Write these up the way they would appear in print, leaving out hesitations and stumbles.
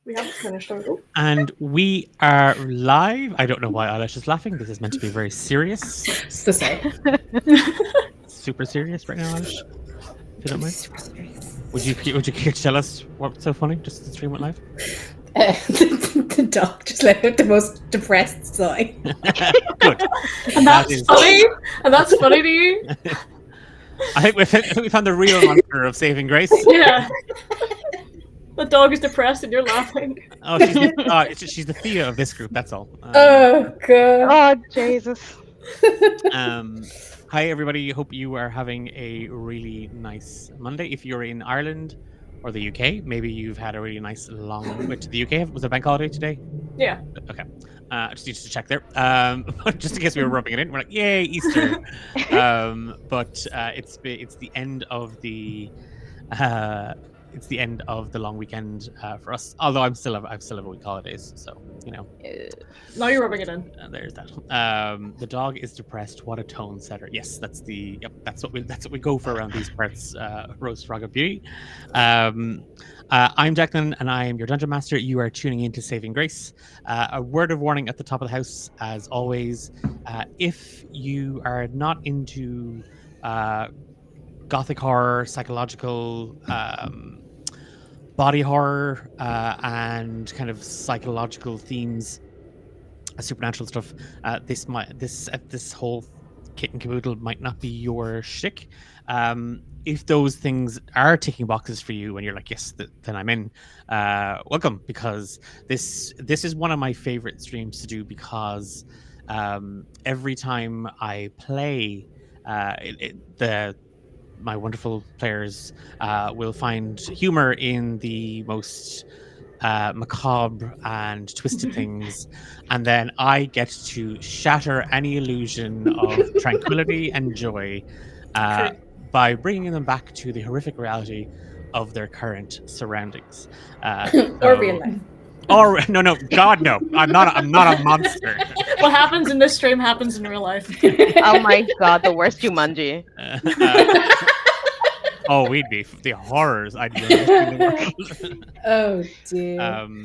We haven't finished our go. And we are live. I don't know why Eilish is laughing. This is meant to be very serious. It's the same. Super serious right now, Eilish. If you don't mind. Super serious. Would you care to tell us what's so funny? Just the stream went live? The dog just let out the most depressed sigh. Good. And That that's is- funny. And that's funny to you. I think we found the real monster of Saving Grace. Yeah. The dog is depressed and you're laughing. Oh, she's the Thea of this group. That's all. Oh god. Oh, Jesus. Hi, everybody. Hope you are having a really nice Monday. If you're in Ireland or the UK, maybe you've had a really nice long. Wait, to the UK was a bank holiday today. Yeah. Okay. Just needed to check there. Just in case we were rubbing it in, we're like, "Yay, Easter!" But it's the end of the it's the end of the long weekend for us. Although I'm still have a week holidays, so you know. Now you're rubbing it in. There's that. The dog is depressed. What a tone setter. Yes, that's what we go for around these parts. Rose Frog of Beauty. I'm Declan, and I am your dungeon master. You are tuning into Saving Grace. A word of warning at the top of the house, as always. If you are not into gothic horror, psychological, body horror, and kind of psychological themes, supernatural stuff, this whole kit and caboodle might not be your shtick. If those things are ticking boxes for you and you're like, yes, then I'm in, welcome, because this is one of my favorite streams to do, because every time I play, my wonderful players will find humor in the most macabre and twisted things, and then I get to shatter any illusion of tranquility and joy by bringing them back to the horrific reality of their current surroundings. Or real life. Or no, God no! I'm not a monster. What happens in this stream happens in real life. Oh my god, the worst Jumanji. Oh, we'd be the horrors. I'd be in the world. Oh dear.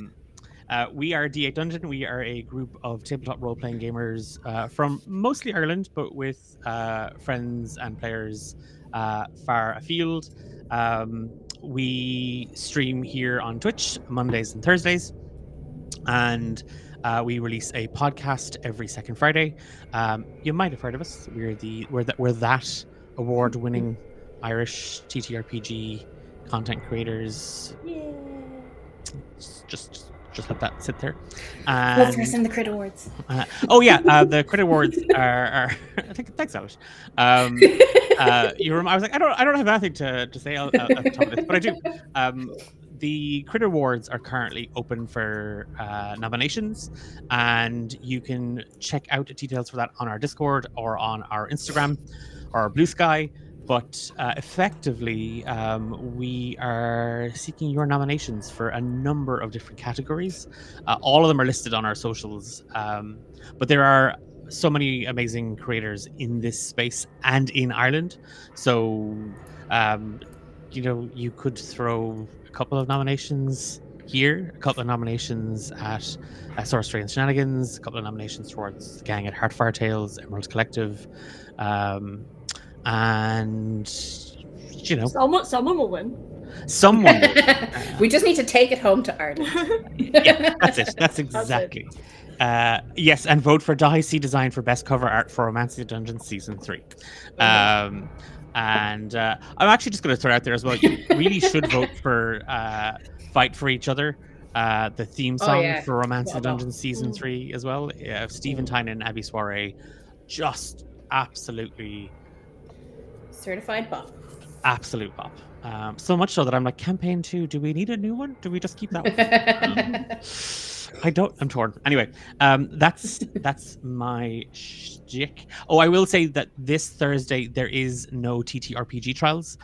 We are D8 Dungeon. We are a group of tabletop role-playing gamers from mostly Ireland, but with friends and players far afield. We stream here on Twitch Mondays and Thursdays, and we release a podcast every second Friday. You might have heard of us. We're that award-winning Irish TTRPG content creators. Yeah. Just let that sit there. Let's present the Crit Awards. The Crit Awards are I think, thanks, Alice. I was like, I don't have anything to say at the top of this, but I do. The Crit Awards are currently open for nominations, and you can check out details for that on our Discord or on our Instagram or Blue Sky. But effectively, we are seeking your nominations for a number of different categories. All of them are listed on our socials. But there are so many amazing creators in this space and in Ireland. So, you could throw a couple of nominations here, a couple of nominations at Sorcery and Shenanigans, a couple of nominations towards the gang at Heartfire Tales, Emerald Collective. And someone will win. Someone. We just need to take it home to Ireland. Yeah, that's it. That's exactly. Yes, and vote for Dahi Design for best cover art for Romancing the Dungeons Season 3. And I'm actually just going to throw out there as well. You really should vote for Fight for Each Other, the theme song for Romancing the Dungeons Season 3 as well. Stephen Tynan and Abby Soiree, just absolutely certified bop. Absolute bop. So much so that I'm like, campaign 2, do we need a new one? Do we just keep that one? I'm torn. Anyway, that's my shtick. Oh, I will say that this Thursday there is no TTRPG trials.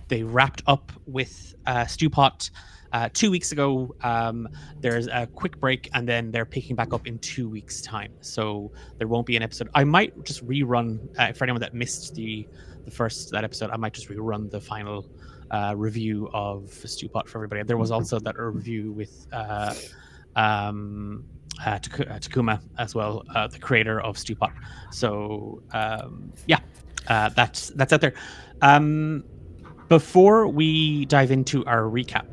They wrapped up with Stewpot 2 weeks ago. There's a quick break, and then they're picking back up in 2 weeks' time. So there won't be an episode. I might just rerun for anyone that missed that episode. I might just rerun the final review of Stewpot for everybody. There was also that review with Takuma as well, the creator of Stewpot. So that's out there. Before we dive into our recap,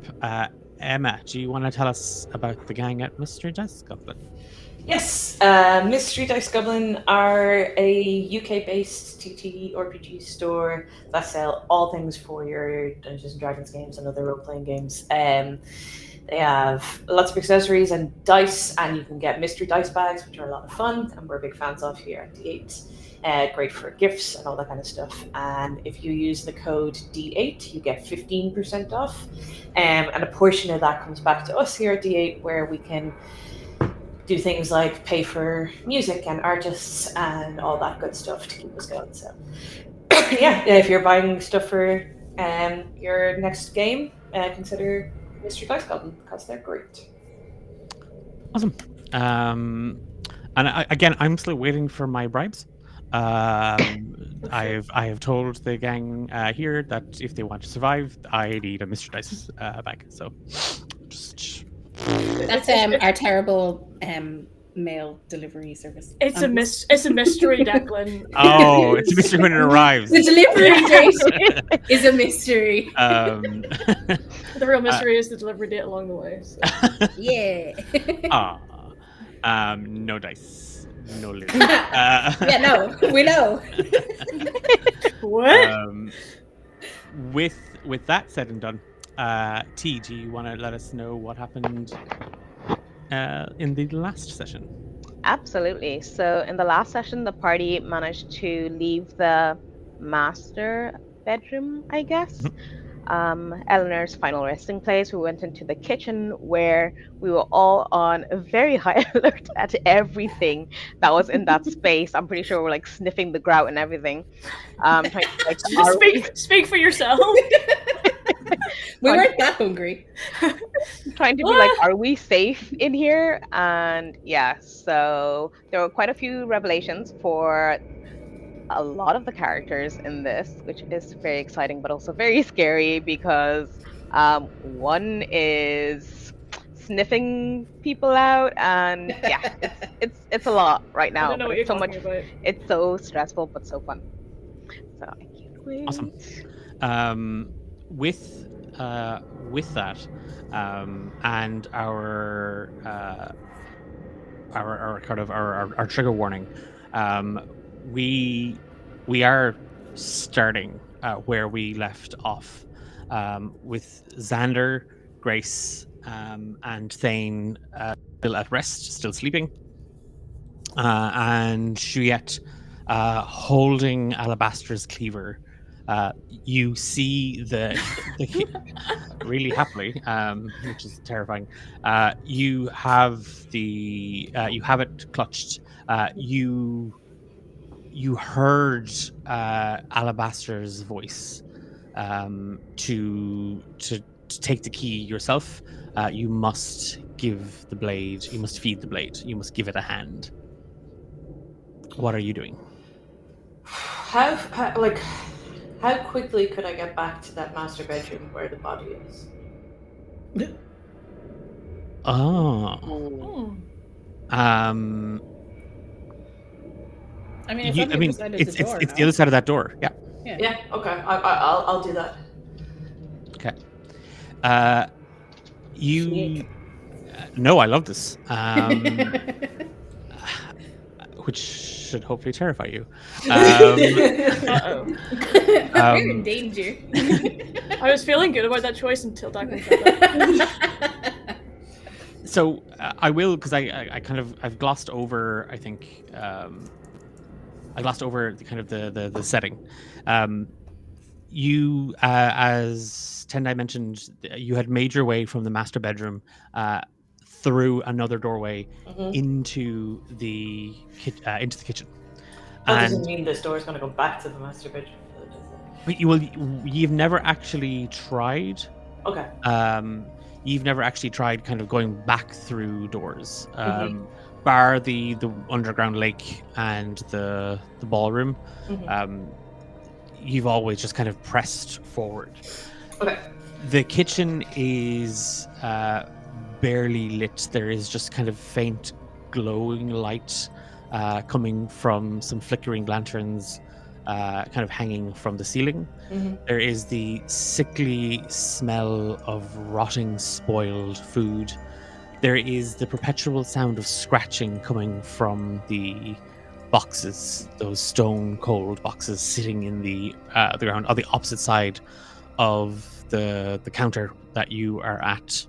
Emma, do you want to tell us about the gang at Mystery Dice Goblin? Yes, Mystery Dice Goblin are a UK-based TTRPG store that sell all things for your Dungeons and Dragons games and other role-playing games. They have lots of accessories and dice, and you can get mystery dice bags, which are a lot of fun, and we're big fans of here at D8. Great for gifts and all that kind of stuff. And if you use the code D8, you get 15% off. And a portion of that comes back to us here at D8, where we can do things like pay for music and artists and all that good stuff to keep us going. So yeah, if you're buying stuff for your next game, consider Mystery Dice Goblin, because they're great. Awesome. And I'm still waiting for my bribes. I have told the gang here that if they want to survive, I need a Mystery Dice bag. So just That's our terrible mail delivery service. It's a mystery, Declan. oh, it's a mystery when it arrives. The delivery date is a mystery. The real mystery is the delivery date along the way. So. Yeah. No dice, no loot. Yeah, no, we know. What? With that said and done, T, do you want to let us know what happened in the last session? Absolutely. So in the last session, the party managed to leave the master bedroom, I guess. Eleanor's final resting place. We went into the kitchen, where we were all on a very high alert at everything that was in that space. I'm pretty sure we're like sniffing the grout and everything. Trying to, like, speak for yourself. We weren't that hungry. Trying to be like, are we safe in here? And yeah, so there were quite a few revelations for a lot of the characters in this, which is very exciting but also very scary, because one is sniffing people out, and yeah, it's a lot right now. I don't know what you're talking about. It's so stressful but so fun. So I can't wait. Awesome. With that, and our kind of our trigger warning, we are starting where we left off, with Xander, Grace, and Thane still at rest, still sleeping, and Juliet holding Alabaster's cleaver. You see the really happily, which is terrifying. You have it clutched. You heard Alabaster's voice to take the key yourself. You must give the blade. You must feed the blade. You must give it a hand. What are you doing? How quickly could I get back to that master bedroom where the body is? Oh. I mean, it's on the other side of the door. It's the other side of that door. Yeah. Yeah. Okay. I'll do that. Okay. No, I love this. Which should hopefully terrify you. Uh-oh. We're in danger. I was feeling good about that choice until Declan said that. So I will, because I've glossed over. I think I glossed over the setting. You, as Tendai mentioned, you had made your way from the master bedroom through another doorway into the kitchen. That doesn't mean this door is going to go back to the master bedroom. But you've never actually tried. Okay. You've never actually tried kind of going back through doors, bar the underground lake and the ballroom. You've always just kind of pressed forward. Okay. The kitchen is barely lit. There is just kind of faint glowing light coming from some flickering lanterns kind of hanging from the ceiling. Mhm. There is the sickly smell of rotting, spoiled food. There is the perpetual sound of scratching coming from the boxes, those stone cold boxes sitting in the ground on the opposite side of the counter that you are at,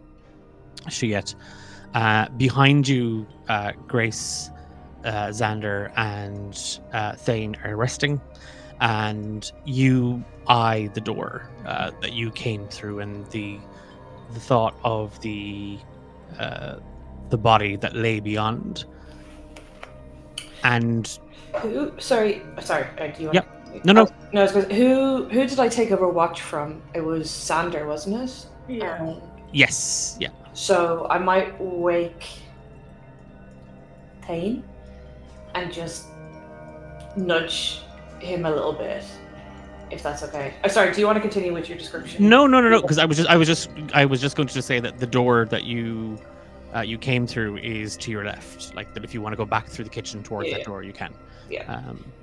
Shiet. Behind you, Grace, Xander, and Thane are resting, and you eye the door that you came through, and the thought of the body that lay beyond, and Who? Sorry. Do you want? Yep. No. No. I was gonna, who did I take over watch from? It was Sander, wasn't it? Yeah. Yes, yeah. So I might wake Thane and just nudge him a little bit, if that's okay. Sorry. Do you want to continue with your description? No. Because I was just going to say that the door that you came through is to your left. Like that, if you want to go back through the kitchen towards that door, you can. Yeah.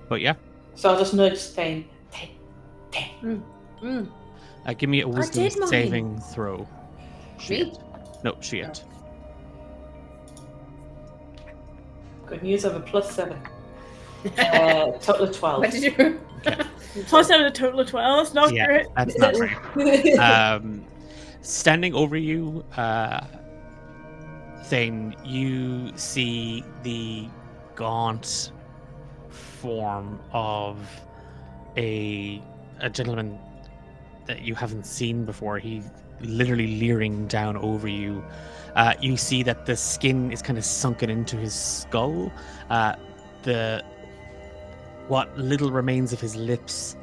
But yeah. So I'll just nudge Thane. Thane. Give me a wisdom did mine. saving throw. Me? No, Shiet. Good news. I have a +7. Total of 12. What did you? Plus out of a total of 12. That's not Yeah, great. that's not great. Standing over you, Thane, you see the gaunt form of a gentleman that you haven't seen before. He literally leering down over you. You see that the skin is kind of sunken into his skull. What little remains of his lips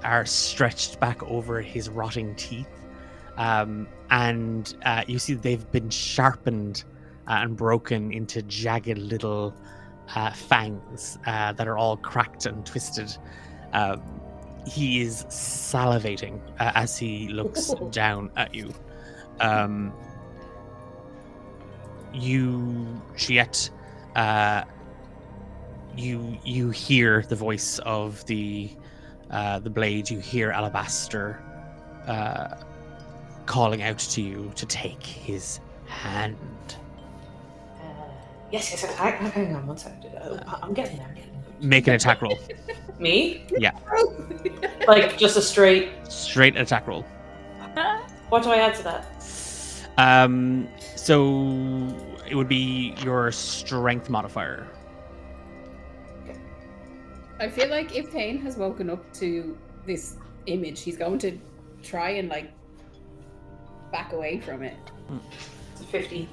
are stretched back over his rotting teeth. And you see they've been sharpened and broken into jagged little fangs that are all cracked and twisted. He is salivating as he looks down at you. Shiet, you hear the voice of the blade. You hear Alabaster calling out to you to take his hand. Yes. Hang on one second. I'm getting there. Make an attack roll. Me? Yeah. Like just a straight. Straight attack roll. What do I add to that? So it would be your strength modifier. I feel like if Thane has woken up to this image, he's going to try and like back away from it. It's a 50.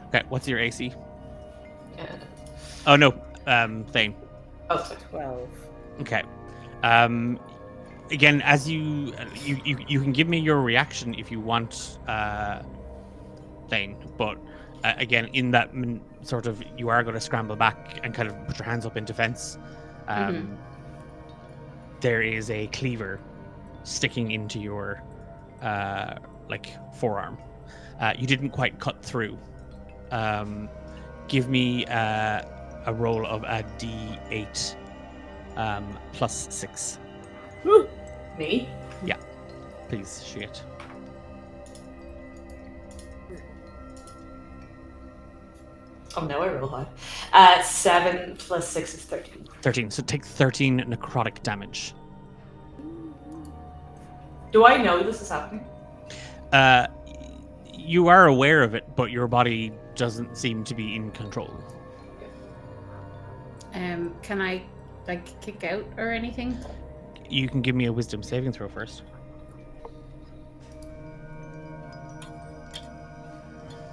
Okay, what's your AC? Yeah. Oh no, Thane. Oh, sorry. 12. Okay. Again, as you can give me your reaction if you want, Thane. But again, in that sort of, you are going to scramble back and kind of put your hands up in defense. There is a cleaver sticking into your forearm. You didn't quite cut through. Give me a roll of a D8 plus 6. Me? Please, Shiet. Oh no, I roll high. 7 plus 6 is 13. 13. So take 13 necrotic damage. Do I know this is happening? You are aware of it, but your body doesn't seem to be in control. Can I like kick out or anything? You can give me a wisdom saving throw first.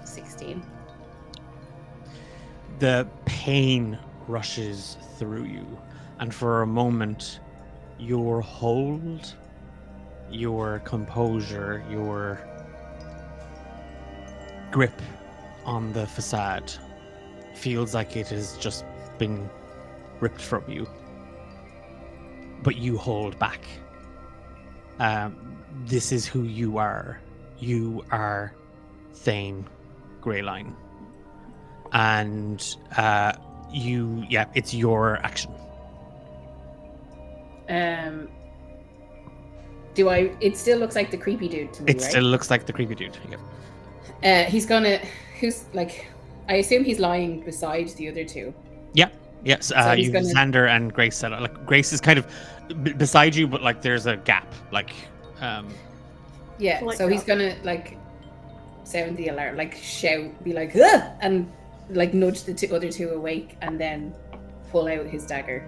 16. The pain rushes through you, and for a moment, your hold, your composure, your grip on the facade feels like it has just been ripped from you. But you hold back. this is who you are. You are Thane Greyline. And it's your action. It still looks like the creepy dude to me, It right? still looks like the creepy dude. Yep. I assume he's lying beside the other two. Yes, So he's you gonna- Xander and Grace set up. Like Grace is kind of beside you, but like there's a gap. Yeah, Like so he's that. gonna like sound the alarm, like shout, be like, "Ugh!" and like nudge the other two awake, and then pull out his dagger.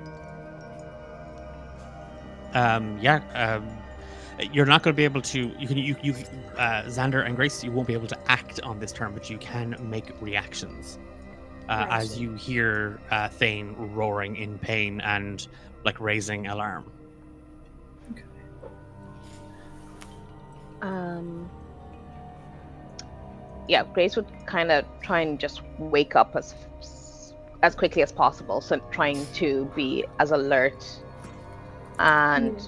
You're not going to be able to. You Xander and Grace, you won't be able to act on this turn, but you can make reactions as you hear Thane roaring in pain and like raising alarm. Yeah, Grace would kind of try and just wake up as quickly as possible, so trying to be as alert. And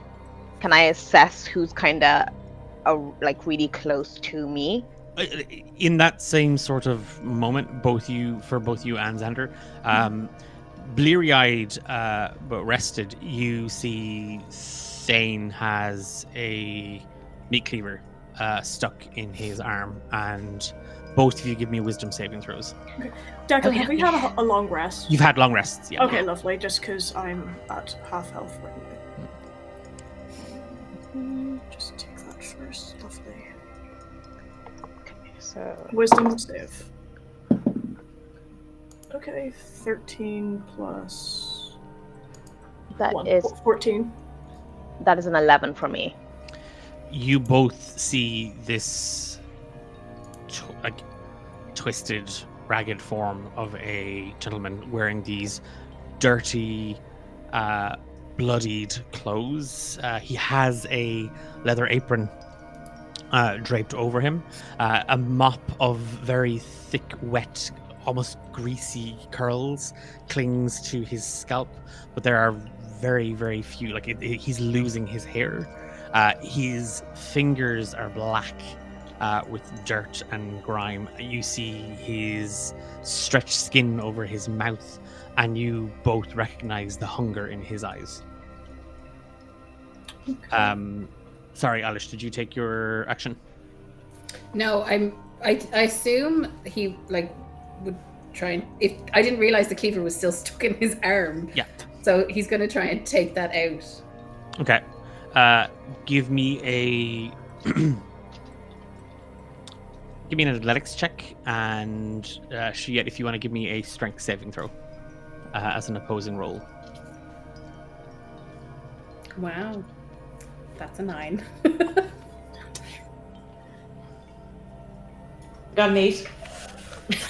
can I assess who's kind of like really close to me? In that same sort of moment, both you and Xander, bleary-eyed but rested, you see Thane has a meat cleaver stuck in his arm, and both of you give me wisdom saving throws. Declan, Okay. have we had a long rest? You've had long rests, yeah. Okay, lovely. Just because I'm at half health right now. Just take that first. Lovely. So Wisdom save. Okay, 13 plus that 1. is 14. an 11 for me. You both see this twisted, ragged form of a gentleman wearing these dirty, bloodied clothes. He has a leather apron draped over him. A mop of very thick, wet, almost greasy curls clings to his scalp, but there are very, very few. He's losing his hair. His fingers are black with dirt and grime. You see his stretched skin over his mouth, and you both recognize the hunger in his eyes. Sorry, Alish, did you take your action? No, I assume he like would try and if I didn't realize the cleaver was still stuck in his arm. Yeah. So he's gonna try and take that out. Okay. Give me an athletics check, and Shiet, if you want to give me a strength saving throw as an opposing roll. Wow. That's a 9. Got an 8.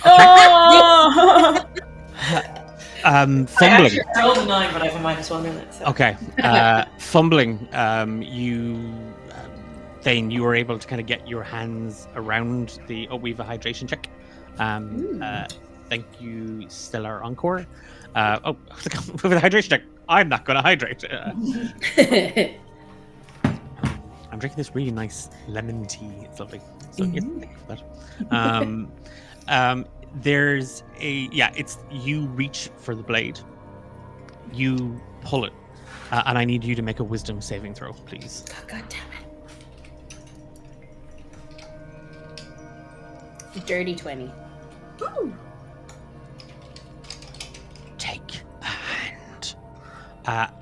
Oh! I Fumbling. actually rolled a 9, but I have a -1 in it. So. Okay. Fumbling. Thane, you were able to kind of get your hands around the. Oh, we have a hydration check. Thank you, Stellar Encore. With a hydration check, I'm not going to hydrate. I'm drinking this really nice lemon tea. It's lovely. So yeah, thank you for that. There's it's you reach for the blade, you pull it, and I need you to make a wisdom saving throw, please. Oh, God damn it. Dirty 20. Ooh. Take a hand.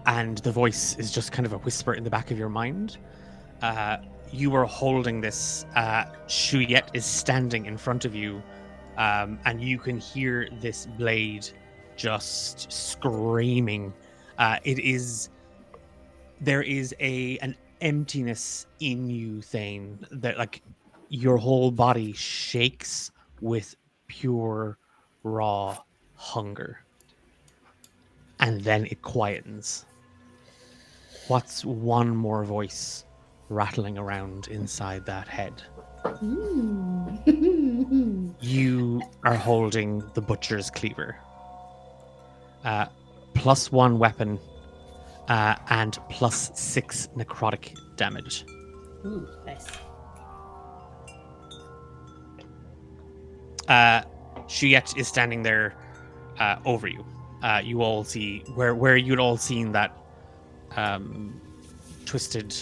And the voice is just kind of a whisper in the back of your mind. You are holding this. Shuyet is standing in front of you, and you can hear this blade just screaming. There is an emptiness in you, Thane, that like your whole body shakes with pure, raw hunger. And then it quietens. What's one more voice rattling around inside that head? You are holding the butcher's cleaver. +1 weapon and +6 necrotic damage. Ooh, nice. Shuyet is standing there over you. You all see where you'd all seen that twisted,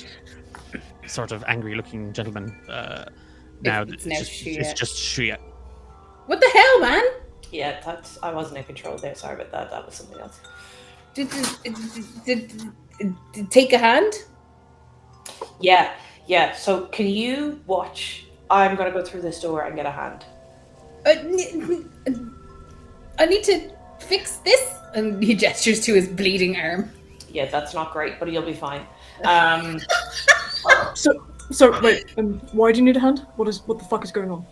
sort of angry-looking gentleman. Now It's now it's Shuyet. just Shuyet. What the hell, man? Yeah, I wasn't in control there. Sorry about that. That was something else. Did take a hand? Yeah. So can you watch? I'm gonna go through this door and get a hand. I need to fix this. And he gestures to his bleeding arm. Yeah, that's not great, but you'll be fine. So wait, why do you need a hand? What the fuck is going on?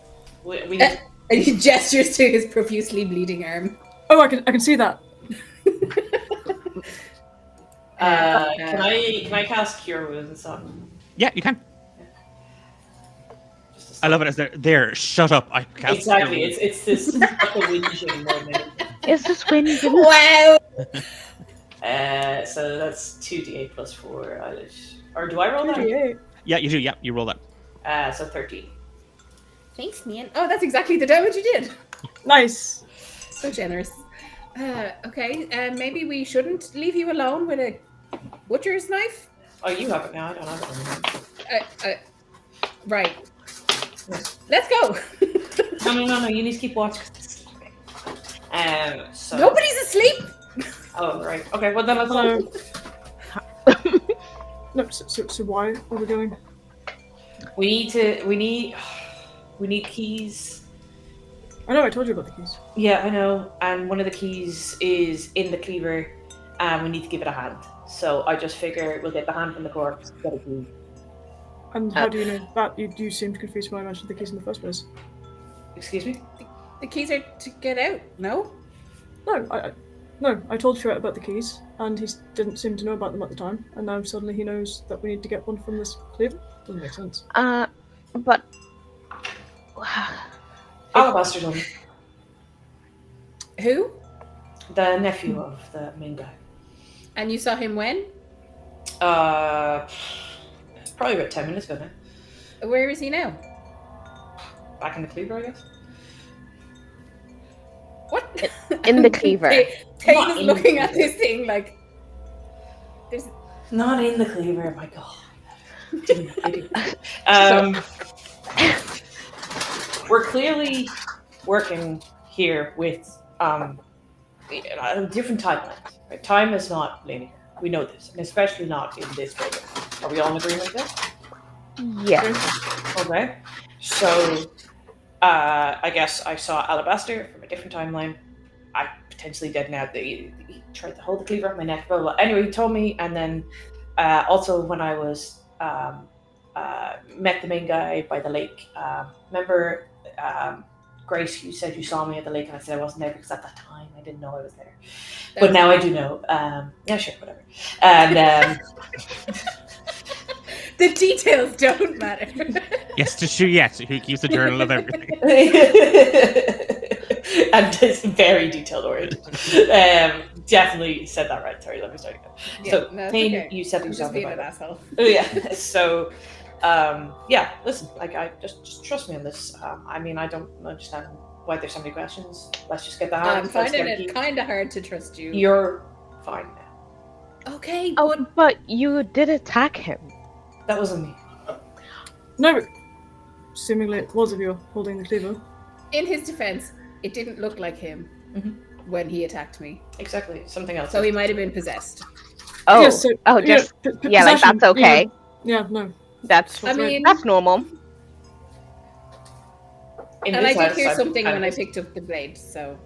We need And he gestures to his profusely bleeding arm. Oh, I can see that. can I cast Cure Wounds on? Yeah, you can. Just a I love it as they're there. Shut up! I cast Exactly. Cure Wounds. It's this fucking whinging more than anything. Is this wind? Wow! So that's 2d8 plus 4 Eilish. Or do I roll that? 38. Yeah, you do. Yeah, you roll that. So 13. Thanks, man. Oh, that's exactly the damage you did. Nice. So generous. Okay, maybe we shouldn't leave you alone with a butcher's knife? Oh, you have it now. I don't have it. Right. Let's go. No. You need to keep watching. So. Nobody's asleep. Oh, right. Okay. Well, then let's. Hello. No. So why are we going? We need keys. I know. I told you about the keys. Yeah, I know. And one of the keys is in the cleaver, and we need to give it a hand. So I just figure we'll get the hand from the corpse, get a key. And how do you know that? You seemed confused when I mentioned the keys in the first place. Excuse me? The keys are to get out. No. No, I told Shrek about the keys, and he didn't seem to know about them at the time, and now suddenly he knows that we need to get one from this cleaver? Doesn't make sense. But Alabaster told me. Who? The nephew of the main guy. And you saw him when? Probably about 10 minutes ago now. Where is he now? Back in the cleaver, I guess. What? In the cleaver. Tate Not is in the looking at cleaver. this thing like. There's. Not in the cleaver, my god. We're clearly working here with different timelines. Right? Time is not linear. We know this, and especially not in this program. Are we all in agreement with that? Yes. Okay. So, I guess I saw Alabaster from a different timeline. I potentially dead now. He tried to hold the cleaver on my neck, blah, blah, blah. Anyway, he told me, and then also when I was met the main guy by the lake, remember Grace, you said you saw me at the lake, and I said I wasn't there because at that time I didn't know I was there. But now I do know. Yeah, sure, whatever. And The details don't matter. Yes, to Shuyet, who keeps a journal of everything. and it's very detailed oriented. Definitely said that right. Sorry, let me start again. Yeah, So, no, it's Payne, okay. you said I'm you saw just me being by an that. asshole. Oh, yeah. So, yeah. Listen, like, I just trust me on this. I mean, I don't understand why there's so many questions. Let's just get the I'm hands. Let's finding get it the- kind of hard to trust you. You're fine now. Okay, Oh, but but you did attack him. That wasn't me. No, but seemingly it was if you're holding the cleaver. in his defense, it didn't look like him Mhm. when he attacked me. Exactly. Something else. So he might have been possessed. Oh, Yes, so, oh, just yeah, like possession, that's okay. Yeah, no. That's I mean, that's normal. In and this I did house, hear I'm something kind when I of- picked up the blade, so.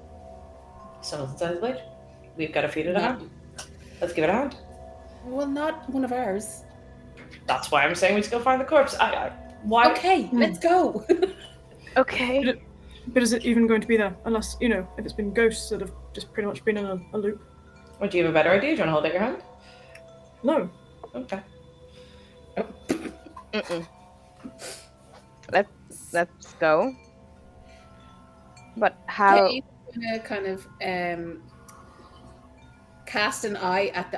Someone's inside the blade. We've got to feed it a No. hand. Let's give it a hand. Well, not one of ours. That's why I'm saying we should go find the corpse. Why? Okay, let's go. Okay. But is it even going to be there? Unless, if it's been ghosts that have just pretty much been in a loop. Or do you have a better idea? Do you want to hold out your hand? No. Okay. Mm-mm. Let's go. But how? Okay, I'm gonna kind of cast an eye at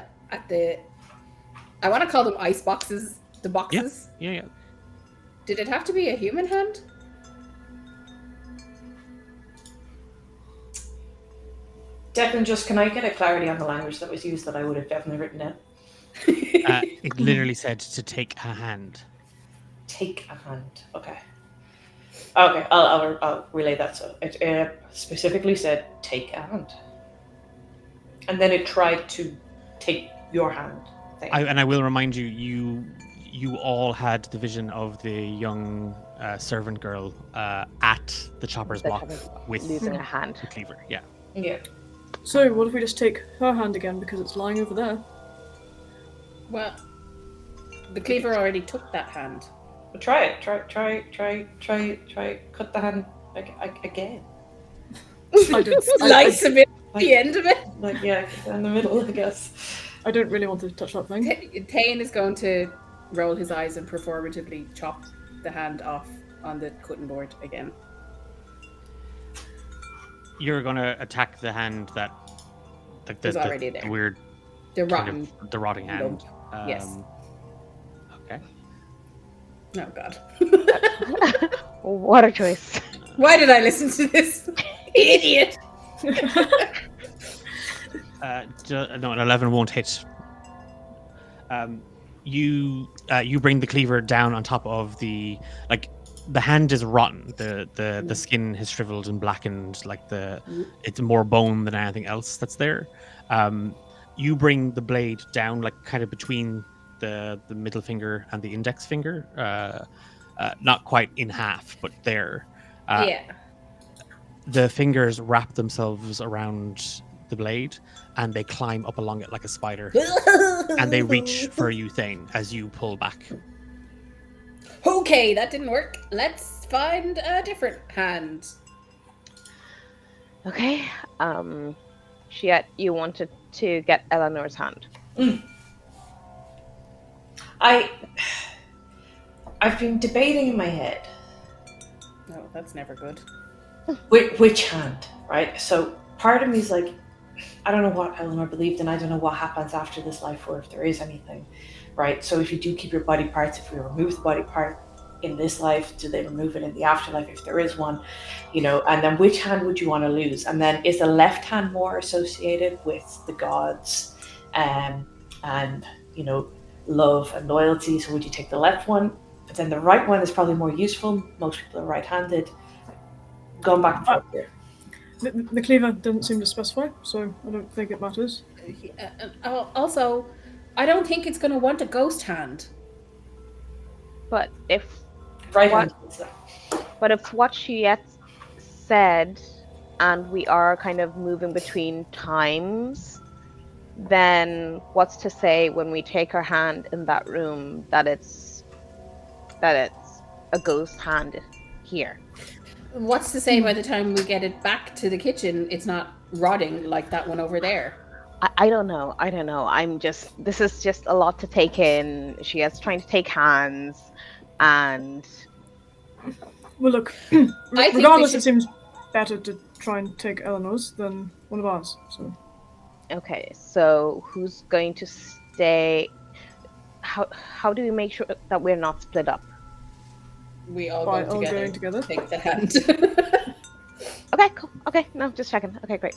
the. I want to call them ice boxes. The boxes. Yeah. Did it have to be a human hand? Declan, just can I get a clarity on the language that was used that I would have definitely written down? It literally said to take a hand. Take a hand. Okay. Okay, I'll relay that. So it specifically said take a hand, and then it tried to take your hand. Thing. I will remind you, you all had the vision of the young servant girl at the chopper's The block chopper's with losing a hand. the cleaver. Yeah. Yeah. So what if we just take her hand again because it's lying over there? Well, the cleaver already took that hand. But try it. Try. Cut the hand again. I don't. Slice a bit at like- the end of it. Like yeah, in the middle, I guess. I don't really want to touch that thing. Thane is going to roll his eyes and performatively chop the hand off on the cutting board again. You're gonna attack the hand that, like Is already there. the weird, The kind rotten. of, the rotting hand. Yes. Okay. Oh god. What a choice. Why did I listen to this? Idiot. No, an 11 won't hit. You bring the cleaver down on top of the hand is rotten. The skin has shriveled and blackened. It's more bone than anything else that's there. You bring the blade down, like kind of between the middle finger and the index finger, not quite in half, but there. Yeah. The fingers wrap themselves around the blade and they climb up along it like a spider. And they reach for you, Thane, as you pull back. Okay, that didn't work. Let's find a different hand. Okay. Shiet, you wanted to get Eleanor's hand. I've been debating in my head Oh, that's never good. which hand, right? So part of me is like, I don't know what Eleanor believed, and I don't know what happens after this life, or if there is anything, right? So if you do keep your body parts, if we remove the body part in this life, do they remove it in the afterlife if there is one? And then which hand would you want to lose? And then is the left hand more associated with the gods, and love and loyalty? So would you take the left one? But then the right one is probably more useful. Most people are right-handed. Going back and forth here. The cleaver didn't seem to specify, so I don't think it matters. Also, I don't think it's going to want a ghost hand. But if Right-handed. what Shiet said, and we are kind of moving between times, then what's to say when we take her hand in that room that it's a ghost hand here? What's to say by the time we get it back to the kitchen, it's not rotting like that one over there? I don't know. This is just a lot to take in. She is trying to take hands, and Well, look, think we regardless, should- it seems better to try and take Eleanor's than one of ours. So okay. So who's going to stay? How do we make sure that we're not split up? We all by go all together. going together. Take the hand. Okay, cool. Okay, no, just checking. Okay, great.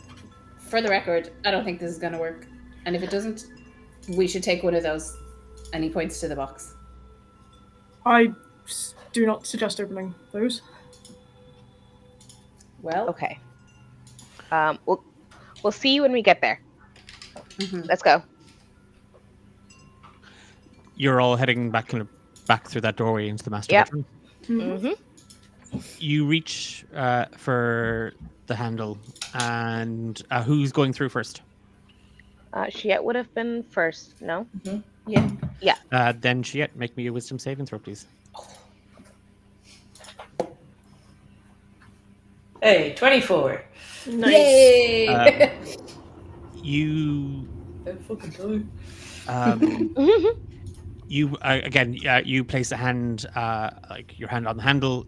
For the record, I don't think this is going to work. And if it doesn't, we should take one of those. And he points to the box. I do not suggest opening those. Well, Okay. We'll see you when we get there. mhm. Let's go. You're all heading back through that doorway into the master Yep. bedroom. Mm-hmm. You reach for the handle, and who's going through first? Shiet would have been first. No. Yeah. Then Shiet, make me a wisdom saving throw, please. Hey, 24. Nice. Yay! You Fucking time. you again you place a hand your hand on the handle,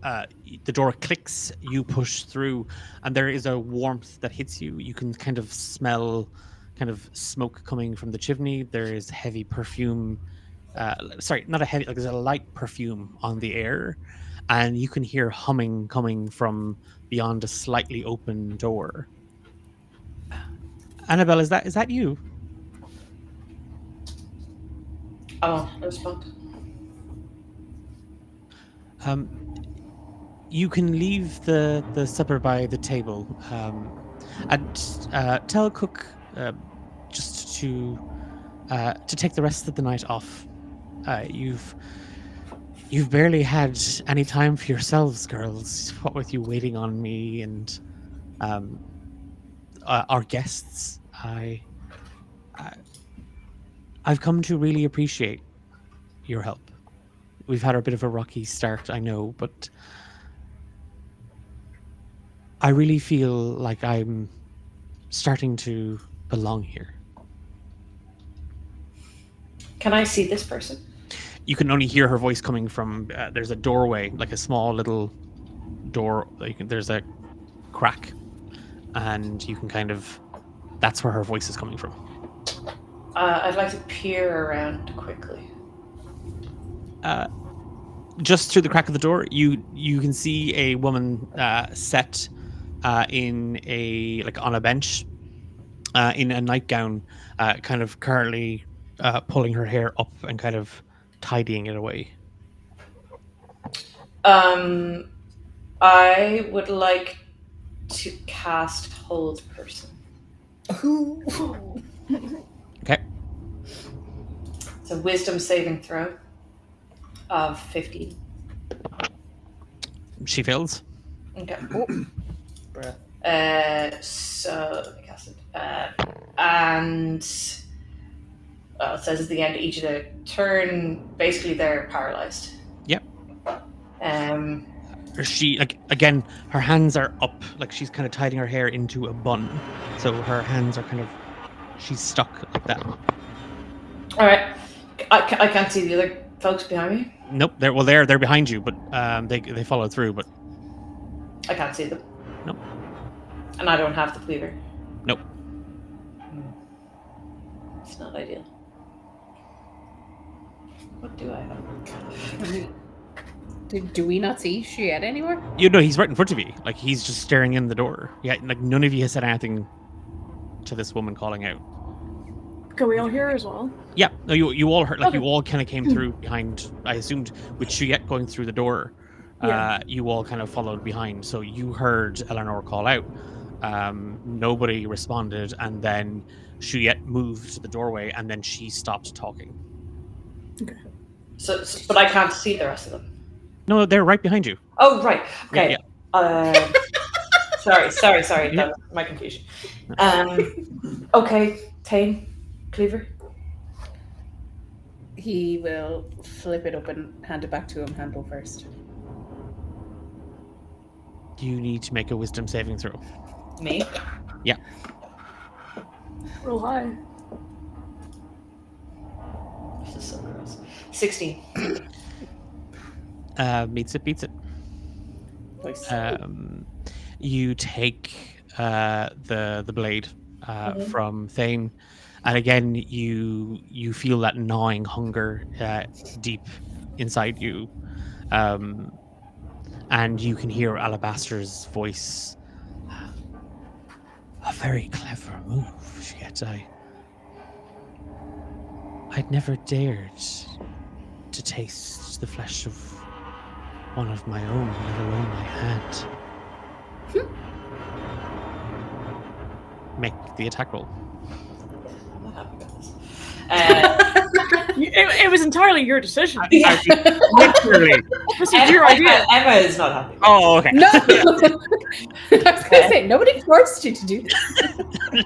the door clicks, you push through, and there is a warmth that hits you. You can kind of smell smoke coming from the chimney. There is heavy perfume sorry, not a heavy, like there's a light perfume on the air, and you can hear humming coming from beyond a slightly open door. Annabelle, is that you? Oh, no respond. You can leave the supper by the table, and tell cook just to take the rest of the night off. You've barely had any time for yourselves, girls. What with you waiting on me and our guests, I've come to really appreciate your help. We've had a bit of a rocky start, I know, but I really feel like I'm starting to belong here. Can I see this person? You can only hear her voice coming from, there's a doorway, like a small little door, there's a crack, and you can kind of, that's where her voice is coming from. I'd like to peer around quickly. Just through the crack of the door, you can see a woman set in on a bench, in a nightgown, kind of currently pulling her hair up and kind of tidying it away. I would like to cast Hold Person. Okay. It's a Wisdom saving throw of 15. She fails. Okay. Bruh. So let me cast it. And it says at the end of each of the turn, basically they're paralyzed. Yep. She again, her hands are up, like she's kind of tidying her hair into a bun, so her hands are kind of, she's stuck like that. All right. I can't see the other folks behind me. Nope, they're behind you, but they follow through, but I can't see them. Nope. And I don't have the cleaver. Nope. It's not ideal. What do I have? Do we not see Shiet anywhere? You know, he's right in front of you. Like, he's just staring in the door. Yeah, like, none of you has said anything to this woman calling out. Can we all hear as well? Yeah, no, you all heard, like, Okay. you all kind of came through behind, I assumed, with Shiet going through the door, Yeah. you all kind of followed behind. So you heard Eleanor call out. Nobody responded, and then Shiet moved to the doorway, and then she stopped talking. Okay. So, but I can't see the rest of them. No, they're right behind you. Oh, right. Okay. Yeah. Sorry. Yeah. That was my confusion. Okay, Tane, Cleaver. He will flip it up and hand it back to him, handle first. You need to make a wisdom saving throw. Me? Yeah. Roll high. This is so gross. 16. Beats it. Nice. You take the blade from Thane, and again you feel that gnawing hunger deep inside you, and you can hear Alabaster's voice. A very clever move, yet I'd never dared to taste the flesh of one of my own, let alone my hand. Make the attack roll. I'm not happy about this. It was entirely your decision. Literally. This was your idea. Emma is not happy. Oh, okay. No! I was gonna say, nobody forced you to do this.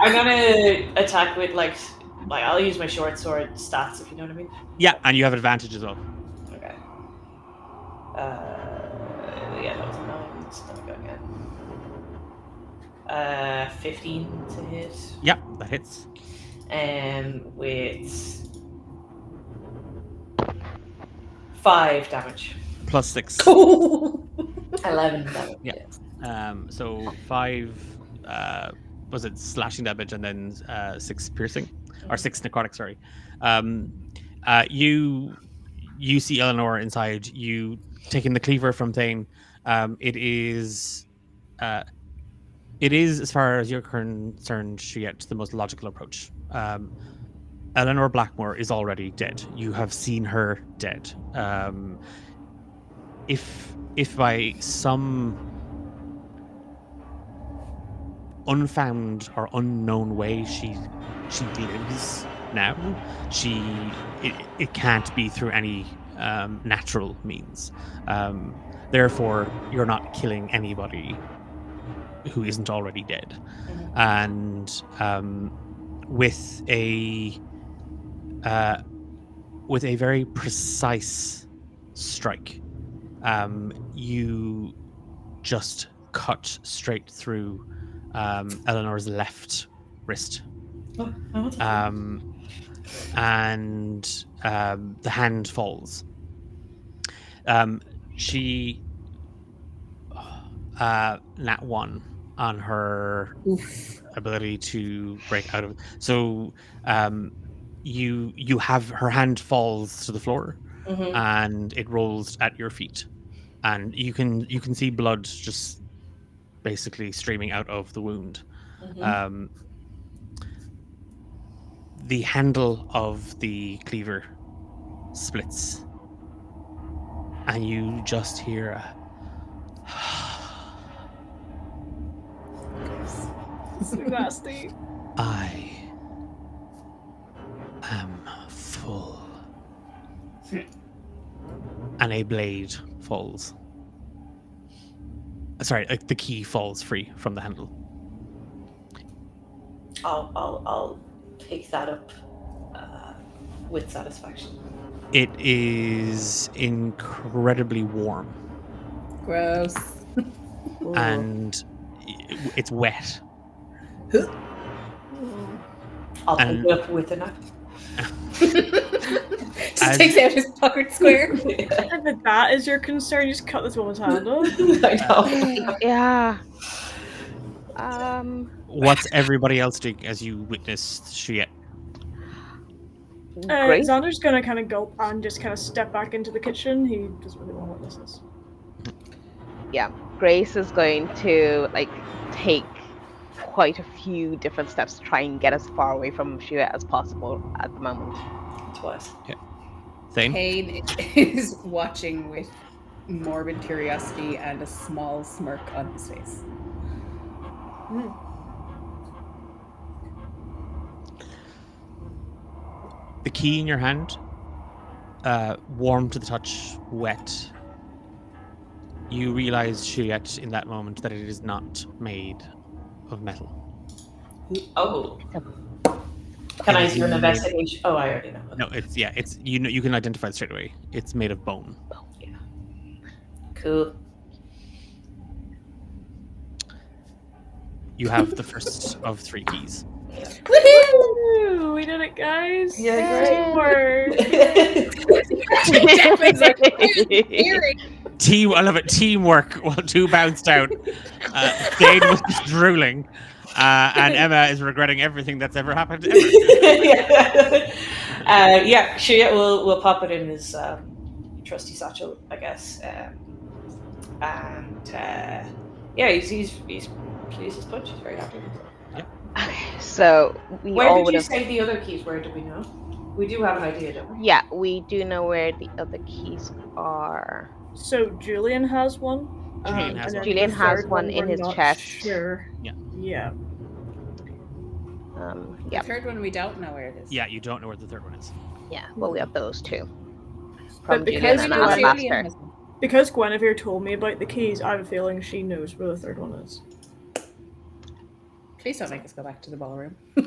I'm gonna attack with like I'll use my short sword stats if you know what I mean. Yeah, and you have advantage as well. Okay. Yeah, that was a 9. So let me go again. 15 to hit. Yeah, that hits. With 5 damage. Plus 6. 11 damage. Yeah. So 5 was it slashing damage and then 6 piercing, or 6 necrotic, sorry. You see Eleanor inside. You taking the cleaver from Thane. It is, as far as you're concerned, Shiet, the most logical approach. Eleanor Blackmore is already dead. You have seen her dead. If by some unfound or unknown way she lives now, it can't be through any natural means. Therefore, you're not killing anybody who isn't already dead. And with a very precise strike, you just cut straight through Eleanor's left wrist. And the hand falls. She nat 1 on her ability to break out of. So you have her hand falls to the floor, and it rolls at your feet, and you can see blood just basically streaming out of the wound. The handle of the cleaver splits, and you just hear a So nasty. I am full. And a blade falls. Sorry, the key falls free from the handle. I'll pick that up with satisfaction. It is incredibly warm. Gross. And it's wet. I'll pick it up with a knife. Just takes out his pocket square. If that is your concern, you just cut this woman's hand off. I know. Yeah. What's everybody else doing as you witness Shiet? Great. Xander's gonna kind of gulp and just kind of step back into the kitchen. He doesn't really want to witness this. Yeah, Grace is going to take quite a few different steps to try and get as far away from Shiet as possible at the moment. Twice. Thane? Payne is watching with morbid curiosity and a small smirk on his face. The key in your hand, warm to the touch, wet. You realize, Shiet, in that moment that it is not made of metal. Oh. Can I do an investigation? Oh, I already know. No, it's you can identify it straight away. It's made of bone. Yeah. Cool. You have the first of 3 keys. Woohoo! We did it, guys! Yeah, Teamwork! I love it. Teamwork. While 2 bounced out. Thane was just drooling. And Emma is regretting everything that's ever happened to Emma. Yeah, Shiet will pop it in his trusty satchel, I guess. He's pleased as punch. He's very happy with it. So we Where all did would you have. say the other keys were? Do we know? We do have an idea, don't we? Yeah, we do know where the other keys are. So Julian has one. Julian has and then one. Julian the has third one in we're his not chest. Sure. Yeah. Yeah. Yeah, The third one we don't know where it is. Yeah, you don't know where the 3rd one is. yeah. Well, we have those 2 But from because Julian and we know Alabaster. has one. Because Guinevere told me about the keys, I have a feeling she knows where the 3rd one is. Please don't make us go back to the ballroom. No,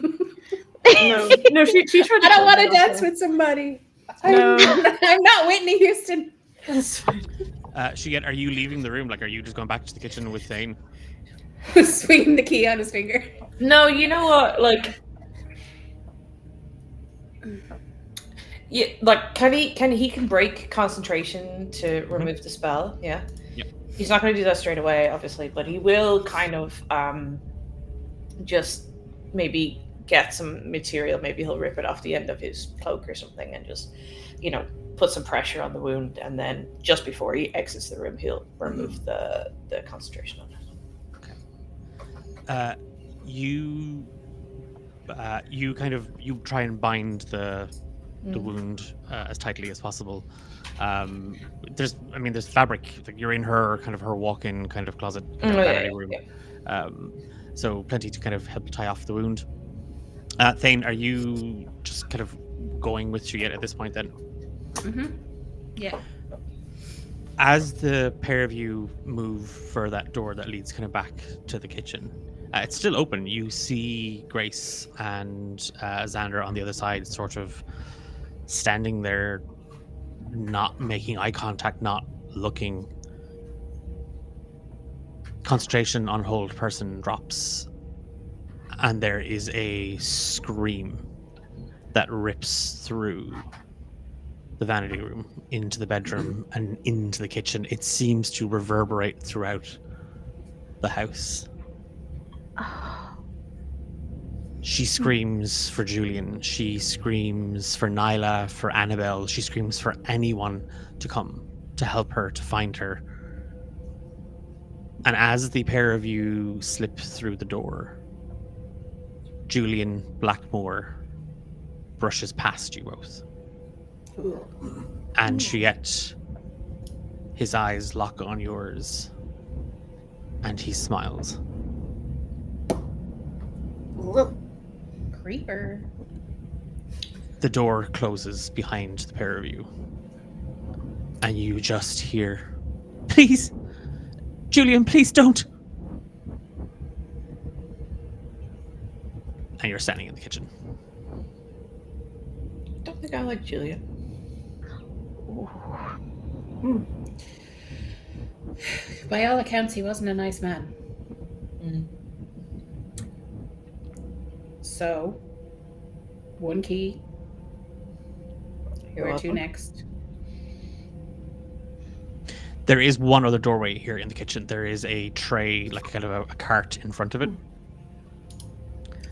she tried to I don't tell want me to dance also. with somebody. No. I'm not Whitney Houston. That's fine. Shiet, are you leaving the room? Like, are you just going back to the kitchen with Thane? Swinging the key on his finger. No, you know what? Like, yeah, like he can break concentration to remove the spell. Yeah. Yep. He's not going to do that straight away, obviously, but he will kind of just maybe get some material. Maybe he'll rip it off the end of his cloak or something and just, put some pressure on the wound. And then just before he exits the room, he'll remove the concentration on it. You try and bind the wound as tightly as possible. There's fabric. Like you're in her walk-in kind of closet vanity room. Yeah. So plenty to kind of help tie off the wound. Thane, are you just kind of going with Juliet at this point then? Mm-hmm. Yeah. As the pair of you move for that door that leads kind of back to the kitchen, it's still open. You see Grace and Xander on the other side, sort of standing there, not making eye contact, not looking. Concentration on hold person drops, and there is a scream that rips through the vanity room into the bedroom and into the kitchen. It seems to reverberate throughout the house. She screams for Julian. She screams for Nyla, for Annabelle. She screams for anyone to come to help her, to find her. And as the pair of you slip through the door, Julian Blackmore brushes past you both. And Juliet, his eyes lock on yours, and he smiles. Creeper. The door closes behind the pair of you, and you just hear, "Please, Julian, please don't." And you're standing in the kitchen. I don't think I like Julian. By all accounts, he wasn't a nice man. So, one key. Where to next? There is one other doorway here in the kitchen. There is a tray, like kind of a cart in front of it.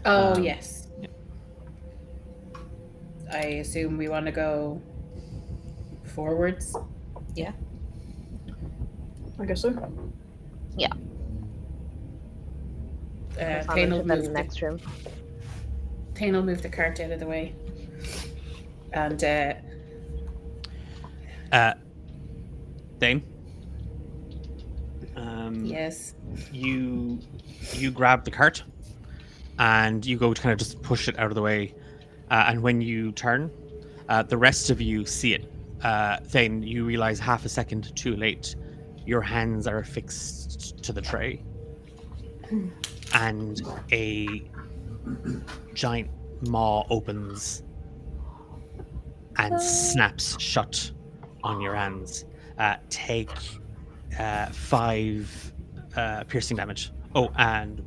Oh, yes. Yeah. I assume we want to go forwards. Yeah. I guess so. Thane will move the next room. Thane will move the cart out of the way. And Dane? yes. You grab the cart and you go to kind of just push it out of the way. And when you turn, the rest of you see it. Thane, you realize half a second too late, your hands are affixed to the tray. And a giant maw opens and snaps shut on your hands. Take 5 piercing damage. Oh, and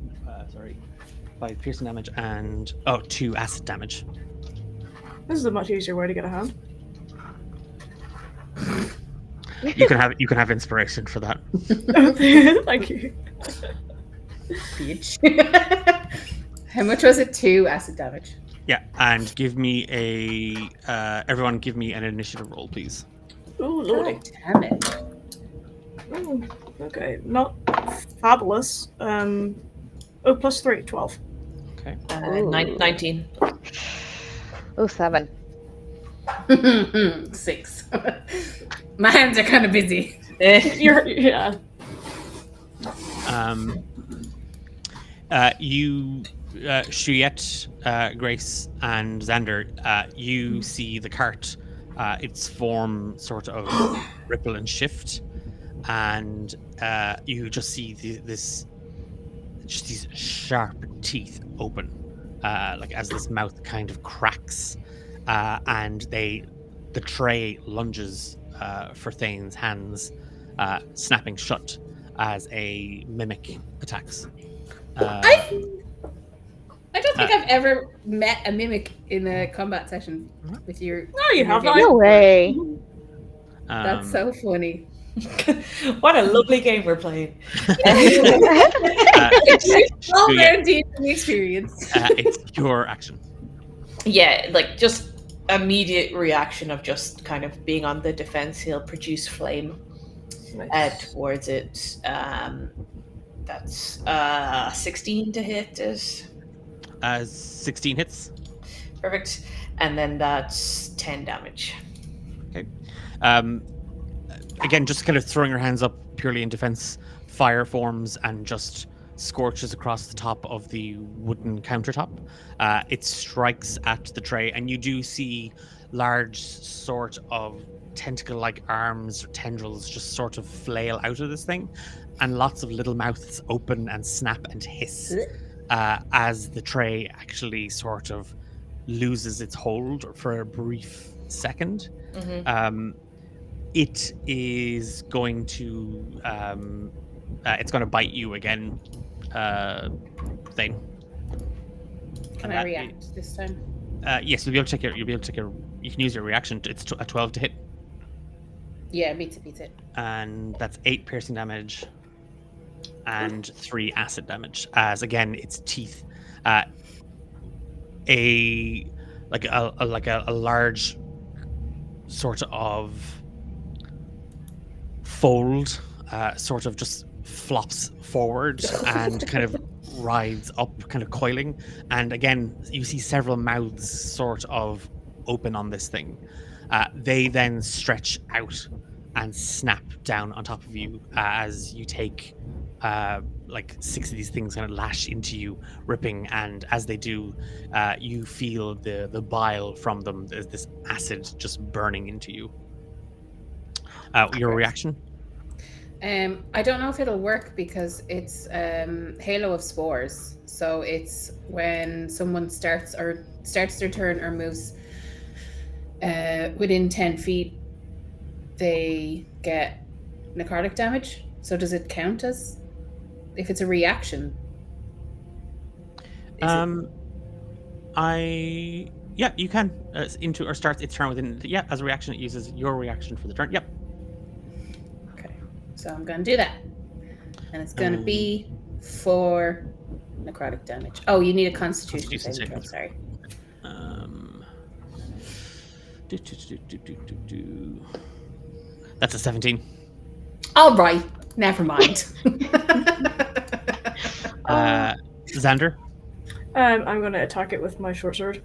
5 piercing damage and 2 acid damage. This is a much easier way to get a hand. You can have inspiration for that. Thank you. Bitch. How much was it? 2 acid damage. Yeah, and give me everyone give me an initiative roll, please. Oh lordy. God damn it. Oh, okay, not fabulous. +3, 12. Okay. 19. Oh, 7. 6. My hands are kind of busy. Yeah. You, Juliet, Grace, and Xander, you see the cart, its form sort of ripple and shift, and you just see these sharp teeth open, like as this mouth kind of cracks, and the tray lunges for Thane's hands, snapping shut as a mimic attacks. I don't think I've ever met a mimic in a combat session with your. No, you have No way. That's so funny. What a lovely game we're playing. All yeah, around the experience. it's your action. Yeah, like just immediate reaction of just kind of being on the defense. He'll produce flame Nice. towards it. That's 16 to hit is 16 hits. perfect. And then that's 10 damage. Again, just kind of throwing your hands up purely in defense, fire forms and just scorches across the top of the wooden countertop. It strikes at the tray, and you do see large sort of tentacle-like arms or tendrils just sort of flail out of this thing, and lots of little mouths open and snap and hiss as the tray actually sort of loses its hold for a brief second. It is going to it's going to bite you again, Thane. Can I react this time? Yes, you'll be able to take your. You'll be able to take your. You can use your reaction. It's a 12 to hit, Yeah, beats it. and that's 8 piercing damage, and 3 acid damage. As again, its teeth, a large sort of fold sort of just flops forward and kind of rides up, kind of coiling. And again, you see several mouths sort of open on this thing. They then stretch out and snap down on top of you as you take like 6 of these things kind of lash into you, ripping. And as they do, you feel the bile from them. There's this acid just burning into you. Your reaction? I don't know if it'll work because it's Halo of Spores. So it's when someone starts their turn or moves within 10 feet, they get necrotic damage. So does it count as if it's a reaction? Yeah, you can into or starts its turn within. Yeah, as a reaction, it uses your reaction for the turn. Yep. Okay, so I'm gonna do that, and it's gonna be 4 necrotic damage. Oh, you need a Constitution saving throw. Sorry. That's a 17. All right, never mind. Xander? I'm going to attack it with my short sword.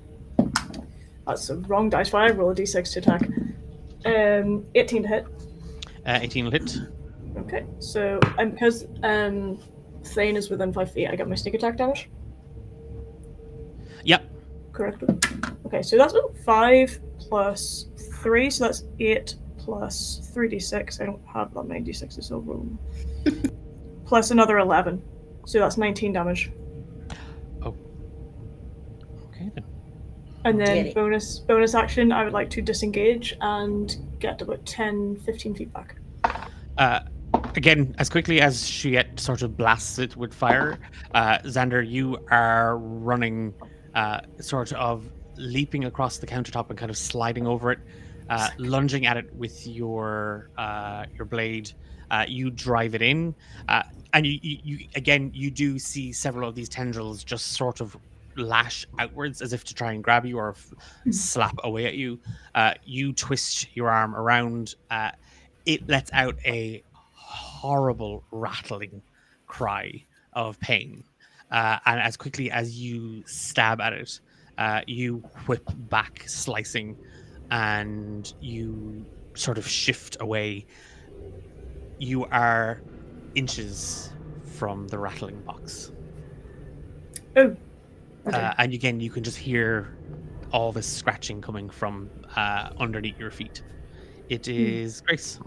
That's the wrong dice. Why I roll a d6 to attack? 18 to hit. 18 will hit. Okay, so because Thane is within 5 feet, I get my sneak attack damage. Yep. Correct. Okay, so that's 5 plus 3, so that's 8 plus 3d6. I don't have that many d6s, so roll. Plus another 11, so that's 19 damage. Oh. Okay then. And then bonus action, I would like to disengage and get about 10-15 feet back. Again, as quickly as Shiet sort of blasts it with fire, Xander, you are running, sort of leaping across the countertop and kind of sliding over it, lunging at it with your blade. You drive it in, and you again, you do see several of these tendrils just sort of lash outwards as if to try and grab you or slap away at you. You twist your arm around. It lets out a horrible rattling cry of pain, and as quickly as you stab at it, you whip back, slicing, and you sort of shift away. You are inches from the rattling box. Oh. Okay. And again, you can just hear all this scratching coming from underneath your feet. It is Grace.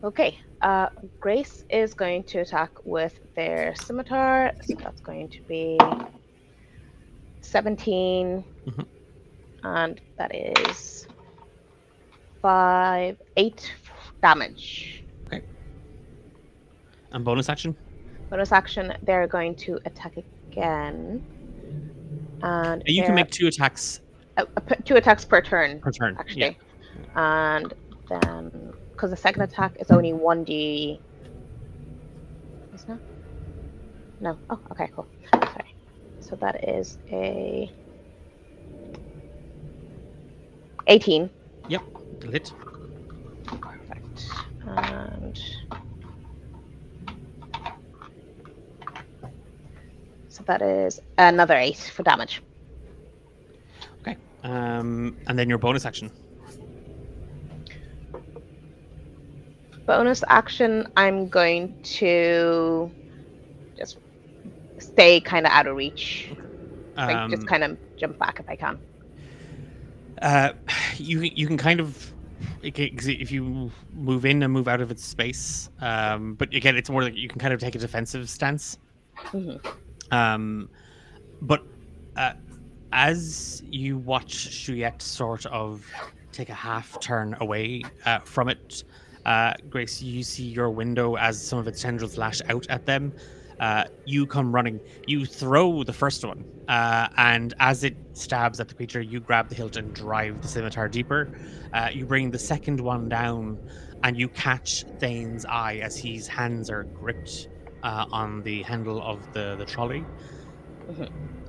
Okay, Grace is going to attack with their scimitar, so that's going to be 17, and that is 8 damage. Okay. And bonus action? Bonus action, they're going to attack again. And you can make 2 attacks. 2 attacks per turn. Per turn, actually. yeah. And then because the second attack is only 1d. Isn't it? No. Oh, okay, cool. Sorry. So that is a 18. Yep. Hit. Perfect. And so that is another 8 for damage. Okay. And then your bonus action. Bonus action, I'm going to just stay kind of out of reach. Like just kind of jump back if I can. You can kind of if you move in and move out of its space, but again, it's more like you can kind of take a defensive stance. But as you watch Shuyet sort of take a half turn away from it, Grace, you see your window as some of its tendrils lash out at them. You come running. You throw the first one, and as it stabs at the creature, you grab the hilt and drive the scimitar deeper. You bring the second one down, and you catch Thane's eye as his hands are gripped on the handle of the trolley.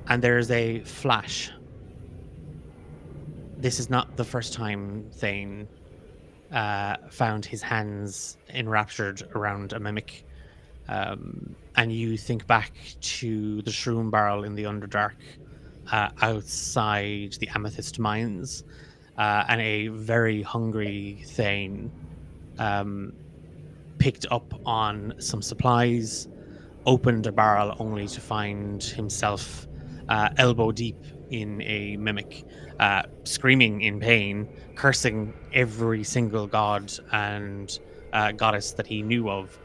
And there's a flash. This is not the first time Thane found his hands enraptured around a mimic. And you think back to the shroom barrel in the Underdark outside the Amethyst Mines, and a very hungry Thane picked up on some supplies, opened a barrel only to find himself elbow deep in a mimic, screaming in pain, cursing every single god and goddess that he knew of,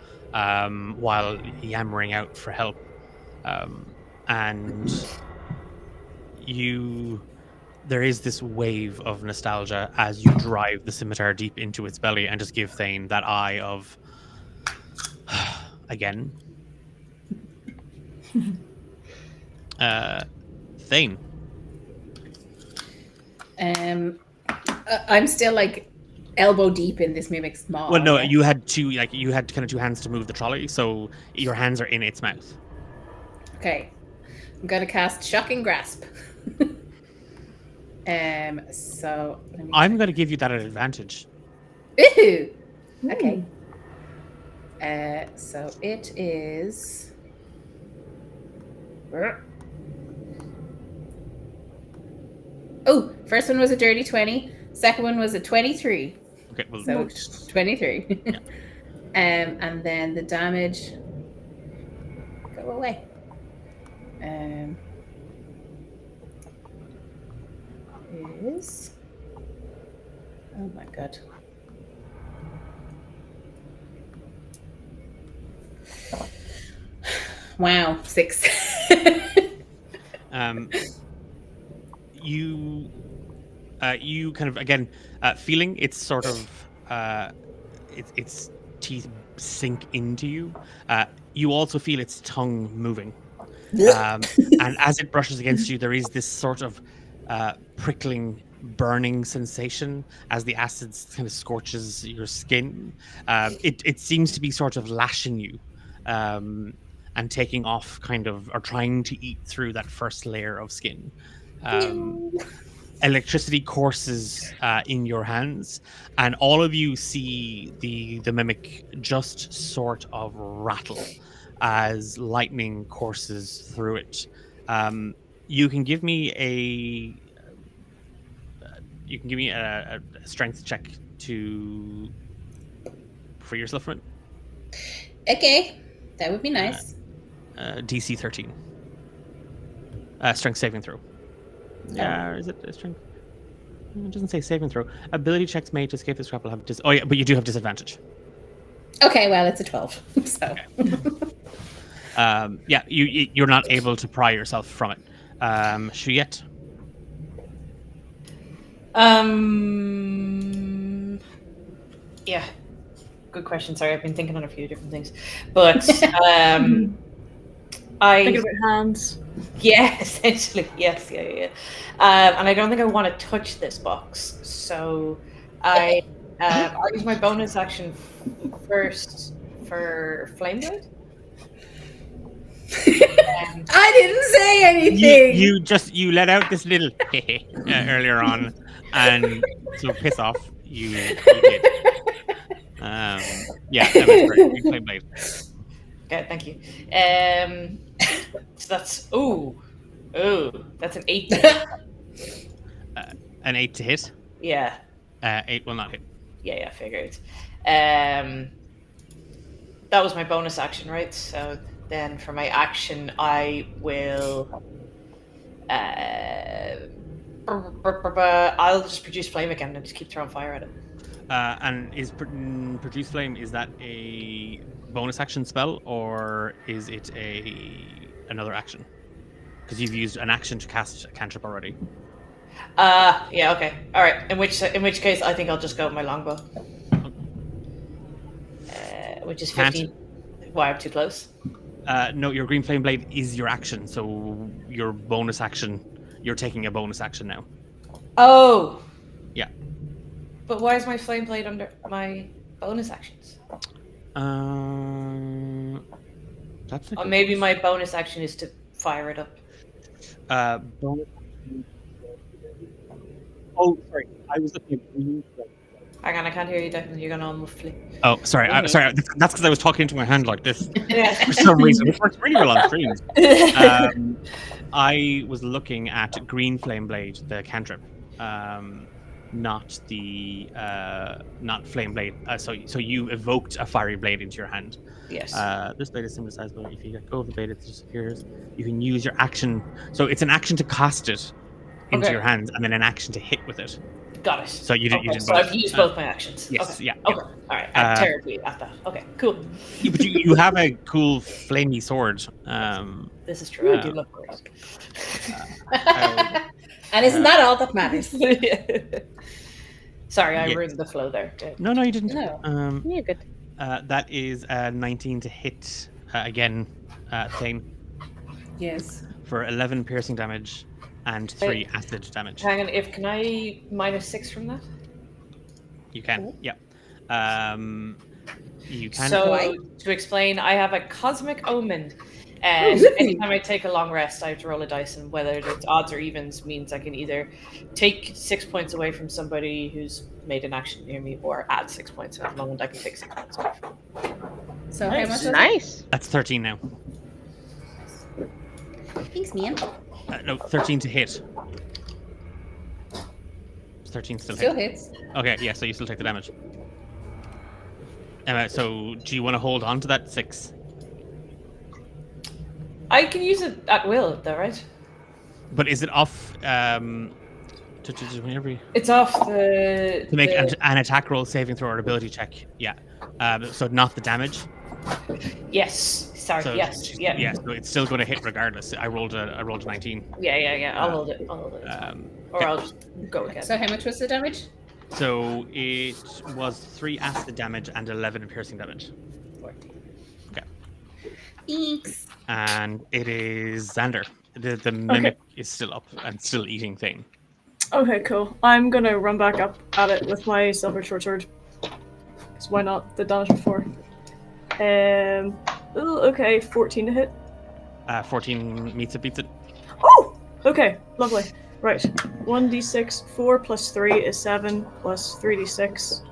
while yammering out for help. And there is this wave of nostalgia as you drive the scimitar deep into its belly and just give Thane that eye of again. Thane. I'm still like elbow deep in this mimic's maw. Well, no, you had kind of two hands to move the trolley, so your hands are in its mouth. Okay, I'm gonna cast Shocking Grasp. So I'm gonna give you that at advantage. Ooh! Okay. So it is. Oh, first one was a dirty 20. Second one was a 23. Okay, well, So 23. Yeah. And then the damage. Go away. Is. Oh my god. Wow, 6. You kind of again feeling its sort of its teeth sink into you. You also feel its tongue moving, and as it brushes against you, there is this sort of prickling, burning sensation as the acid kind of scorches your skin. It seems to be sort of lashing you. And taking off or trying to eat through that first layer of skin. Electricity courses in your hands, and all of you see the mimic just sort of rattle as lightning courses through it. You can give me a strength check for yourself from it. Okay, that would be nice. DC 13. Strength saving throw. Yeah, is it a strength? It doesn't say saving throw. Ability checks made to escape this grapple have oh yeah, but you do have disadvantage. Okay, well it's a 12. So. Okay. Yeah, you're not able to pry yourself from it. Shuyet. Yeah. Good question. Sorry, I've been thinking on a few different things, but Thinking about hands. Yeah, essentially, yes, yeah. And I don't think I want to touch this box, so I I'll use my bonus action first for Flame Blade. I didn't say anything. You let out this little earlier on, and so piss off. You did. Yeah, that was great. Green Flame Blade. Okay, thank you. So that's that's an 8. An 8 to hit. Yeah, 8 will not hit. yeah, figured. That was my bonus action, right? So then for my action, I will. I'll just produce flame again and just keep throwing fire at it. And is Produce Flame, is that a bonus action spell, or is it another action? Because you've used an action to cast a cantrip already. Yeah, okay. Alright, in which case I think I'll just go with my longbow. Which is 15. Why, I'm too close? No, your Green Flame Blade is your action, so your bonus action, you're taking a bonus action now. Oh! Yeah. But why is my flame blade under my bonus actions? That's Or maybe my bonus action is to fire it up. Bonus. Oh, sorry. I was looking at Green Flame. Hang on, I can't hear you, Declan. You're going on muffly. Oh, sorry. Sorry. That's because I was talking into my hand like this Yeah. for some reason. It works really well on streams. I was looking at Green Flame Blade, the cantrip, not the not Flame Blade. So you evoked a fiery blade into your hand. Yes. This blade is similar size, but if you let go of the blade, it disappears. You can use your action. So it's an action to cast it into your hands, and then an action to hit with it. Got it. So you did. You did so both. I've used both my actions. Yes. Okay. Yeah. Okay. All right. I'm terribly at that. Okay. Cool. But you have a cool flamey sword. This is true. I do love words. And isn't that all that matters? Sorry, I ruined the flow there. No, you didn't. No. You're good. That is 19 to hit again, Thane, Yes. for 11 piercing damage and 3 acid damage. Hang on. Can I -6 from that? You can. Yeah. You can. So to explain, I have a cosmic omen. And anytime I take a long rest, I have to roll a dice, and whether it's odds or evens means I can either take 6 points away from somebody who's made an action near me, or add 6 points. At the moment, I can take 6 points away. So how much was it? Nice. That's 13 now. Thanks, man. No, 13 to hit. 13 still Still hit. hits. Okay, yeah, so you still take the damage. So do you want to hold on to that 6? I can use it at will, though, right? But is it off? Whenever you... It's off the... To make an attack roll, saving throw, or ability check. Yeah. So not the damage. Yes. Sorry. So yes. Yeah. Yeah. So it's still going to hit regardless. I rolled a 19. Yeah. I'll hold it. Or I'll just go again. So how much was the damage? So it was 3 acid damage and 11 piercing damage. 14. Okay. Thanks. And it is Xander. The mimic is still up and still eating Thane. Okay, cool. I'm gonna run back up at it with my silver short sword. Because why not? The damage before. Okay, 14 to hit. 14 meets it, beats it. Oh! Okay, lovely. Right. 1d6, 4 plus 3 is 7, plus 3d6.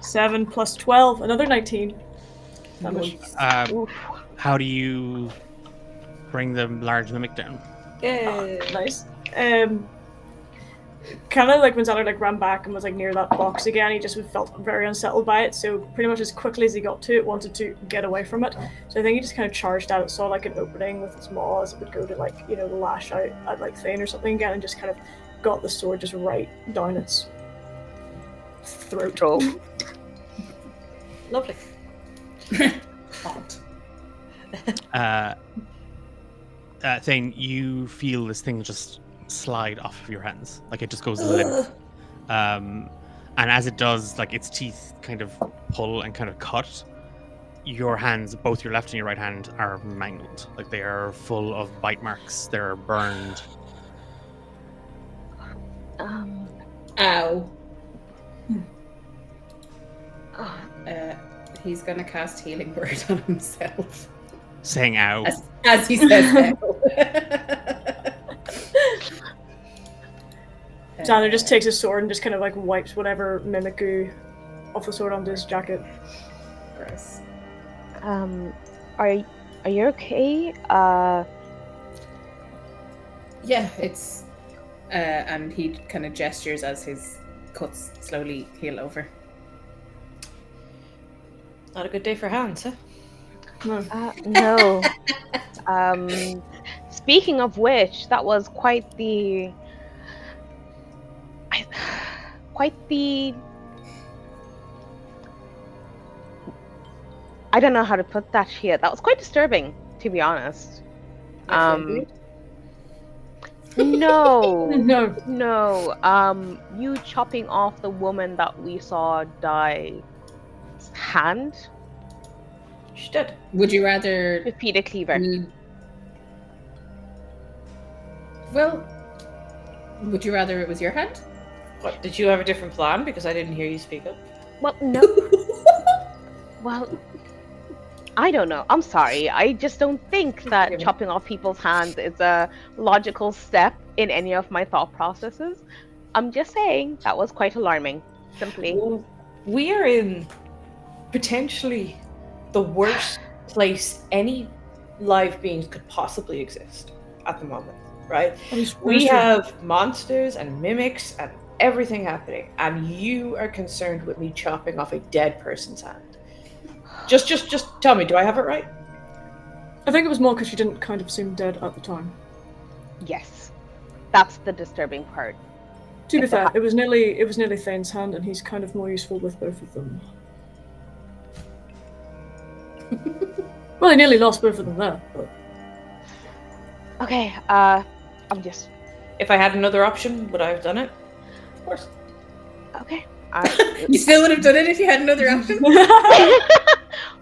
7 plus 12, another 19. Damage. How do you bring the large mimic down? Yeah. Nice. Kind of like when Xander ran back and was near that box again, he just felt very unsettled by it. So pretty much as quickly as he got to it, wanted to get away from it. So I think he just kind of charged at it, saw an opening with its maw as it would go to lash out at Thane or something again, and just kind of got the sword just right down its throat. Cool. Lovely. Thane, you feel this thing just slide off of your hands, it just goes limp. And as it does, its teeth kind of pull and kind of cut. Your hands, both your left and your right hand, are mangled. They are full of bite marks. They're burned. Ow. He's gonna cast Healing Word on himself. Saying ow. As he says now. Xander just takes his sword and just kind of like wipes whatever mimic goo off the sword onto his jacket. Gross. Are you okay? Yeah, it's and he kind of gestures as his cuts slowly heal over. Not a good day for hands, huh? No. No. Speaking of which, that was quite the I don't know how to put that here. That was quite disturbing, to be honest. No. No. You chopping off the woman that we saw die's hand. She did. Would you rather Defeat a cleaver. Well, would you rather it was your hand? What, did you have a different plan? Because I didn't hear you speak up. Well, no. Well, I don't know. I'm sorry. I just don't think that chopping off people's hands is a logical step in any of my thought processes. I'm just saying that was quite alarming. Simply. Well, we are in potentially the worst place any live beings could possibly exist at the moment, right? We have monsters and mimics and everything happening, and you are concerned with me chopping off a dead person's hand. Just tell me, do I have it right? I think it was more because she didn't kind of seem dead at the time. Yes, that's the disturbing part. To be fair, it was nearly Thane's hand, and he's kind of more useful with both of them. Well, he nearly lost both of them there. But... Okay, I'm just. If I had another option, would I have done it? Of course. Okay. You still would have done it if you had another option?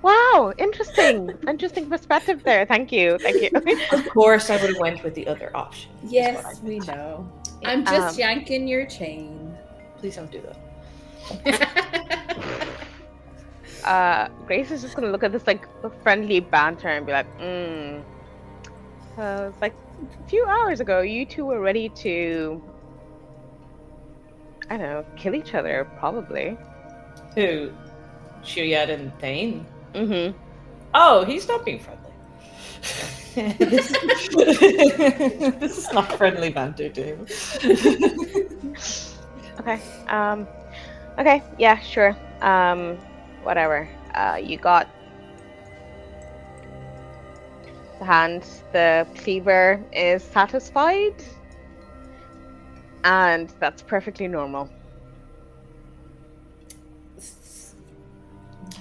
Wow, interesting perspective there. Thank you. Of course, I would have went with the other option. Yes, we know. I'm just yanking your chain. Please don't do that. Grace is just gonna look at this like friendly banter and be like, it's like a few hours ago, you two were ready to, I don't know, kill each other, probably. Who? Shuyad and Thane? Mm-hmm. Oh, he's not being friendly. This is not friendly banter to him. Okay. Okay. Yeah. Sure. Whatever. You got the hand. The cleaver is satisfied, and that's perfectly normal.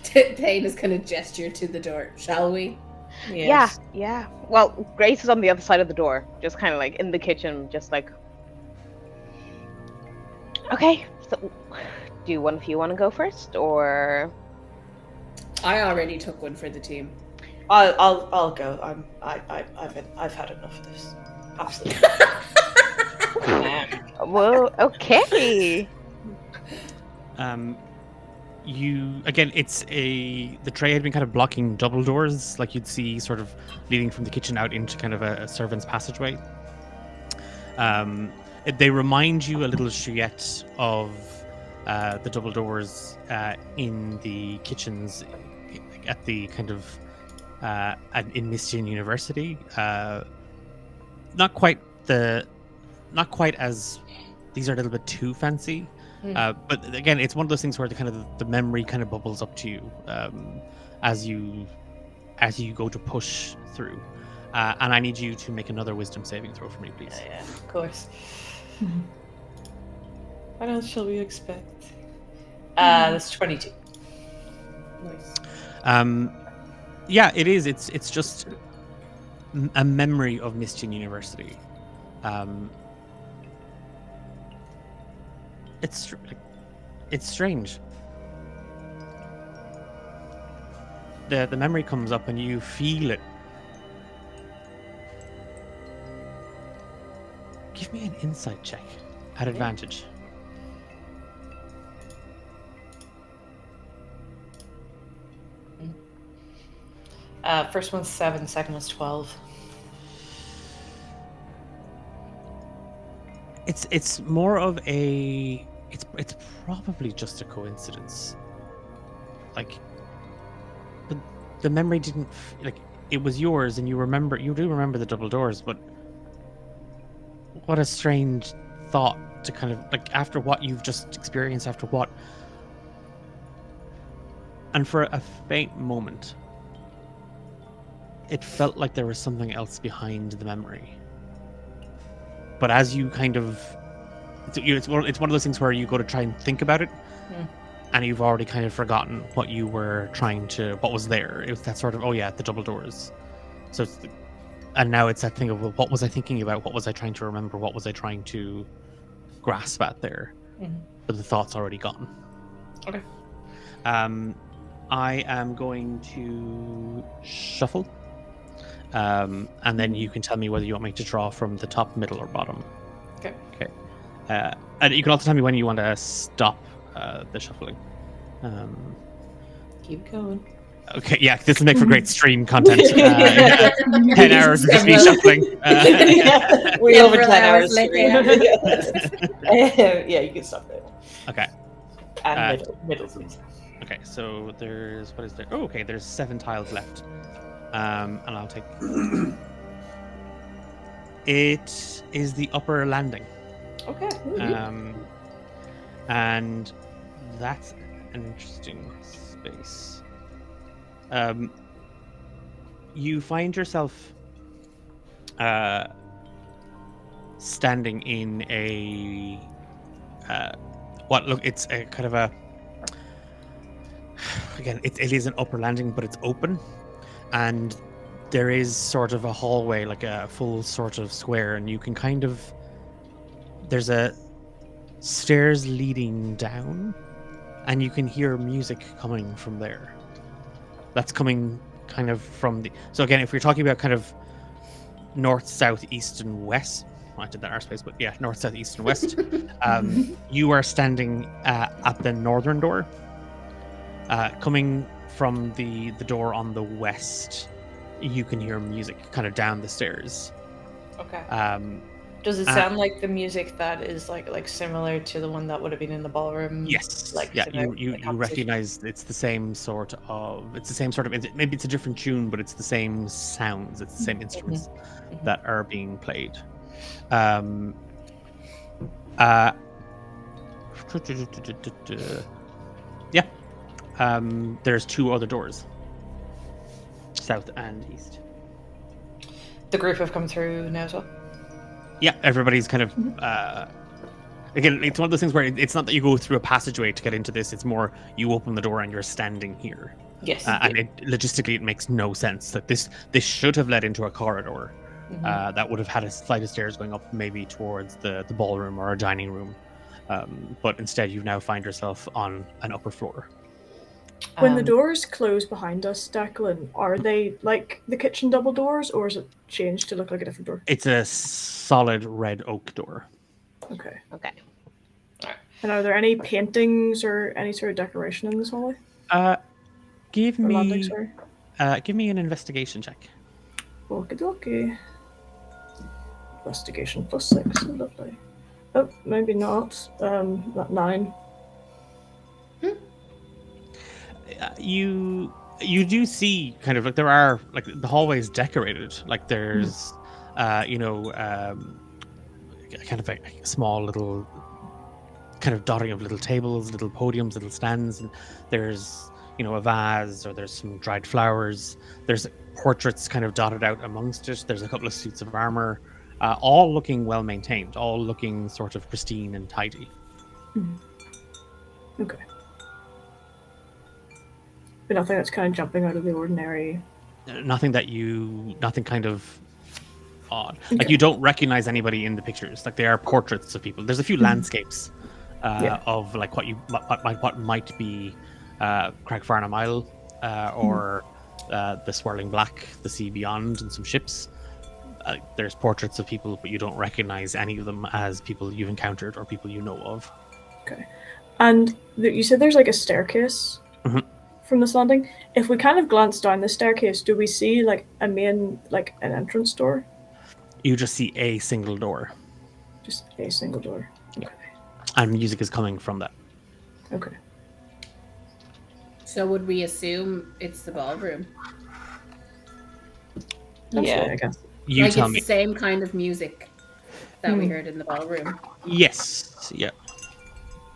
Thane is kind of gesture to the door. Shall we? Yes. Yeah. Well, Grace is on the other side of the door, just kind of like in the kitchen, just like. Okay. So, do one of you want to go first, or? I already took one for the team. I'll go. I've had enough of this. Absolutely. Well, okay. You again, the tray had been kind of blocking double doors, like you'd see sort of leading from the kitchen out into kind of a servant's passageway. They remind you a little, Shuyet, of the double doors in the kitchens at the kind of in Mistian University. Not quite as, these are a little bit too fancy. But again, it's one of those things where the memory kind of bubbles up to you as you go to push through. And I need you to make another wisdom saving throw for me, please. Yeah, of course. What else shall we expect? That's 22. Nice. Yeah, it is. It's just a memory of Mistian University. It's strange. The memory comes up and you feel it. Give me an insight check at advantage. First one's 7, second one's 12. It's more of a it's probably just a coincidence. Like the memory didn't like it was yours and you do remember the double doors, but what a strange thought to kind of like after what you've just experienced, after what, and for a faint moment it felt like there was something else behind the memory. But as you kind of, it's one of those things where you go to try and think about it, and you've already kind of forgotten what you were what was there. It was that sort of, oh yeah, the double doors. So, and now it's that thing of, well, what was I thinking about? What was I trying to remember? What was I trying to grasp at there? But the thought's already gone. Okay. I am going to shuffle. And then you can tell me whether you want me to draw from the top, middle, or bottom. Okay. And you can also tell me when you want to stop the shuffling. Keep going. Okay, yeah, this will make for great stream content. 10 hours of just me shuffling. We over 10 Several hours. later. Yeah, you can stop there. Okay. And middle, please. Okay, so there's, what is there? Oh, okay, there's 7 tiles left. And I'll take... It is the upper landing. Okay. And that's an interesting space. You find yourself standing in a it's a kind of a, again, it is an upper landing, but it's open, and there is sort of a hallway, like a full sort of square, and you can kind of, there's a stairs leading down, and you can hear music coming from there. That's coming kind of from the, so again, if we're talking about kind of north, south, east, and west, well, I did that in our space, but yeah, north, south, east, and west. You are standing at the northern door. Coming from the door on the west, you can hear music kind of down the stairs. Okay. Does it sound like the music that is like similar to the one that would have been in the ballroom? Yes. Like, yeah, similar, you recognize it's the same sort of, maybe it's a different tune, but it's the same sounds, it's the same instruments that are being played. There's 2 other doors, south and east. The group have come through now as well? Yeah, everybody's kind of again, it's one of those things where it's not that you go through a passageway to get into this, it's more you open the door and you're standing here. Yes. And logistically it makes no sense that this should have led into a corridor that would have had a flight of stairs going up maybe towards the ballroom or a dining room, but instead you now find yourself on an upper floor. When the doors close behind us, Declan, are they like the kitchen double doors, or is it changed to look like a different door? It's a solid red oak door. Okay. Okay. And are there any paintings or any sort of decoration in this hallway? Give Or me landing, sorry. give me an investigation check. Okie dokie. Investigation +6. Lovely. Oh, maybe not. Not 9. You do see kind of like there are like the hallway is decorated, like there's kind of a small little kind of dotting of little tables, little podiums, little stands, and there's a vase, or there's some dried flowers, there's portraits kind of dotted out amongst it, there's a couple of suits of armor, all looking well maintained, all looking sort of pristine and tidy. Okay. But nothing that's kind of jumping out of the ordinary. Nothing kind of odd. Okay. Like you don't recognize anybody in the pictures. Like they are portraits of people. There's a few landscapes of like what might be Cragfarnham Isle or the Swirling Black, the sea beyond, and some ships. There's portraits of people, but you don't recognize any of them as people you've encountered or people you know of. Okay. And you said there's like a staircase from this landing. If we kind of glance down the staircase, do we see like a main, like an entrance door? You just see a single door, Just a single door. Okay. and music is coming from that. Okay. So would we assume it's the ballroom? I guess. You like tell it's me. the same kind of music that we Hmm. heard in the ballroom. Yes. Yeah.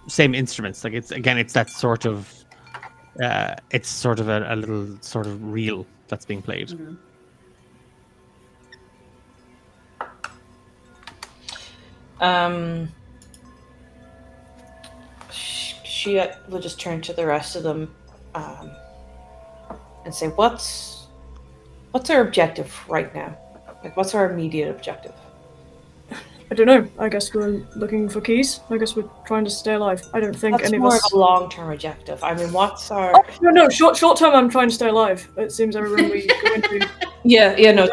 Same instruments. Like it's that sort of. It's sort of a little sort of reel that's being played. Mhm. She will just turn to the rest of them and say, "What's our objective right now? Like, what's our immediate objective?" I don't know. I guess we're looking for keys. I guess we're trying to stay alive. I don't think That's any of more us. of a long-term objective. I mean, what's our? Oh, no. Short term, I'm trying to stay alive. It seems every room we go into. Yeah, no,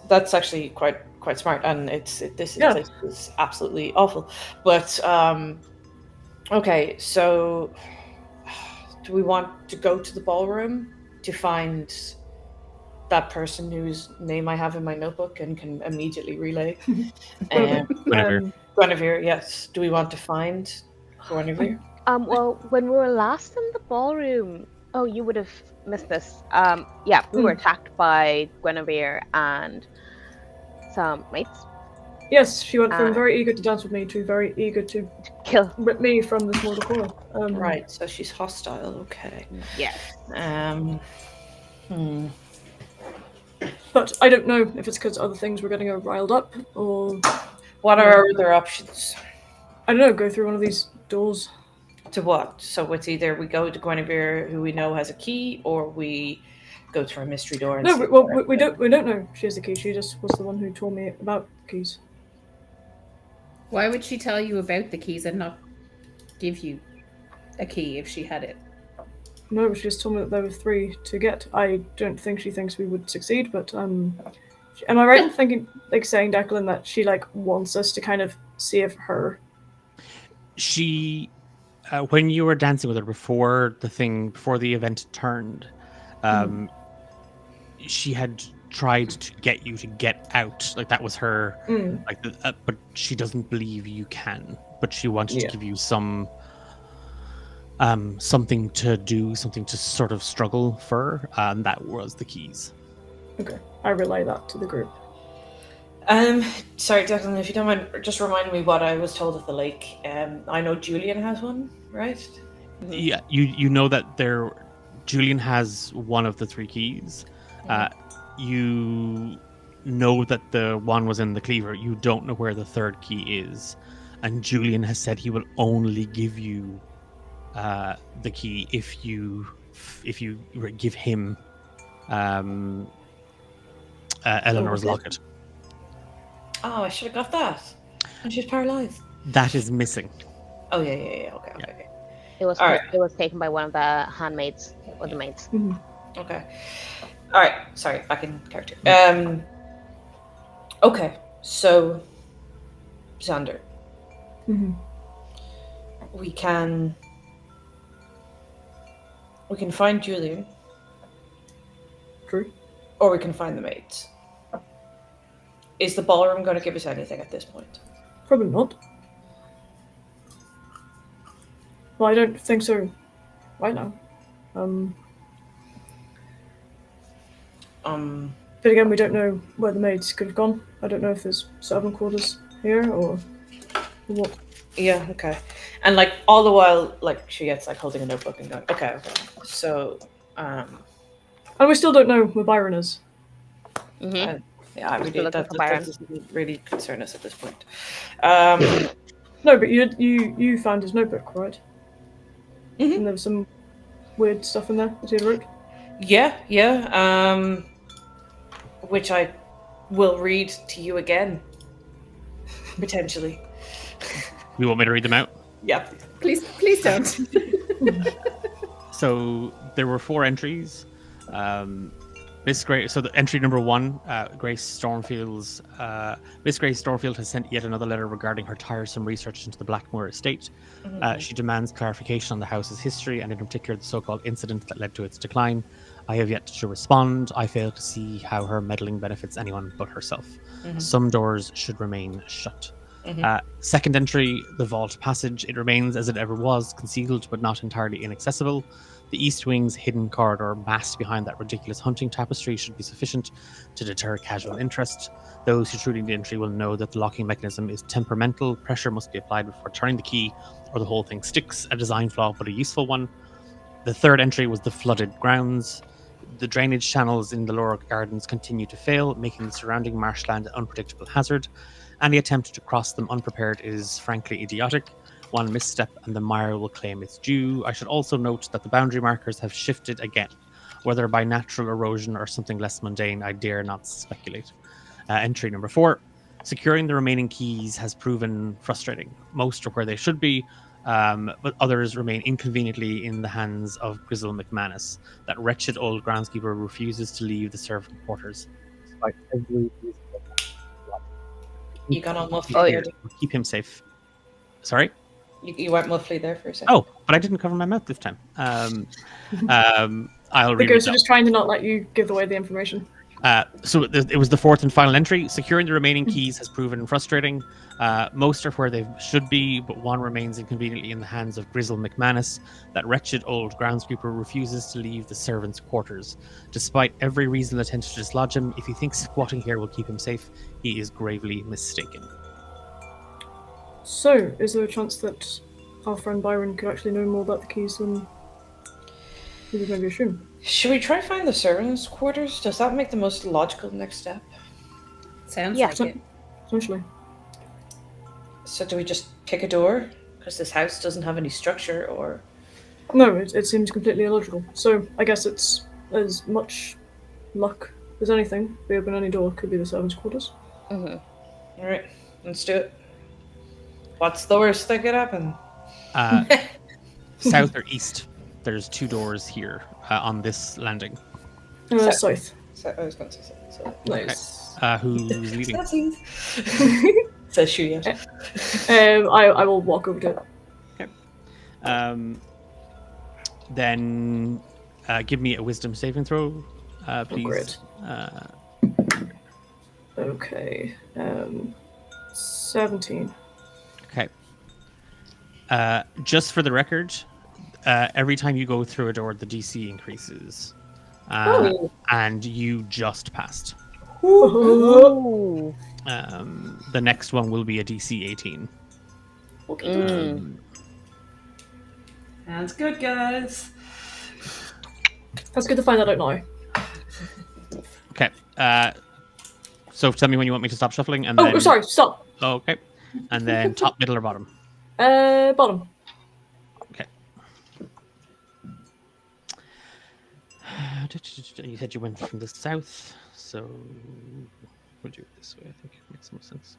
that's actually quite smart, and this Yeah. place is absolutely awful. But okay, so do we want to go to the ballroom to find that person whose name I have in my notebook and can immediately relay? Whenever. Guinevere, yes. Do we want to find Guinevere? Well, when we were last in the ballroom, oh, you would have missed this. Yeah, we were attacked by Guinevere and some mates. Yes, she went from very eager to dance with me to very eager to Kill. rip me from this mortal coil. Right, so she's hostile. Okay. Yes. But I don't know if it's because other things were getting her riled up, or What are our other options? I don't know. Go through one of these doors. To what? So it's either we go to Guinevere, who we know has a key, or we go to a mystery door. And No, see well, where- we don't know she has the key. She just was the one who told me about keys. Why would she tell you about the keys and not give you a key if she had it? No, she just told me that there were 3 to get. I don't think she thinks we would succeed, but am I right in thinking, like, saying, Declan, that she like wants us to kind of save her? She, when you were dancing with her before the event turned, she had tried to get you to get out. Like that was her. Like, but she doesn't believe you can. But she wanted to give you some. Something to do, something to sort of struggle for, and that was the keys. Okay, I relay that to the group. Sorry, Declan, if you don't mind, just remind me what I was told at the lake. I know Julian has one, right? Yeah, you know that Julian has one of the 3 keys. You know that the one was in the cleaver. You don't know where the 3rd key is, and Julian has said he will only give you the key if you give him Eleanor's locket. Oh, I should have got that. And she's paralyzed. That is missing. Oh yeah. Okay. It was All right. it was taken by one of the handmaids or the maids. Okay. All right. Sorry, back in character. Okay. So, Xander, we can find Julian. True. Or we can find the maids. Is the ballroom going to give us anything at this point? Probably not. Well, I don't think so. Right now. But again, we don't know where the maids could have gone. I don't know if there's servant quarters here or what. Yeah, okay. And like all the while, like she gets like holding a notebook and going, okay. So, And we still don't know where Byron is. yeah, I We're really still looking that for Byron. doesn't really concern us at this point. No, but you found his notebook, right? Mhm. And there was some weird stuff in there that he had wrote. Yeah. Which I will read to you again, potentially. You want me to read them out? Yeah. Please don't. So there were 4 entries. Miss Gray. So the entry number 1, Grace Stormfield's. Miss Grace Stormfield has sent yet another letter regarding her tiresome research into the Blackmoor estate. She demands clarification on the house's history and, in particular, the so-called incident that led to its decline. I have yet to respond. I fail to see how her meddling benefits anyone but herself. Some doors should remain shut. Second entry, the vault passage. It remains as it ever was, concealed but not entirely inaccessible. The East Wing's hidden corridor masked behind that ridiculous hunting tapestry should be sufficient to deter casual interest. Those who truly need entry will know that the locking mechanism is temperamental. Pressure must be applied before turning the key, or the whole thing sticks. A design flaw, but a useful one. The third entry was the flooded grounds. The drainage channels in the lower gardens continue to fail, making the surrounding marshland an unpredictable hazard. Any attempt to cross them unprepared is frankly idiotic. One misstep and the mire will claim its due. I should also note that the boundary markers have shifted again. Whether by natural erosion or something less mundane, I dare not speculate. Entry number 4. Securing the remaining keys has proven frustrating. Most are where they should be, but others remain inconveniently in the hands of Grizzle McManus. That wretched old groundskeeper refuses to leave the servant quarters. Despite every You got on muffly Oh, there. keep him safe. Sorry? You went muffly there for a second. Oh, but I didn't cover my mouth this time. I'll The read ghosts it. are just trying to not let you give away the information. So it was the fourth and final entry. Securing the remaining keys has proven frustrating. Most are where they should be, but one remains inconveniently in the hands of Grizzle McManus. That wretched old groundskeeper refuses to leave the servants' quarters. Despite every reasonable attempt to dislodge him, if he thinks squatting here will keep him safe, he is gravely mistaken. So, is there a chance that our friend Byron could actually know more about the keys than we would maybe assume? Should we try to find the servants' quarters? Does that make the most logical next step? Sounds Yeah. like it. Essentially. So do we just pick a door? Because this house doesn't have any structure, or... No, it seems completely illogical. So, I guess it's as much luck as anything. We open any door, could be the servants' quarters. Alright, let's do it. What's the worst that could happen? South or east, there's 2 doors here on this landing. South. So, I was going to say so. Nice. Who's leading? Says Shuya. I will walk over to it. Then give me a wisdom saving throw, please. great. Okay. 17. Okay. Just for the record, every time you go through a door, the DC increases. And you just passed. Ooh. The next one will be a DC 18. Okay. Sounds good, guys. That's good to find that out now. Okay. So tell me when you want me to stop shuffling, and Oh, then. sorry, stop. Oh, okay. And then top, middle, or bottom. Bottom. Okay. You said you went from the south, so we'll do it this way. I think it makes more sense.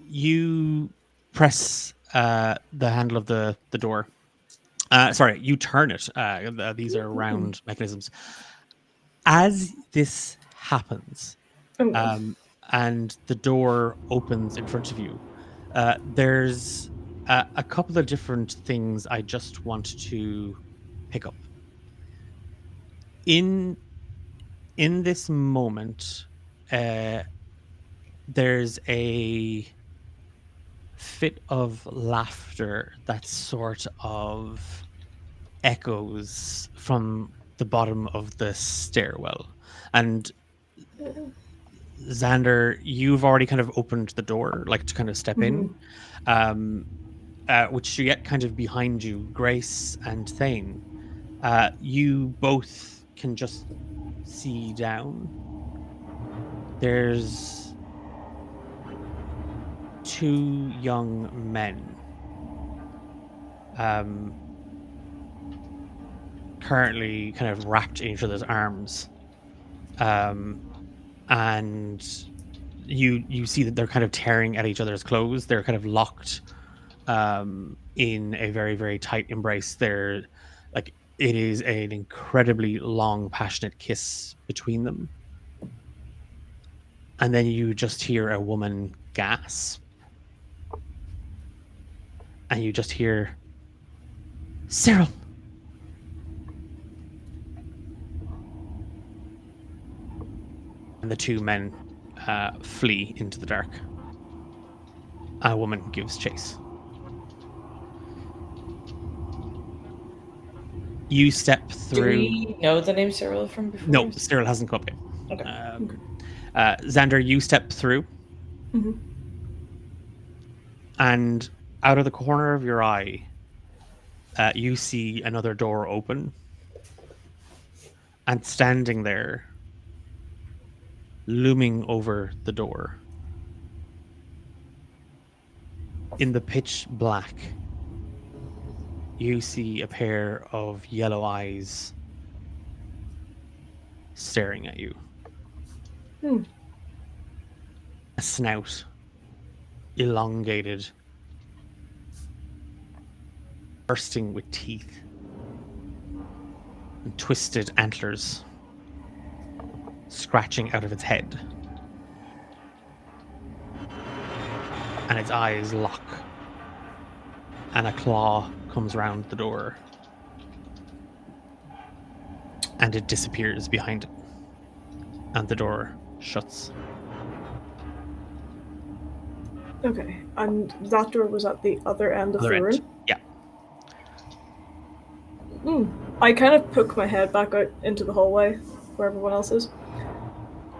You press the handle of the door. Sorry, you turn it. These are round mechanisms. As this happens, and the door opens in front of you, there's a couple of different things I just want to pick up. In this moment, there's a fit of laughter that sort of echoes from the bottom of the stairwell. And Xander, you've already kind of opened the door, like to kind of step in, which you get kind of behind you, Grace and Thane. You both can just see down. There's 2 young men currently kind of wrapped in each other's arms, and you see that they're kind of tearing at each other's clothes. They're kind of locked in a very, very tight embrace. They're like It is an incredibly long, passionate kiss between them. And then you just hear a woman gasp. And you just hear, Cyril! And the two men flee into the dark. A woman gives chase. You step Do through. we know the name Cyril from before? No, Cyril hasn't come up yet. Okay. Xander, you step through, Mhm. and out of the corner of your eye, you see another door open. And standing there, looming over the door, in the pitch black, you see a pair of yellow eyes staring at you. Hmm. A snout, elongated, bursting with teeth, and twisted antlers scratching out of its head. And its eyes lock, and a claw comes round the door, and it disappears behind it, and the door shuts. Okay, and that door was at the other end of Other the end. room? Yeah. I kind of poke my head back out into the hallway where everyone else is.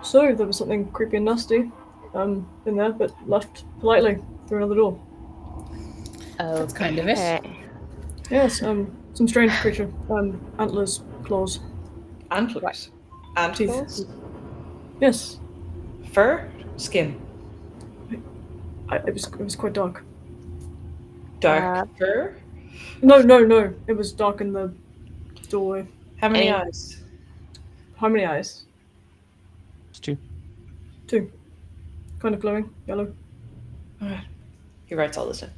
So, there was something creepy and nasty in there, but left politely through another door. That's kind of it. Okay. Yes, some strange creature. Antlers, claws, Antlers. Antlers? yes. Fur? Skin? It was quite dark. Dark fur? No, it was dark in the doorway. How many Any- eyes? How many eyes? It's two. 2. Kind of glowing, yellow. Alright. He writes all this down.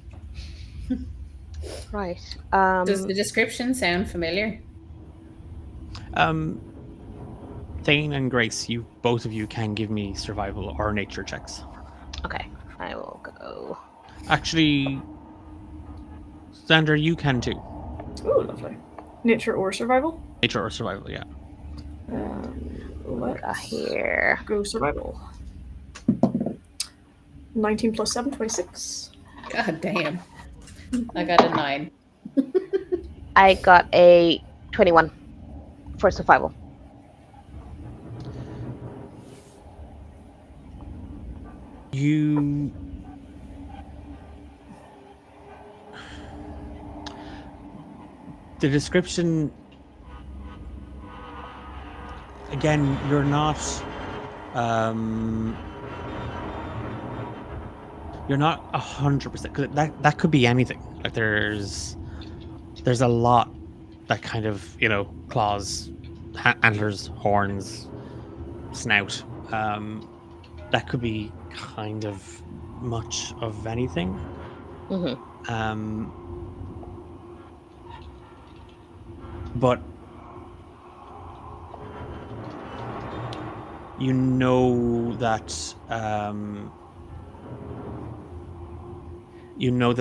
Right. Does the description sound familiar? Thane and Grace, you both of you can give me survival or nature checks. Okay, I will go. Actually, Xander, you can too. Oh, lovely. Nature or survival? Nature or survival, yeah. Let's Here. go survival. 19 plus 7, 26. God damn. I got a 9. I got a 21 for survival. You the description again, you're not 100% because that could be anything. Like there's a lot that kind of, claws, antlers, horns, snout, that could be kind of much of anything. Mm-hmm. But you know that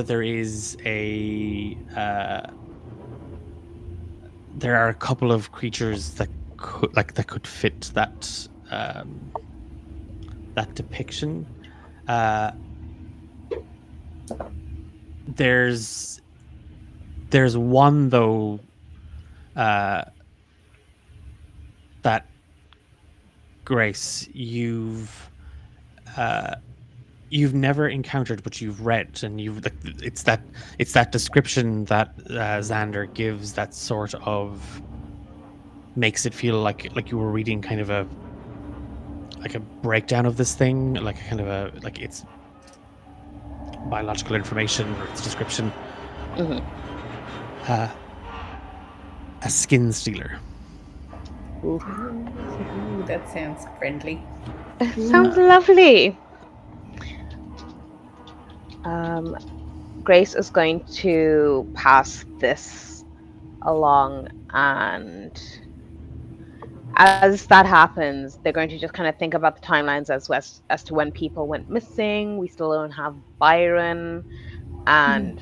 there is there are a couple of creatures that could fit that that depiction. There's one though that Grace you've never encountered, but you've read, and it's that description that Xander gives that sort of makes it feel like you were reading kind of a breakdown of this thing, like kind of it's biological information or its description. Mm-hmm. A skin stealer. Ooh, that sounds friendly. Sounds lovely. Grace is going to pass this along, and as that happens, they're going to just kind of think about the timelines as to when people went missing. We still don't have Byron, and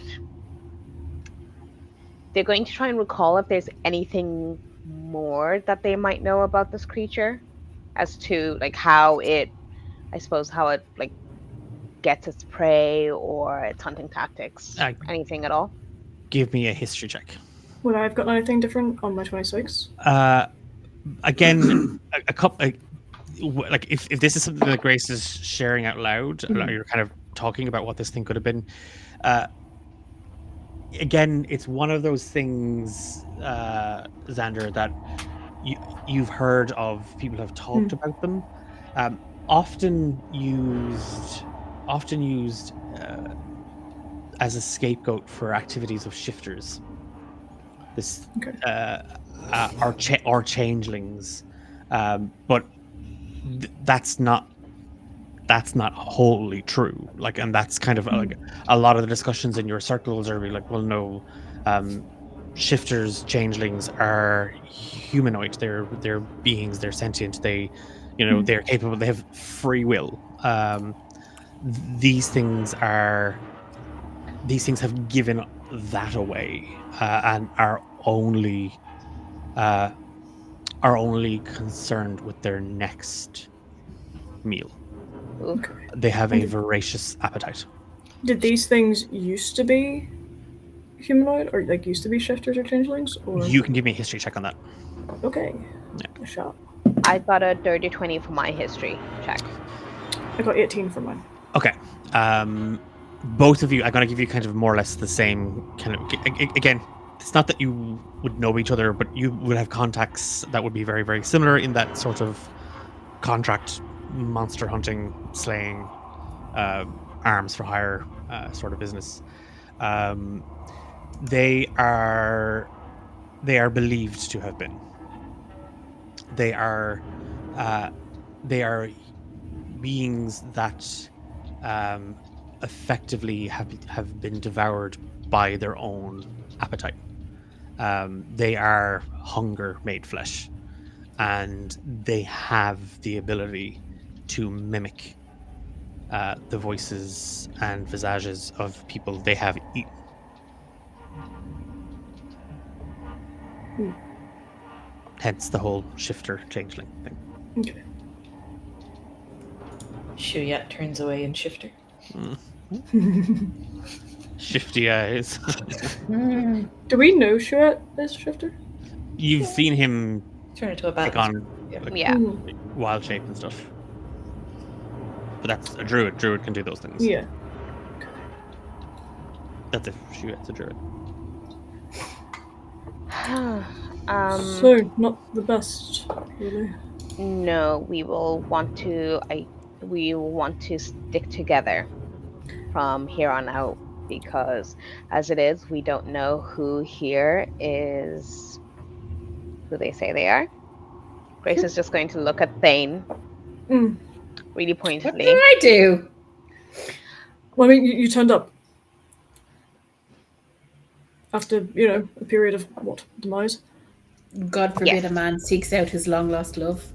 they're going to try and recall if there's anything more that they might know about this creature, as to like how it like gets its prey or its hunting tactics, anything at all. Give me a history check. Would I have gotten anything different on my 26? Again, a couple. Like if this is something that Grace is sharing out loud, you're kind of talking about what this thing could have been. Again, it's one of those things, Xander, that you've heard of. People have talked about them. Often used as a scapegoat for activities of shifters. This or changelings, but that's not wholly true. Like, and that's kind of like a lot of the discussions in your circles are really like, well, no, shifters, changelings are humanoid. They're beings. They're sentient. They, they're capable. They have free will. These things have given that away, and are only concerned with their next meal. Okay. They have a voracious appetite. Did these things used to be humanoid, or like used to be shifters or changelings? Or You can give me a history check on that. okay, Yeah. a shot. I got a dirty 20 for my history check. I got 18 for mine. Okay. Both of you, I'm going to give you kind of more or less the same kind of... Again, it's not that you would know each other, but you would have contacts that would be very, very similar in that sort of contract monster hunting, slaying, arms for hire sort of business. They are believed to have been. They are beings that effectively have been devoured by their own appetite. They are hunger made flesh, and they have the ability to mimic the voices and visages of people they have eaten. Hence the whole shifter changeling thing. Okay. Shuyat turns away in shifter. Shifty eyes. Do we know Shuat is shifter? You've seen him Turn into a bat. take on Yeah. wild shape and stuff. But that's a druid. Druid can do those things. Yeah. That's if Shuyat's a druid. So not the best, really. No, we will want to stick together from here on out, because as it is, we don't know who here is who they say they are. Grace is just going to look at Thane really What pointedly. did I do? Well, I mean, you turned up after, a period of what, demise? God forbid Yes. a man seeks out his long lost love.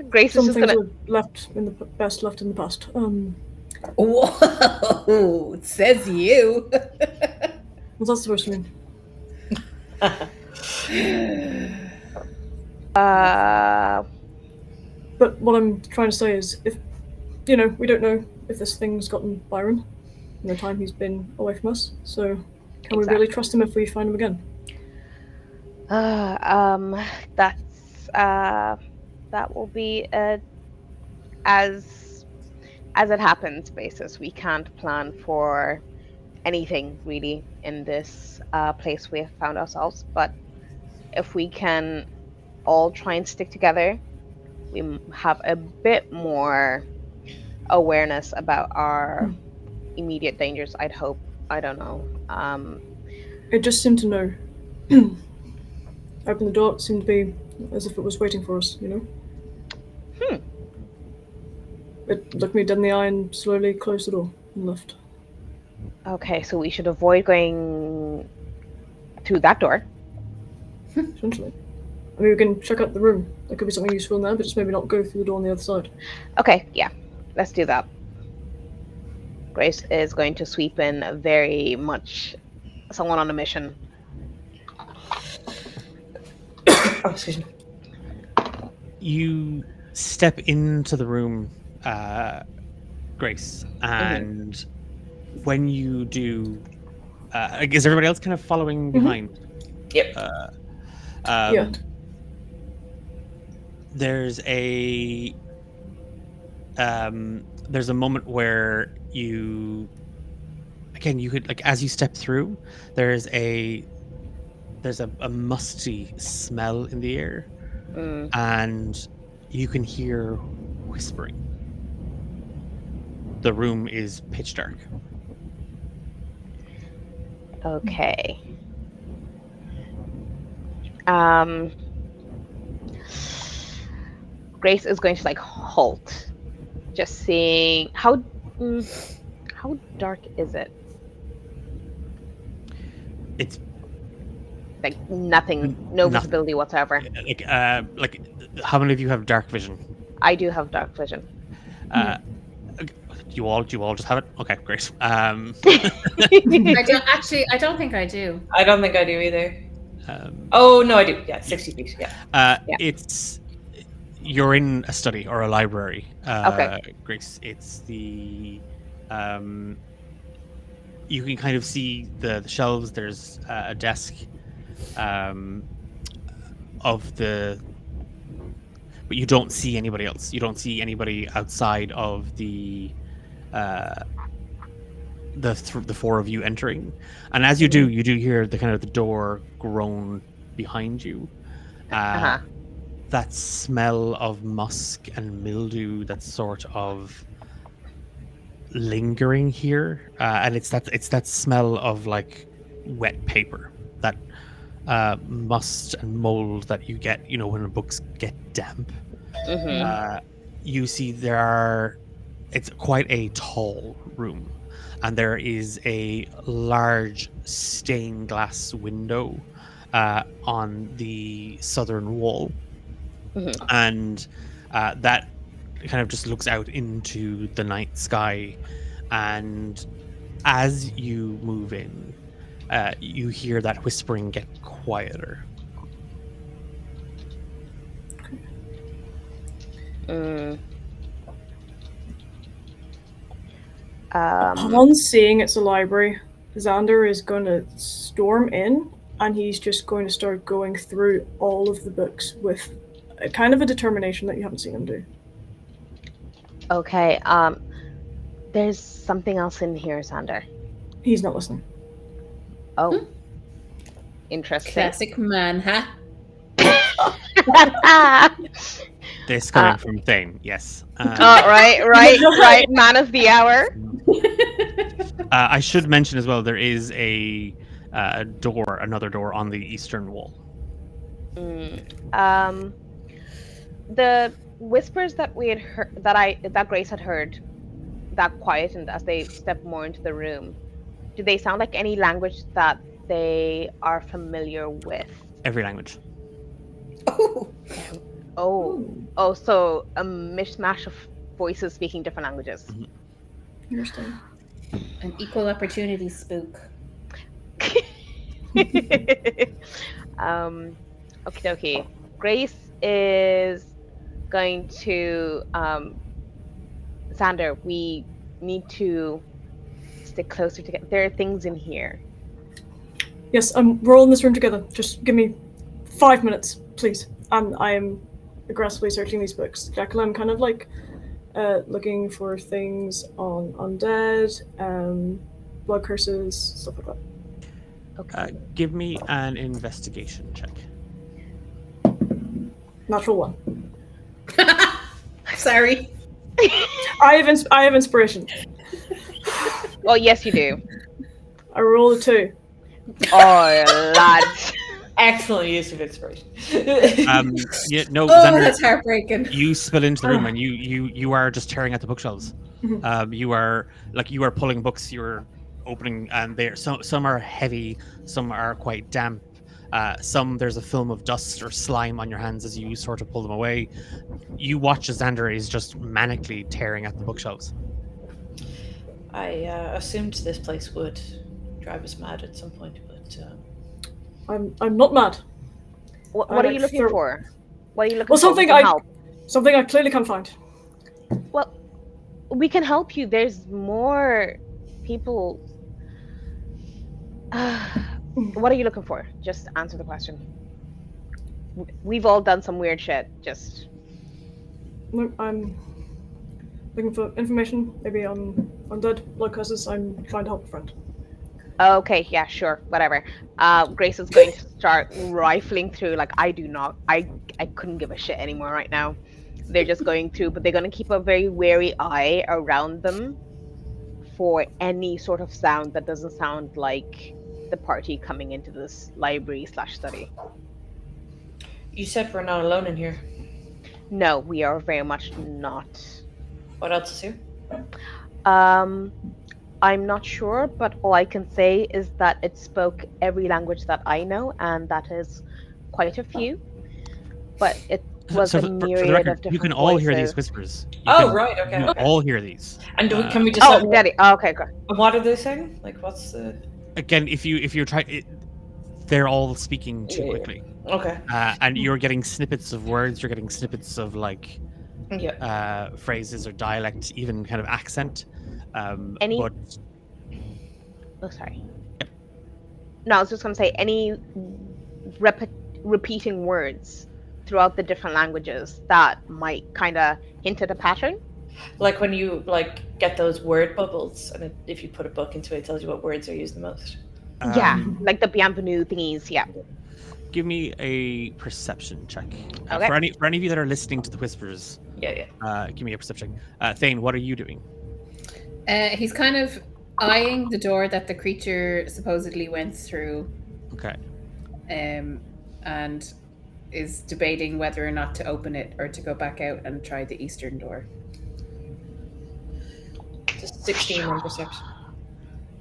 Grace is Some just things gonna. were left in the past. Whoa, it says you. What's that supposed to mean? But what I'm trying to say is, if, we don't know if this thing's gotten Byron in the time he's been away from us, so can we really trust him if we find him again? That will be as it happens basis. We can't plan for anything really in this place we have found ourselves, but if we can all try and stick together, we have a bit more awareness about our immediate dangers, I'd hope. I don't know. It just seemed to know. Opened the door, it seemed to be as if it was waiting for us, It looked me dead in the eye and slowly closed the door and left. Okay, so we should avoid going through that door. Essentially. I mean, we can check out the room. There could be something useful in there, but just maybe not go through the door on the other side. Okay, yeah, let's do that. Grace is going to sweep in very much someone on a mission. Oh, excuse me. You step into the room, Grace, and when you do, is everybody else kind of following behind? Yep. Yeah. There's a moment where you could, like, as you step through, there's a musty smell in the air, and you can hear whispering. The room is pitch dark. Okay. Grace is going to like halt, just seeing how dark is it? It's Like nothing, no Nothing. visibility whatsoever. like how many of you have dark vision? I do have dark vision. You all just have it? Okay, great. I don't think I do. I don't think I do either. Um, Oh no, I do. Yeah, 60 feet. Yeah. It's you're in a study or a library, Okay. Grace. It's the you can kind of see the shelves. There's a desk of the, but you don't see anybody else. You don't see anybody outside of the four of you entering. And as you do hear the kind of the door groan behind you. That smell of musk and mildew that's sort of lingering here, and it's that smell of like wet paper, that must and mold that you get, when books get damp. You see it's quite a tall room, and there is a large stained glass window on the southern wall. And that kind of just looks out into the night sky. And as you move in, you hear that whispering get quieter. Upon seeing it's a library, Xander is going to storm in, and he's just going to start going through all of the books with a kind of a determination that you haven't seen him do. Okay. There's something else in here, Xander. He's not listening. Oh. Interesting. Classic man, huh? This coming from Thane, yes. Right. Man of the hour. I should mention as well, there is another door on the eastern wall. The whispers that we had heard, that Grace had heard, that quietened as they stepped more into the room. Do they sound like any language that they are familiar with? Every language. Oh, so a mishmash of voices speaking different languages. Understand. An equal opportunity spook. Okay. Grace is going to Xander, we need to stick closer together. There are things in here. Yes, we're all in this room together. Just give me 5 minutes, please. I am aggressively searching these books. Jekyll, I'm kind of like looking for things on undead, blood curses, stuff like that. Okay. Give me an investigation check. Natural 1. Sorry. I have inspiration. Well, yes, you do. I roll a 2. Oh, lads. Excellent use of inspiration. No, Oh, Xander, that's heartbreaking. you spill into the room and you are just tearing at the bookshelves. You are pulling books. You're opening, and some are heavy, some are quite damp. Some there's a film of dust or slime on your hands as you sort of pull them away. You watch as Xander is just manically tearing at the bookshelves. I assumed this place would drive us mad at some point, but I'm not mad. What are you looking for? What are you looking Well, for? something We can help. something I clearly can't find. Well, we can help you. There's more people. What are you looking for? Just answer the question. We've all done some weird shit. Just. No, I'm looking for information, maybe on undead blood curses. I'm trying to help a friend. Okay, yeah, sure, whatever. Grace is going to start rifling through. Like, I couldn't give a shit anymore right now. They're just going through, but they're going to keep a very wary eye around them for any sort of sound that doesn't sound like the party coming into this library/study. you said we're not alone in here. No, we are very much not. What else is here? I'm not sure, but all I can say is that it spoke every language that I know, and that is quite a few. But it was So a for the myriad record, of different you can all hear these voices. whispers. Right, okay. You all hear these. And can we just? Oh, Daddy. Oh, okay, good. What are they saying? Like, what's the? Again, if you try, they're all speaking too Yeah. quickly, Okay. and you're getting snippets of words. You're getting snippets of like Yeah. phrases or dialect, even kind of accent. Any- But Oh, sorry. No, I was just going to say any repeating words throughout the different languages that might kind of hint at a pattern. Like when you get those word bubbles, and if you put a book into it, it tells you what words are used the most. Yeah, like the bienvenue thingies. Yeah. Give me a perception check. Okay. For any of you that are listening to the whispers, Yeah. give me a perception. Thane, what are you doing? He's kind of eyeing the door that the creature supposedly went through, Okay. and is debating whether or not to open it or to go back out and try the eastern door. Just 16 on perception.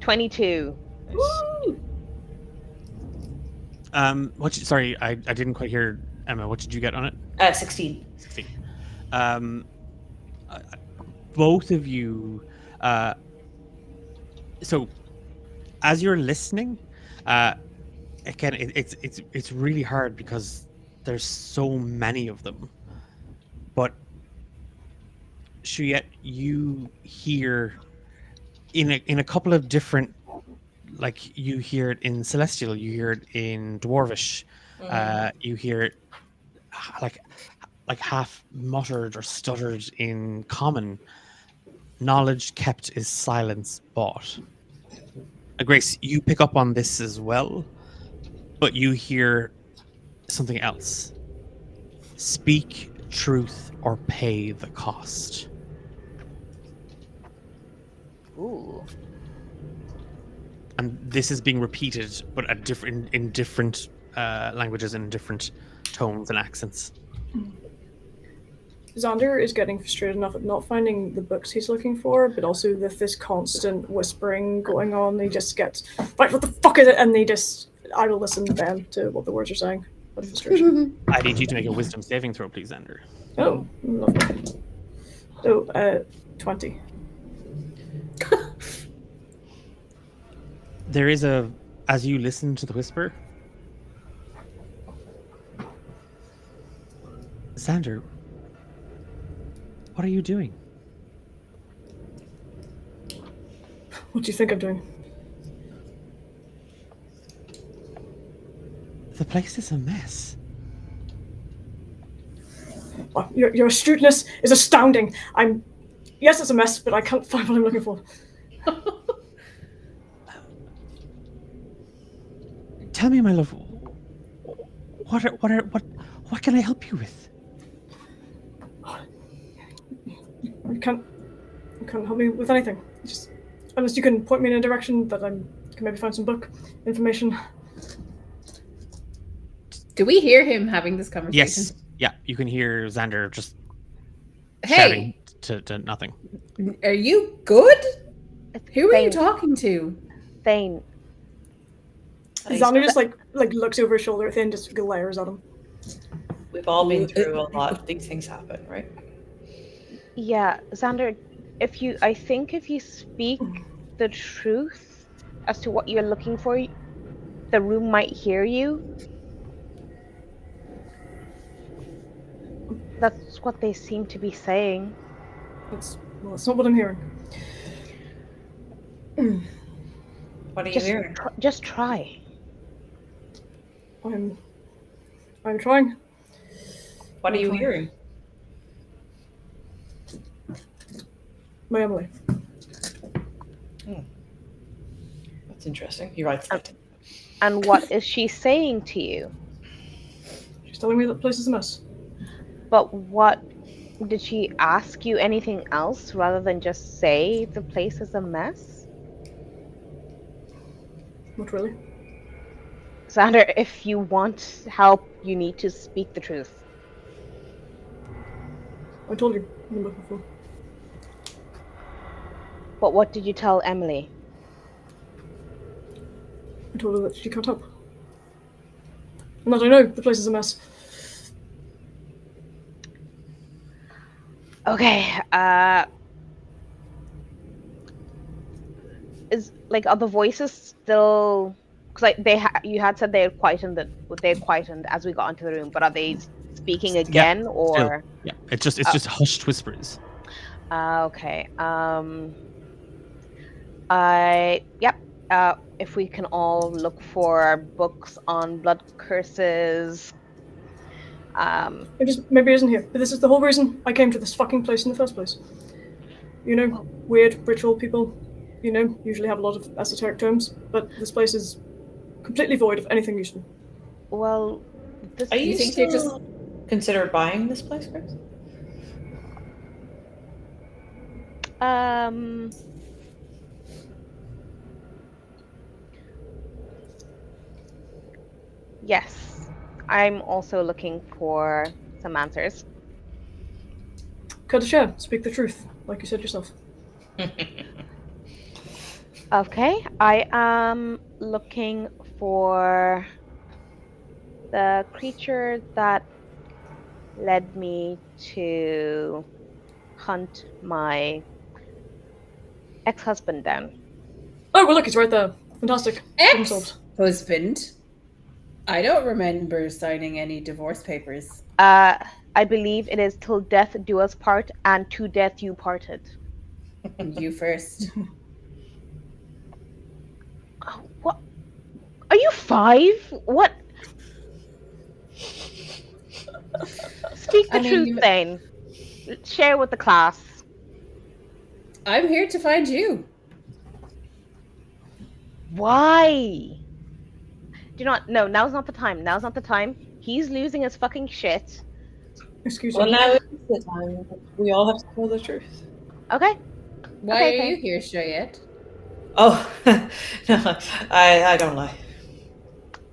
22. Sorry, I didn't quite hear Emma. What did you get on it? 16. 16. Both of you. So, as you're listening, again, it's really hard because there's so many of them. But Shuyet, you hear in a couple of different, like you hear it in Celestial, you hear it in Dwarvish, you hear it like half muttered or stuttered in Common. Knowledge kept is silence bought. Grace, you pick up on this as well, but you hear something else. Speak truth or pay the cost. Ooh. And this is being repeated, but in different languages and different tones and accents. Xander is getting frustrated enough at not finding the books he's looking for, but also with this constant whispering going on, he just gets, right, what the fuck is it? And they just, I will listen then to what the words are saying. What frustration. I need you to make a wisdom saving throw, please, Xander. Oh, lovely. Oh, 20. There is as you listen to the whisper, Xander, what are you doing? What do you think I'm doing? The place is a mess. Oh, your astuteness is astounding. Yes, it's a mess, but I can't find what I'm looking for. Tell me, my love, what can I help you with? You can't help me with anything. Just unless you can point me in a direction that I can maybe find some book information. Do we hear him having this conversation? Yes. Yeah, you can hear Xander just Hey, shouting to nothing. are you good? Who are you Thank- talking to? Thane, Xander just like looks over his shoulder, then just glares at him. We've all been through a lot. These things happen, right? yeah, Xander, I think if you speak the truth as to what you're looking for, the room might hear you. That's what they seem to be saying. That's not what I'm hearing. What are you hearing? Just try. I'm trying. What are you hearing? My Emily. That's interesting. He writes that. And what is she saying to you? She's telling me that the place is a mess. But what did she ask you anything else rather than just say the place is a mess? Not really. Xander, if you want help, you need to speak the truth. I told you in the book before. But what did you tell Emily? I told her that she can't help. And that I know the place is a mess. Okay, are the voices still? Because you had said they quietened as we got into the room, but are they speaking again or? Yeah, it's just hushed whispers. Okay. If we can all look for books on blood curses. It just maybe isn't here, but this is the whole reason I came to this fucking place in the first place. You know, weird ritual people, usually have a lot of esoteric terms, but this place is completely void of anything useful. Well, Are you think you just consider buying this place, Chris? Yes. I'm also looking for some answers. Cut a share, speak the truth, like you said yourself. Okay, I am looking for the creature that led me to hunt my ex-husband down. Oh, well, look, he's right there. Fantastic. Problem solved. Ex-husband? I don't remember signing any divorce papers. I believe it is till death do us part, and to death you parted. You first. What? Are you 5? What? Speak the truth, Thane. Share with the class. I'm here to find you. Why? Do not. No, now's not the time. Now's not the time. He's losing his fucking shit. Excuse Well, me. now is the time. We all have to tell the truth. Okay. Why Okay, are okay. you here, Shoyet? Oh, no, I don't lie.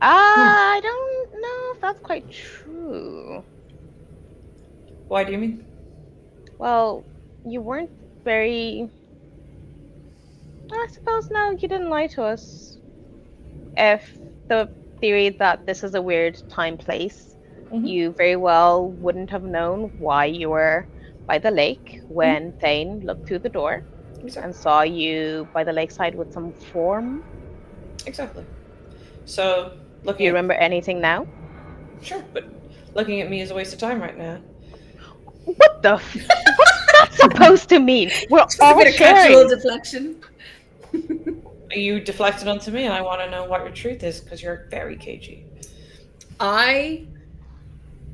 I don't know if that's quite true. Why do you mean? Well, you weren't very... I suppose, no, you didn't lie to us. If the theory that this is a weird time-place, you very well wouldn't have known why you were by the lake when Thane looked through the door and saw you by the lakeside with some form. Exactly. So, Do you remember anything now? Sure, but looking at me is a waste of time right now. What the what's that supposed to mean? We're Just all a bit of sharing. casual deflection. You deflected onto me, and I want to know what your truth is, because you're very cagey. I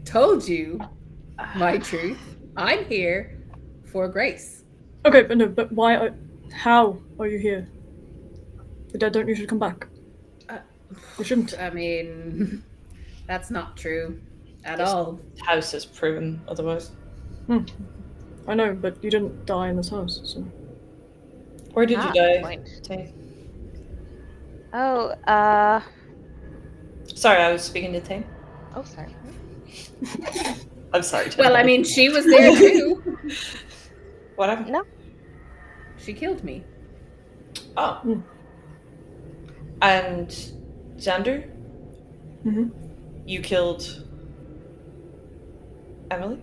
told you my truth. I'm here for Grace. Okay, but why? How are you here? The dead don't usually come back. They shouldn't. I mean, that's not true at This all. house has proven otherwise. I know, but you didn't die in this house, so... Where did you die? Point. Tay? Oh, Sorry, I was speaking to Tay. oh, sorry. I'm sorry. Tay. Well, I mean, she was there too. What happened? No. She killed me. Oh. And Xander, Mm-hmm. you killed Emily?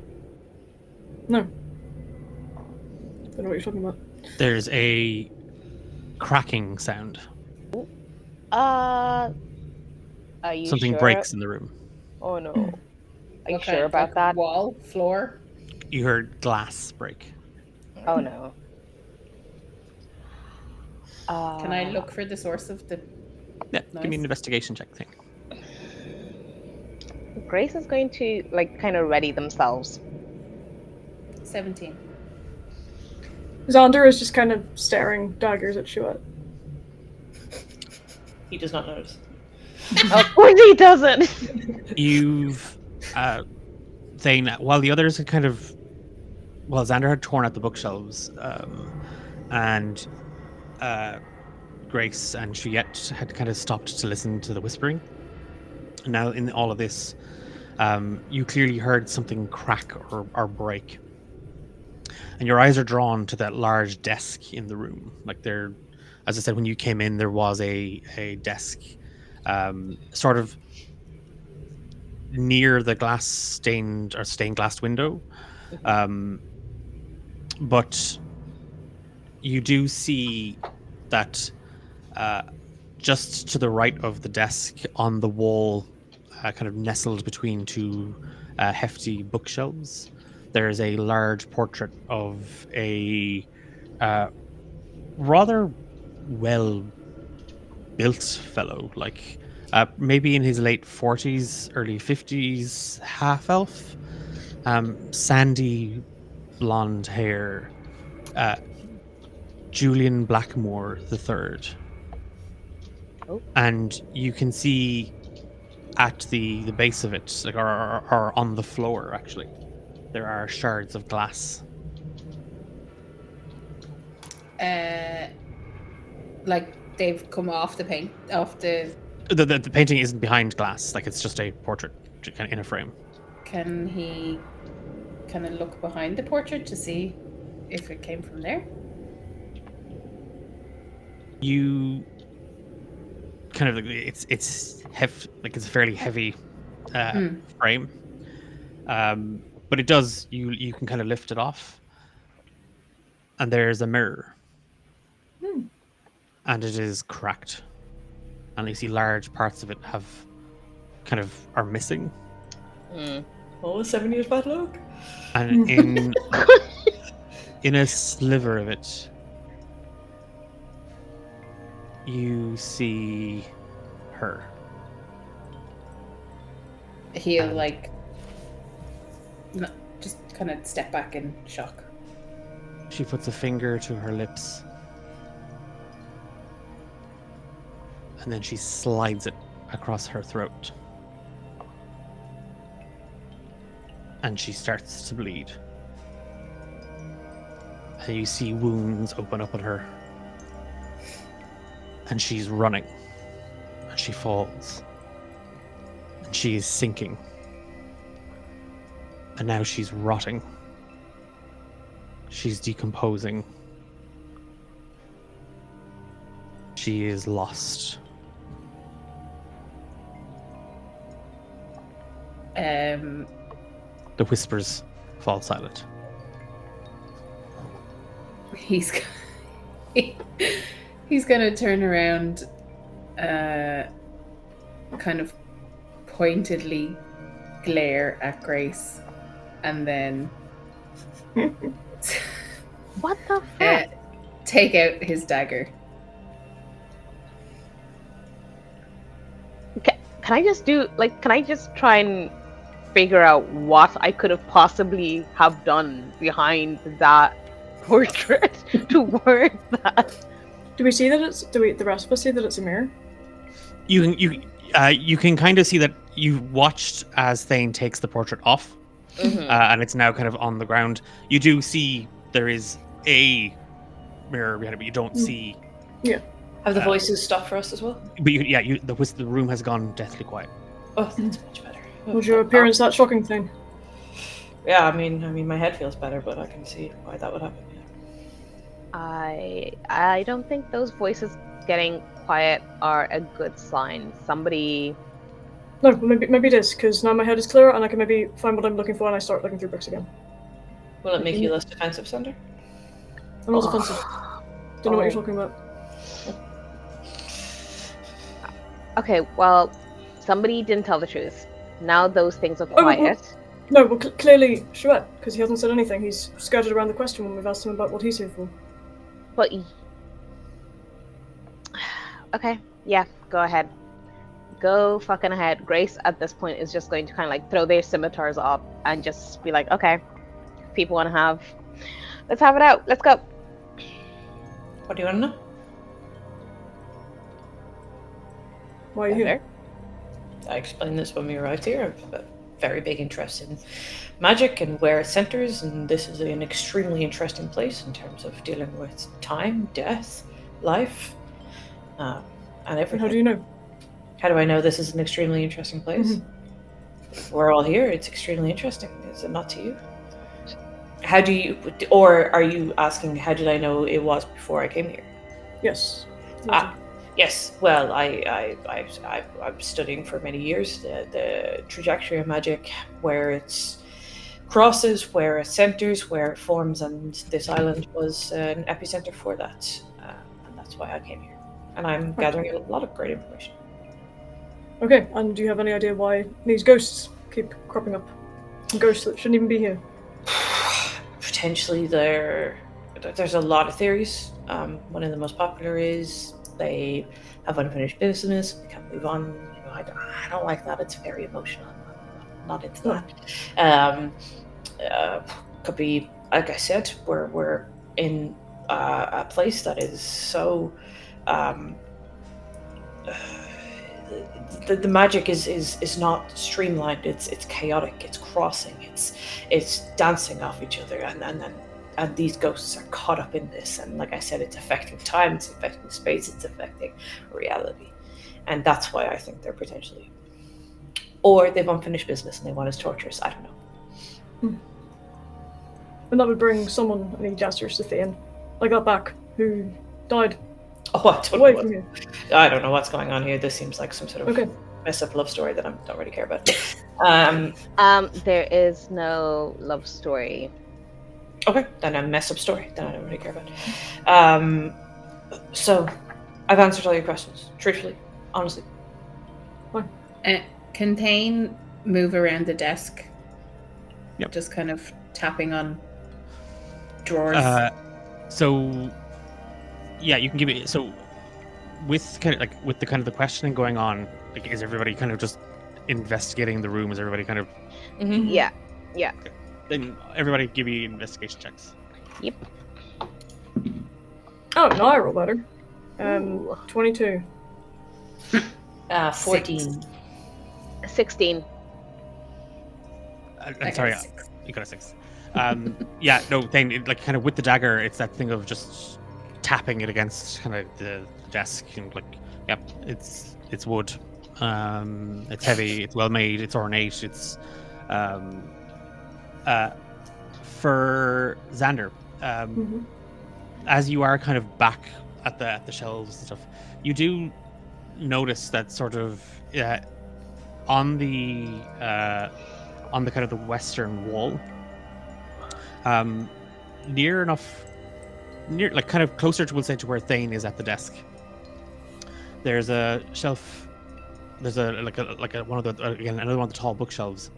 No. Don't know what you're talking about. There's a cracking sound. Are you Something sure? breaks in the room. Oh no. Are you What sure kind? about Like that? wall, floor? You heard glass break. Oh no. Can I look for the source of the Yeah, give me an Nice. investigation check thing. Grace is going to like kind of ready themselves. 17? Xander is just kind of staring daggers at Shuat. He does not notice. Of course he doesn't. You've Thane, while the others had kind of, well, Xander had torn out the bookshelves, and Grace and Juliette had kind of stopped to listen to the whispering. And now in all of this, you clearly heard something crack or break. And your eyes are drawn to that large desk in the room. Like there, as I said, when you came in, there was a desk sort of near the stained glass window. But you do see that just to the right of the desk on the wall, kind of nestled between two hefty bookshelves, there is a large portrait of a rather well built fellow, like maybe in his late 40s, early 50s, half elf, sandy blonde hair, Julian Blackmore III. Oh. And you can see at the base of it, like or on the floor actually, there are shards of glass. Like they've come off the paint, off the. The painting isn't behind glass, like it's just a portrait kind of in a frame. Can he kind of look behind the portrait to see if it came from there? You kind of, it's heavy, like it's a fairly heavy frame, but it does, you can kind of lift it off, and there's a mirror, and it is cracked, and you see large parts of it are missing. Oh, 7 years bad luck. And in a sliver of it, you see her. He'll just kind of step back in shock. She puts a finger to her lips, and then she slides it across her throat, and she starts to bleed. And you see wounds open up on her, and she's running, and she falls, and she is sinking, and now she's rotting. She's decomposing. She is lost. The whispers fall silent. He's gonna turn around, kind of pointedly glare at Grace, and then What the fuck? take out his dagger. Can I just try and figure out what I could have possibly have done behind that portrait to warrant that? Do we see that it's? Do the rest of us see that it's a mirror? You can kind of see that you watched as Thane takes the portrait off, and it's now kind of on the ground. You do see there is a mirror behind it, but you don't see. Yeah. Have the voices stopped for us as well? But the room has gone deathly quiet. Oh, that's much better. Was your appearance that shocking thing? Yeah, I mean, my head feels better, but I can see why that would happen. Yeah. I don't think those voices getting quiet are a good sign. Somebody. No, maybe it is, because now my head is clearer and I can maybe find what I'm looking for and I start looking through books again. Will it make you less defensive, Sander? I'm not offensive. Don't know what you're talking about. Okay, well, somebody didn't tell the truth. Now those things are quiet. No, well, clearly Chouette, because he hasn't said anything. He's skirted around the question when we've asked him about what he's here for. But okay, yeah, go ahead. Go fucking ahead. Grace at this point is just going to kind of like throw their scimitars up and just be like, okay, if people want to have, let's have it out. Let's go. What do you want to know? Why are you here? I explained this when we arrived here. I have a very big interest in magic and where it centers, and this is an extremely interesting place in terms of dealing with time, death, life, and everything. And how do you know? How do I know this is an extremely interesting place? We're all here. It's extremely interesting. Is it not to you? How do you, or are you asking how did I know it was before I came here? Yes. Yes. Well, I'm studying for many years the trajectory of magic, where it crosses, where it centers, where it forms, and this island was an epicenter for that, and that's why I came here. And I'm gathering a lot of great information. Okay, and do you have any idea why these ghosts keep cropping up? Ghosts that shouldn't even be here. Potentially, there's a lot of theories. One of the most popular is they have unfinished business. They can't move on. You know, I don't like that. It's very emotional. I'm not into that. Could be, like I said, we're in a place that is so. The magic is not streamlined. It's chaotic. It's crossing. It's dancing off each other, and these ghosts are caught up in this. And like I said, it's affecting time. It's affecting space. It's affecting reality, and that's why I think they're potentially, or they've unfinished business and they want us to torture us. I don't know. And that would bring someone, and he gestures to Thane, like that back, who died. Oh, I don't Away know. from here. I don't know what's going on here. This seems like some sort of messed up love story that I don't really care about. There is no love story. Okay, then a messed up story that I don't really care about. So, I've answered all your questions, truthfully, honestly. Can Thane move around the desk? Yep. Just kind of tapping on drawers. Yeah, you can give it. So, with the questioning going on, like, is everybody kind of just investigating the room? Is everybody kind of? Mm-hmm. Yeah. Okay. Then everybody give me investigation checks. Yep. Oh, no, I roll better. 22. 14. 16. I'm sorry, you got a 6. Yeah, no, Thane, like kind of with the dagger, it's that thing of just tapping it against kind of the desk and like, yep, it's wood. It's heavy, it's well made, it's ornate, it's for Xander, as you are kind of back at the shelves and stuff, you do notice that sort of on the kind of the western wall, near like kind of closer to, we'll say, to where Thane is at the desk, there's a shelf. There's another one of the tall bookshelves.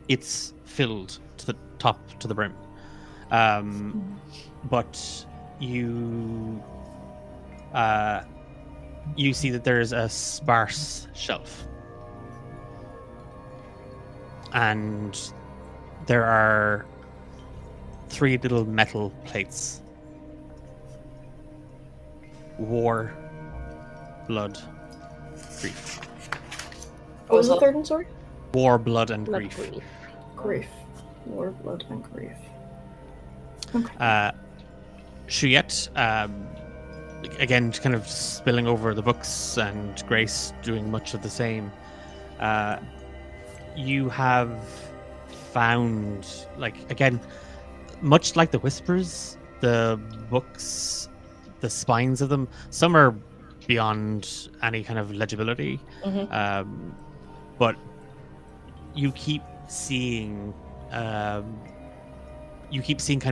It's filled to the top, to the brim, but you see that there's a sparse shelf, and there are 3 little metal plates. War, blood, grief. What was the third one, sorry? War, blood, and grief. Grief. War, blood, and grief. Okay. Chouette, again, kind of spilling over the books, and Grace doing much of the same. You have found, like, again, much like the Whispers, the books, the spines of them, some are beyond any kind of legibility. Mhm. But you keep seeing kind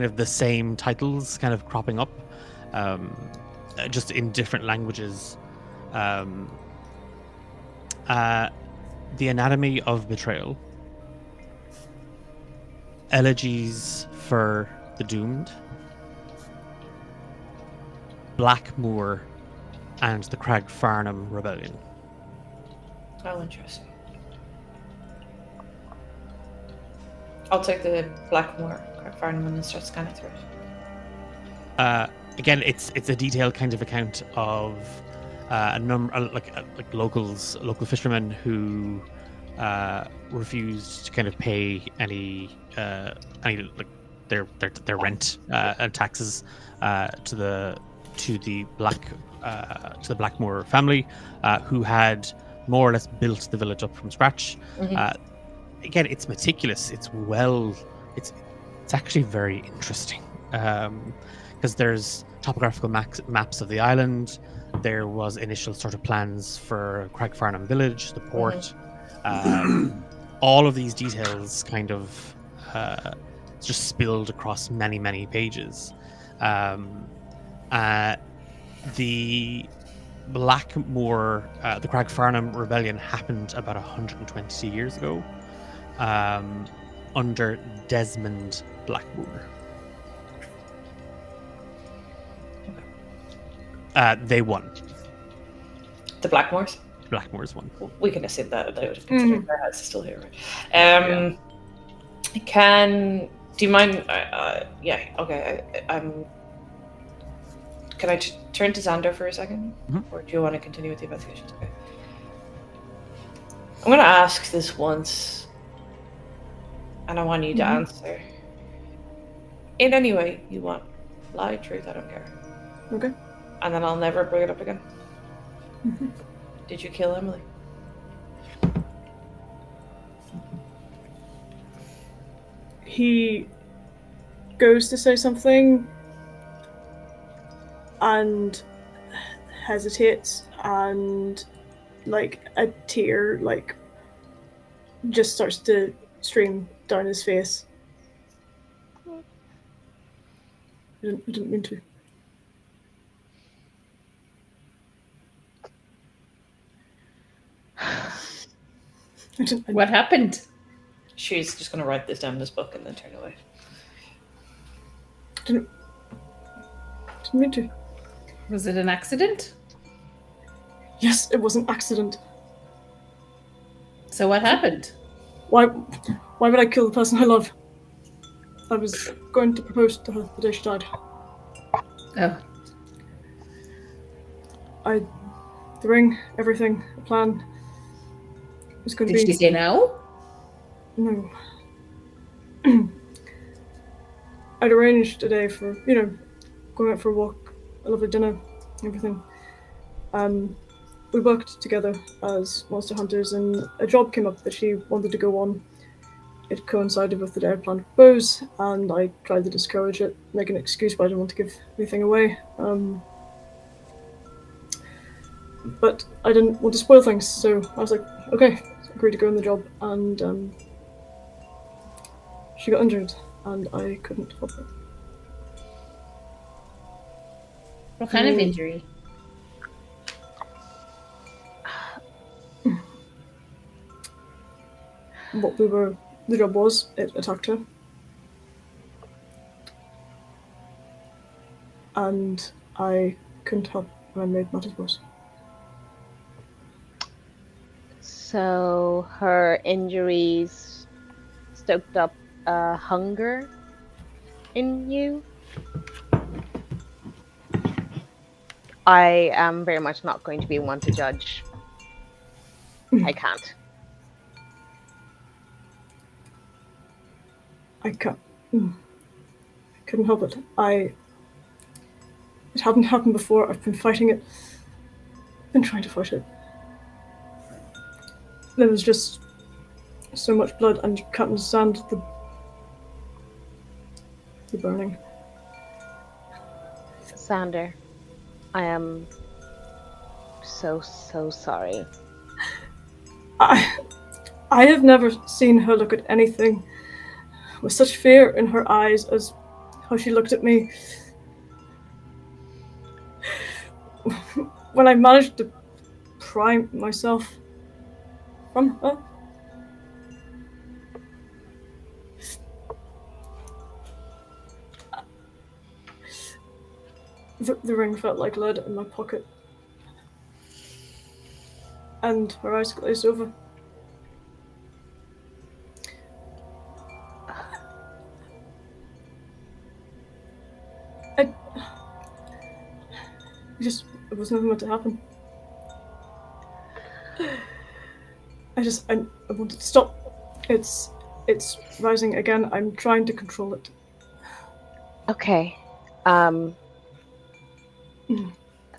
of the same titles kind of cropping up, just in different languages. The Anatomy of Betrayal, Elegies for the Doomed, Blackmoor, and the Cragfarnham Rebellion. Oh, interesting. I'll take the Blackmoor Farnham and start scanning through it. Again, it's a detailed kind of account of a number like local fishermen who refused to kind of pay any like their rent and taxes to the Blackmoor family, who had more or less built the village up from scratch. Again, it's meticulous. It's actually very interesting, because there's topographical maps of the island. There was initial sort of plans for Cragfarnham village, the port. All of these details kind of just spilled across many pages. The Blackmoor, the Cragfarnham Rebellion happened about 120 years ago, under Desmond Blackmoor. They won. The Blackmoors? Blackmoors won. We can assume that they would have considered their house is still here, right? Do you mind? Yeah, okay. Can I turn to Xander for a second? Or do you want to continue with the investigations? Okay. I'm going to ask this once, and I want you to answer. In any way you want. Lie, truth, I don't care. Okay. And then I'll never bring it up again. Did you kill Emily? He goes to say something and hesitates, and like a tear just starts to stream down his face. I didn't mean to. What happened? She's just going to write this down in this book and then turn away. Didn't mean to. Was it an accident? Yes, it was an accident. So what happened? Why would I kill the person I love? I was going to propose to her the day she died. Oh. The ring, everything, the plan was going to be... Did she say no? No. I'd arranged a day for, going out for a walk, a lovely dinner, everything. We worked together as monster hunters, and a job came up that she wanted to go on. It coincided with the day I planned to propose, and I tried to discourage it, make an excuse, but I didn't want to give anything away. But I didn't want to spoil things, so I was like, okay, agreed to go on the job, and she got injured, and I couldn't help her. What kind of injury? The job was, it attacked her. And I couldn't help when I made matters worse. So her injuries stoked up hunger in you? I am very much not going to be one to judge. I can't. I couldn't help it. It hadn't happened before. I've been fighting it. Been trying to fight it. There was just so much blood, and you can't understand the burning. Xander, I am so sorry. I have never seen her look at anything with such fear in her eyes as how she looked at me when I managed to pry myself from her. The ring felt like lead in my pocket, and her eyes glazed over. It was never meant to happen. I wanted to stop. It's rising again. I'm trying to control it. Okay.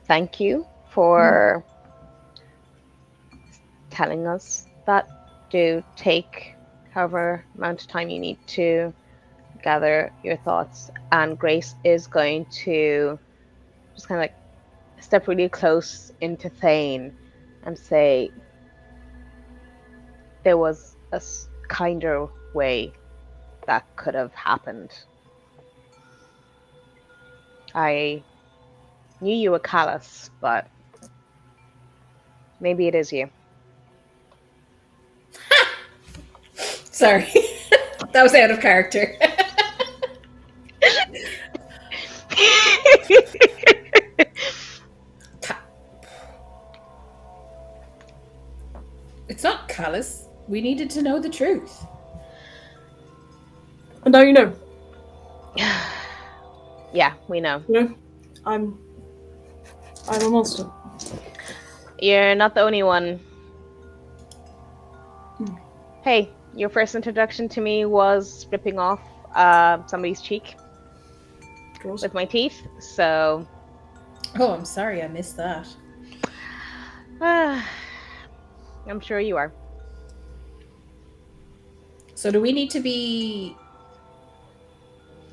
Thank you for telling us that. Do take however amount of time you need to gather your thoughts, and Grace is going to just kind of like step really close into Thane and say, there was a kinder way that could have happened. I knew you were callous, but maybe it is you. Sorry. That was out of character. It's not callous. We needed to know the truth. And now you know. Yeah, we know. You know, I'm a monster. You're not the only one. Hey, your first introduction to me was ripping off somebody's cheek with my teeth, so... Oh, I'm sorry I missed that. I'm sure you are. So do we need to be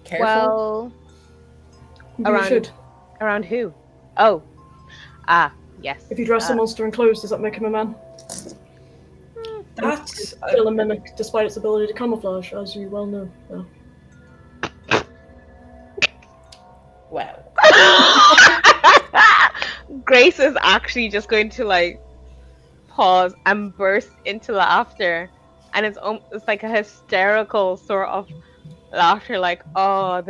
careful? Well, You should. around who? Oh. Yes. If you dress a monster in clothes, does that make him a man? That's Still a mimic, despite its ability to camouflage, as you well know. Yeah. Wow. Grace is actually just going to like pause and burst into laughter, and it's like a hysterical sort of laughter, like, oh,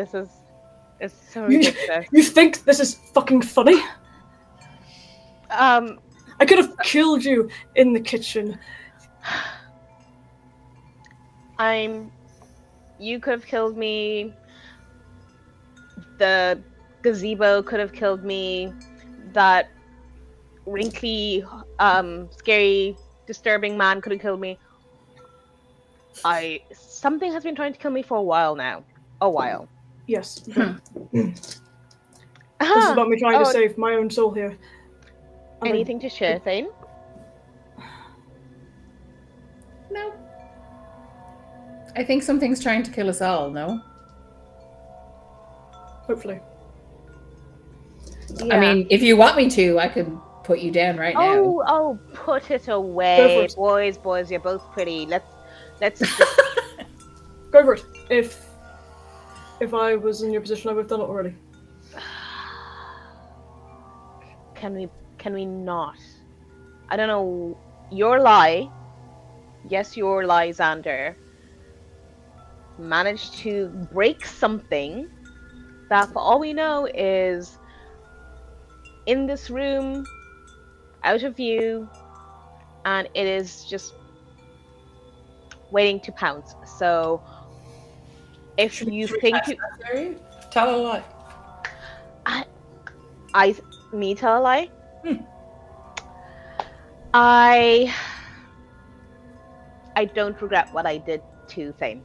it's so ridiculous. You think this is fucking funny? I I could have killed you in the kitchen. You could have killed me. The gazebo could have killed me. That wrinkly, scary, disturbing man could have killed me. Something has been trying to kill me for a while now. A while. Yes. This is about me trying to save my own soul here. Anything to share, Thane? No. I think something's trying to kill us all, no? Hopefully. Yeah. I mean, if you want me to, I could put you down right now. Oh, put it Go away. for it. Boys, you're both pretty. Let's Go for it. If I was in your position, I would have done it already. Can we not? I don't know. Your lie, yes, your lie, Xander, managed to break something that, for all we know, is in this room, out of view, and it is just waiting to pounce. So, if you think you tell a lie. Me tell a lie? I don't regret what I did to Thane.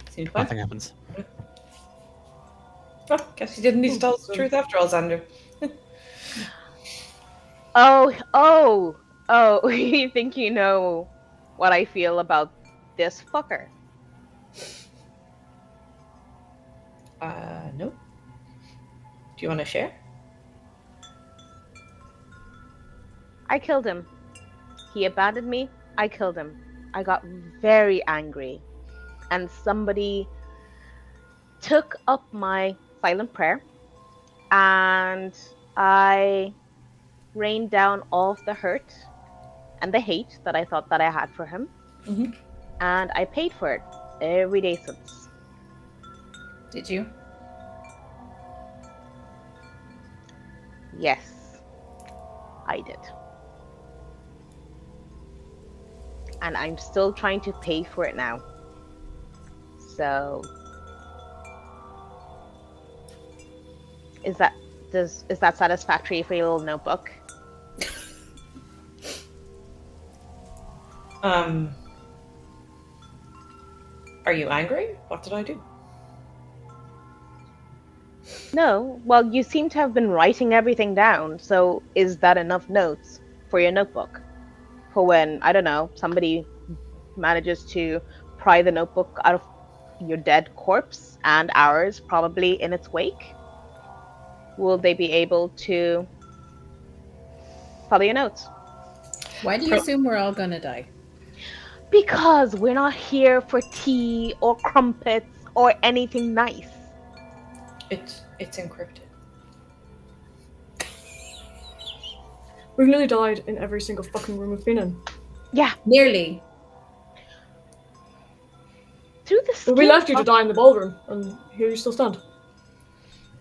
Seems fine. Nothing happens. Oh, guess you didn't need to tell us the truth after all, Xander. Oh, you think you know what I feel about this fucker? Nope. you want to share? I killed him. He abandoned me. I killed him. I got very angry. And somebody took up my silent prayer and I rained down all of the hurt and the hate that I thought that I had for him. Mhm. And I paid for it every day since. Did you? Yes, I did. And I'm still trying to pay for it now. So is that satisfactory for your little notebook? Are you angry? What did I do? No. Well, you seem to have been writing everything down. So is that enough notes for your notebook? For when, I don't know, somebody manages to pry the notebook out of your dead corpse and ours probably in its wake? Will they be able to follow your notes? Why do you assume we're all gonna die? Because we're not here for tea or crumpets or anything nice. It's encrypted. We've nearly died in every single fucking room we've been in. Yeah, Nearly. through the But skin we left you to of- die in the ballroom, and here you still stand.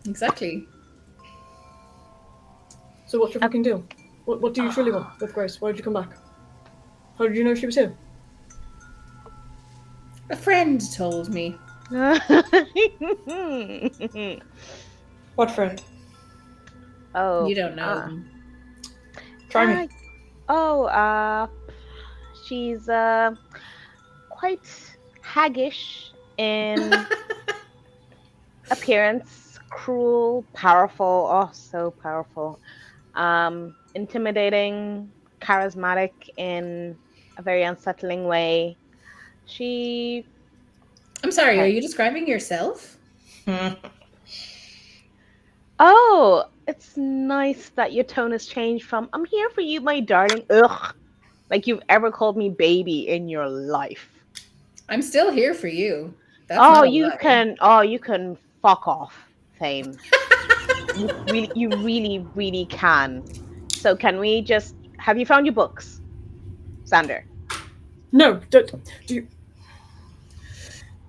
Exactly. So what's your fucking deal? What do you truly want with Grace? Why did you come back? How did you know she was here? A friend told me. What friend? Oh, You don't know them. Try me. She's quite haggish in appearance, cruel, powerful, oh so powerful, intimidating, charismatic in a very unsettling way. I'm sorry, are you describing yourself? Oh, it's nice that your tone has changed from "I'm here for you, my darling," ugh, like you've ever called me baby in your life. I'm still here for you. That's Oh, not a you lie. can fuck off, Fame. You really can. So can we just have you found your books, Sander? No,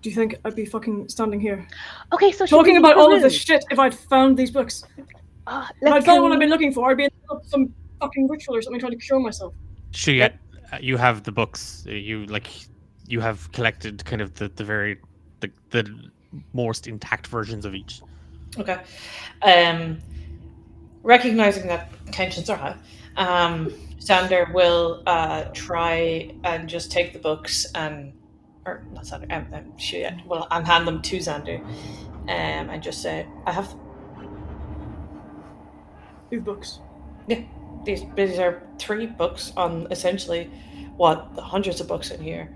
do you think I'd be fucking standing here Okay, so talking about all of this this. shit if I'd found these books? If I'd found what I've been looking for, I'd be in some fucking ritual or something trying to cure myself. Juliet, you have the books. You have collected kind of the most intact versions of each. Okay. Recognizing that tensions are high, Sander will try and just take the books or not Sander, Juliet will and hand them to Sander, and just say, "I have them." These books. Yeah, these are 3 books on essentially what the hundreds of books in here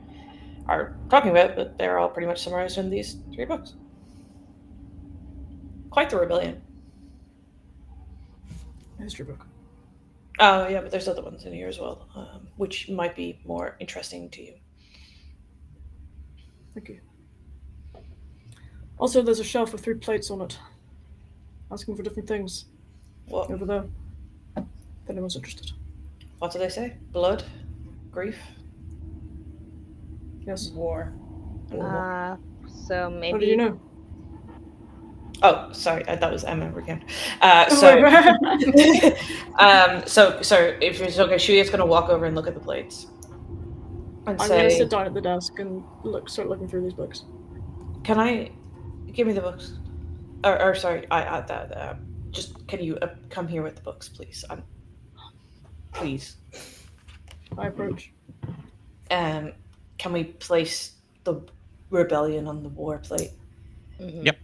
are talking about, but they're all pretty much summarized in these 3 books. Quite the rebellion. History book. Oh, yeah, but there's other ones in here as well, which might be more interesting to you. Thank you. Also, there's a shelf with 3 plates on it, asking for different things What over there. If anyone's interested. What do they say? Blood? Grief? Yes. War? And war. So maybe. How do you know? Oh, sorry, that was Emma again. So, So if it's okay, Shuya's going to walk over and look at the plates. And I'm gonna say, sit down at the desk and start looking through these books. "Can I give me the books?" Or sorry, just can you come here with the books, please? Please. I approach. Can we place the rebellion on the war plate? Mhm. Yep.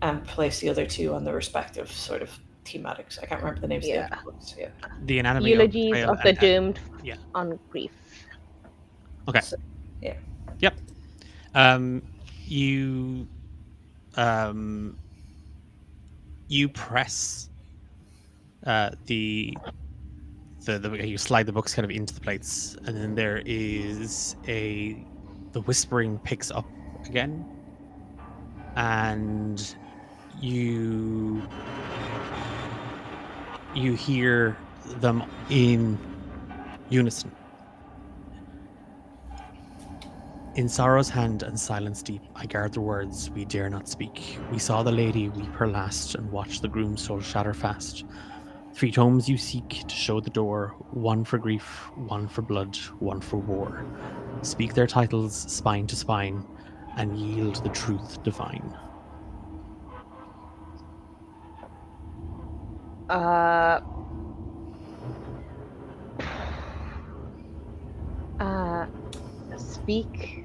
And place the other 2 on the respective sort of thematics. I can't remember the names Yeah. of the other books. Yeah. The anatomy Eulogies Betrayal of the and Death. doomed Yeah. on grief. Okay. So, yeah. Yep. You you press the you slide the books kind of into the plates, and then there is the whispering picks up again, and you hear them in unison. In sorrow's hand and silence deep, I guard the words we dare not speak. We saw the lady weep her last and watch the groom's soul shatter fast. 3 tomes you seek to show the door, 1 for grief, 1 for blood, 1 for war. Speak their titles spine to spine and yield the truth divine. Speak.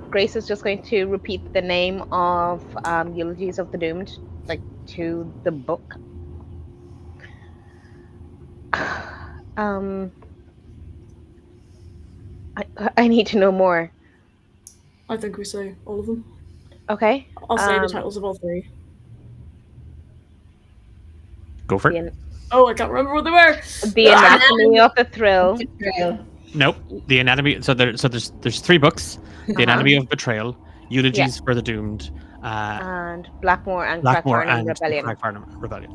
Grace is just going to repeat the name of Eulogies of the Doomed, like to the book. I need to know more. I think we say all of them. Okay. I'll say the titles of all 3. Go for it. Oh, I can't remember what they were. The Anatomy of the Thrill. Betrayal. Nope. The Anatomy. So there's 3 books. The Anatomy of Betrayal, Eulogies for the Doomed, and Blackmore and Blackmore Crackfarnham and Rebellion. Crackfarnham Rebellion.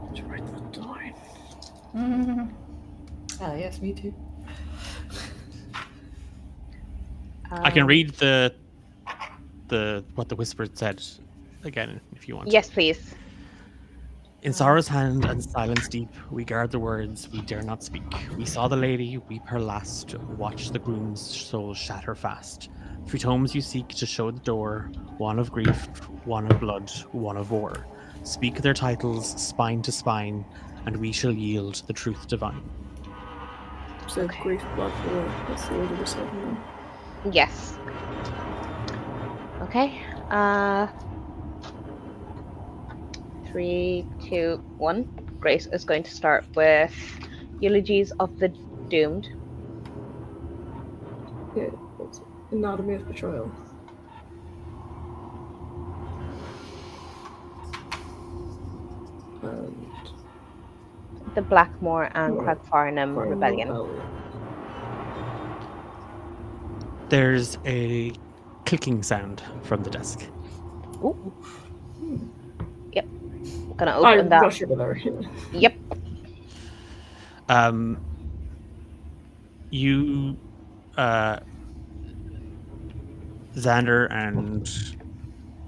Let's write that down. Yes, me too. I can read the what the whisper said again if you want. Yes, please. In sorrow's hand and silence deep, we guard the words we dare not speak. We saw the lady weep her last, watch the groom's soul shatter fast. 3 tomes you seek to show the door, 1 of grief, 1 of blood, 1 of war. Speak their titles spine to spine, and we shall yield the truth divine. So grief, blood, war. That's the order we're saying now. Yes. Okay. 3, 2, 1. Grace is going to start with Eulogies of the Doomed. Yeah, that's Anatomy of Betrayal. And The Blackmore and Crackfarnham Rebellion. There's a clicking sound from the desk. Ooh. Yep. Gonna open that. Rush over there. Yep. You, Xander and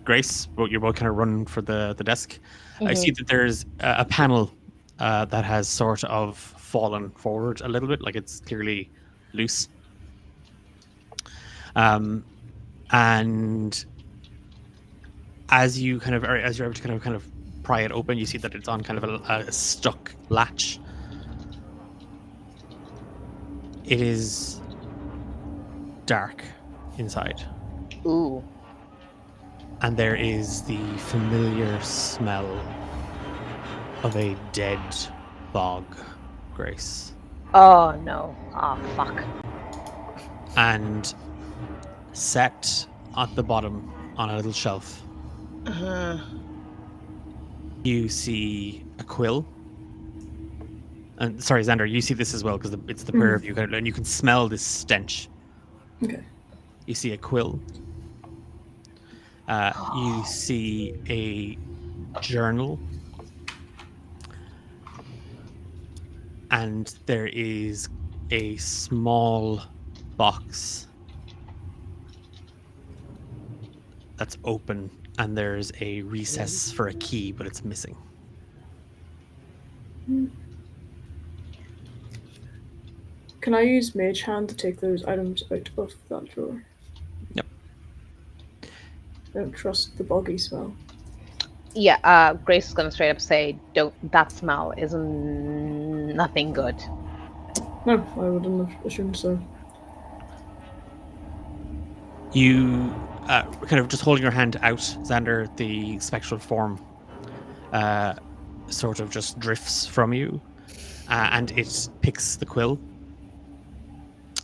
Grace, you're both kind of running for the desk. I see that there's a panel that has sort of fallen forward a little bit, like it's clearly loose. And as you're able to kind of pry it open, you see that it's on kind of a stuck latch. It is dark inside. Ooh. And there is the familiar smell of a dead bog, Grace. Oh no. Oh fuck. And set at the bottom on a little shelf, you see a quill. And sorry, Xander, you see this as well because it's the pair of you, and you can smell this stench. Okay. You see a quill. You see a journal. And there is a small box that's open, and there's a recess for a key, but it's missing. Can I use Mage Hand to take those items out of that drawer? Yep. I don't trust the boggy smell. Yeah, Grace is gonna straight up say, "Don't. That smell is nothing good." No, I wouldn't have assumed so. You kind of just holding your hand out, Xander, the spectral form sort of just drifts from you, and it picks the quill.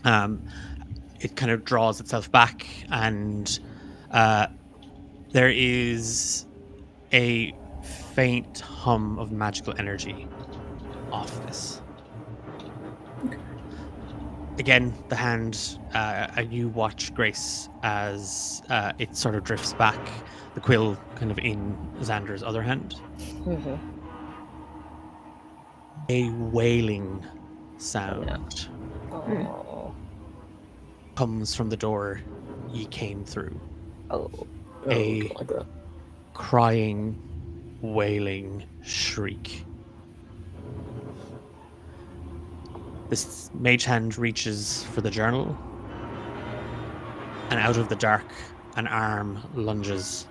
It kind of draws itself back, and There is a faint hum of magical energy off this. Again, the hand, you watch, Grace, as it sort of drifts back, the quill kind of in Xander's other hand. Mhm. A wailing sound Oh. comes from the door ye came through. Oh. A don't like that. crying, wailing shriek. This mage hand reaches for the journal, and out of the dark, an arm lunges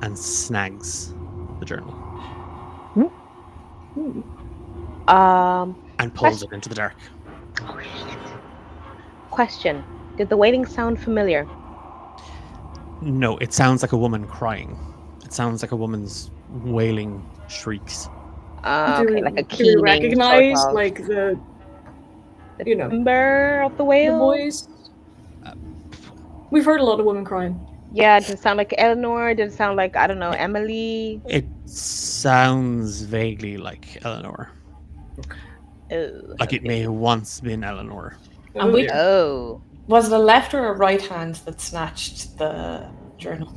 and snags the journal and pulls it into the dark. Oh shit. Question: did the wailing sound familiar? No, it sounds like a woman crying. It sounds like a woman's wailing shrieks. Okay, like a do we keening recognize sort of, like the you know, timbre of the the wail? voice? We've heard a lot of women crying. Yeah, did it sound like Eleanor? Did it sound like, I don't know, Emily? It sounds vaguely like Eleanor. Oh. Like it may have once been Eleanor. And we- dear. Oh. Was it a left or a right hand that snatched the journal?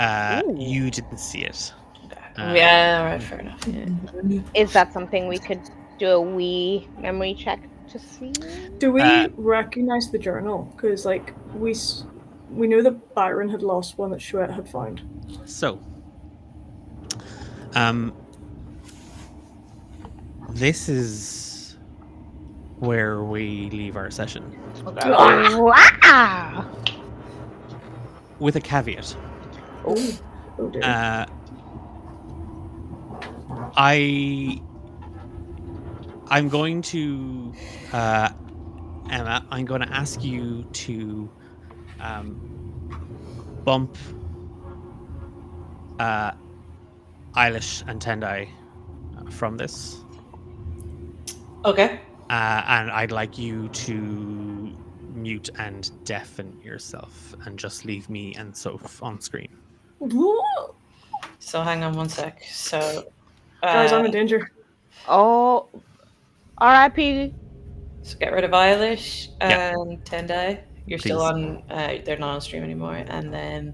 Ooh. You didn't see it. Yeah, right, fair enough. Yeah. Is that something we could do a wee memory check to see? Do we Uh, recognize the journal? Because like we knew that Byron had lost one that Chouette had found. So, this is where we leave our session Wow! with a caveat. Oh, oh dear. I'm going to Emma. I'm going to ask you to bump Eilish and Tendai from this. Okay. And I'd like you to mute and deafen yourself and just leave me and Soph on screen. So hang on one sec. So, Guys, I'm in danger. Oh, R.I.P. so get rid of Eilish Yeah. and Tendai. You're still Please. on. They're not on stream anymore. And then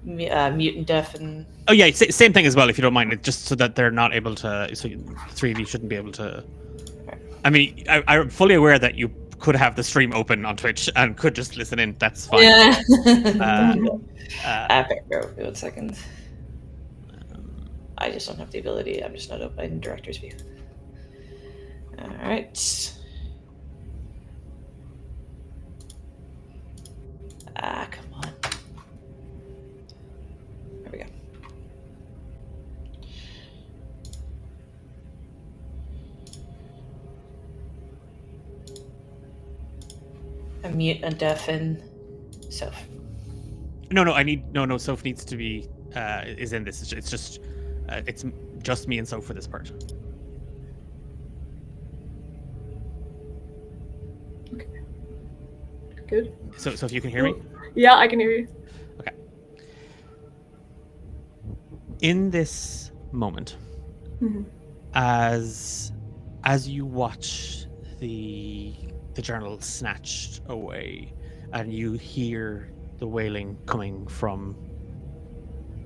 mute and deafen. Oh yeah, same thing as well. If you don't mind, it just so that they're not able to. So the three of you shouldn't be able to. I mean, I'm fully aware that you could have the stream open on Twitch and could just listen in. That's fine. Yeah. Bear with me 1 second. I just don't have the ability. I'm just not up in director's view. All right. Come on. There we go. And mute and deafen. Soph. No, I need no. Soph needs to be is in this. It's just me and Soph for this part. Good. So if you can hear me. Yeah, I can hear you. Okay. In this moment, Mhm. as you watch the journal snatched away, and you hear the wailing coming from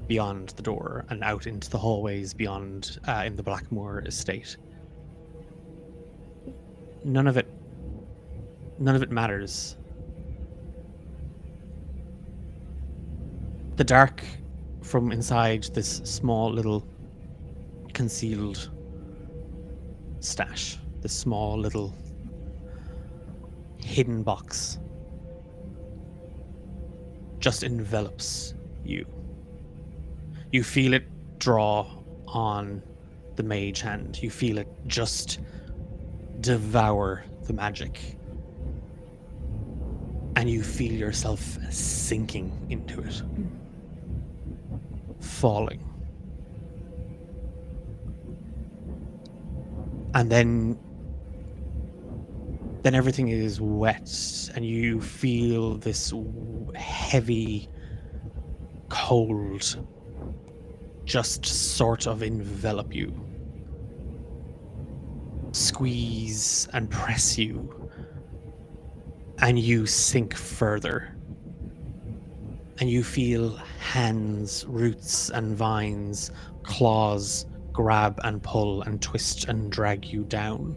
beyond the door and out into the hallways beyond in the Blackmoor estate, none of it matters. The dark from inside this small little concealed stash, this small little hidden box, just envelops you. You feel it draw on the mage hand. You feel it just devour the magic. And you feel yourself sinking into it. Falling. And then Then everything is wet, and you feel this heavy, cold just sort of envelop you, squeeze and press you, and you sink further. And you feel hands, roots and vines, claws grab and pull and twist and drag you down.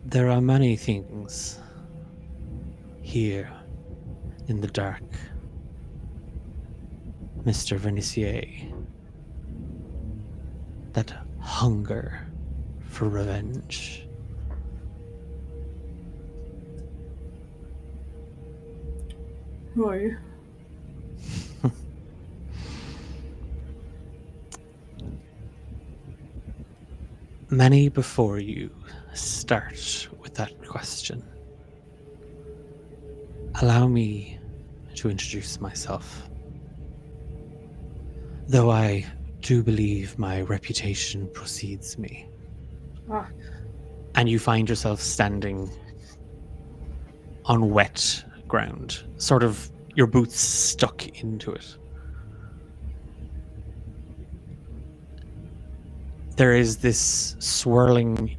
There are many things here in the dark, Mr. Vernicier, that hunger for revenge. Who are you? Many before you start with that question. Allow me to introduce myself. Though I do believe my reputation precedes me. Ah. And you find yourself standing on wet ground, sort of your boots stuck into it. There is this swirling,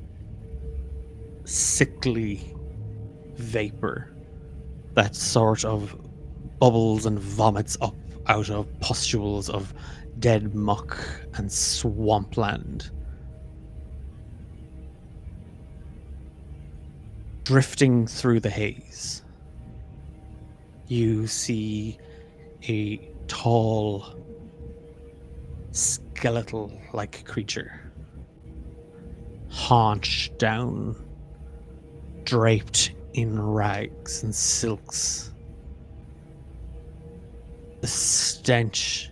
sickly vapor that sort of bubbles and vomits up out of pustules of dead muck and swampland. Drifting through the haze, you see a tall, skeletal-like creature, haunch down, draped in rags and silks. The stench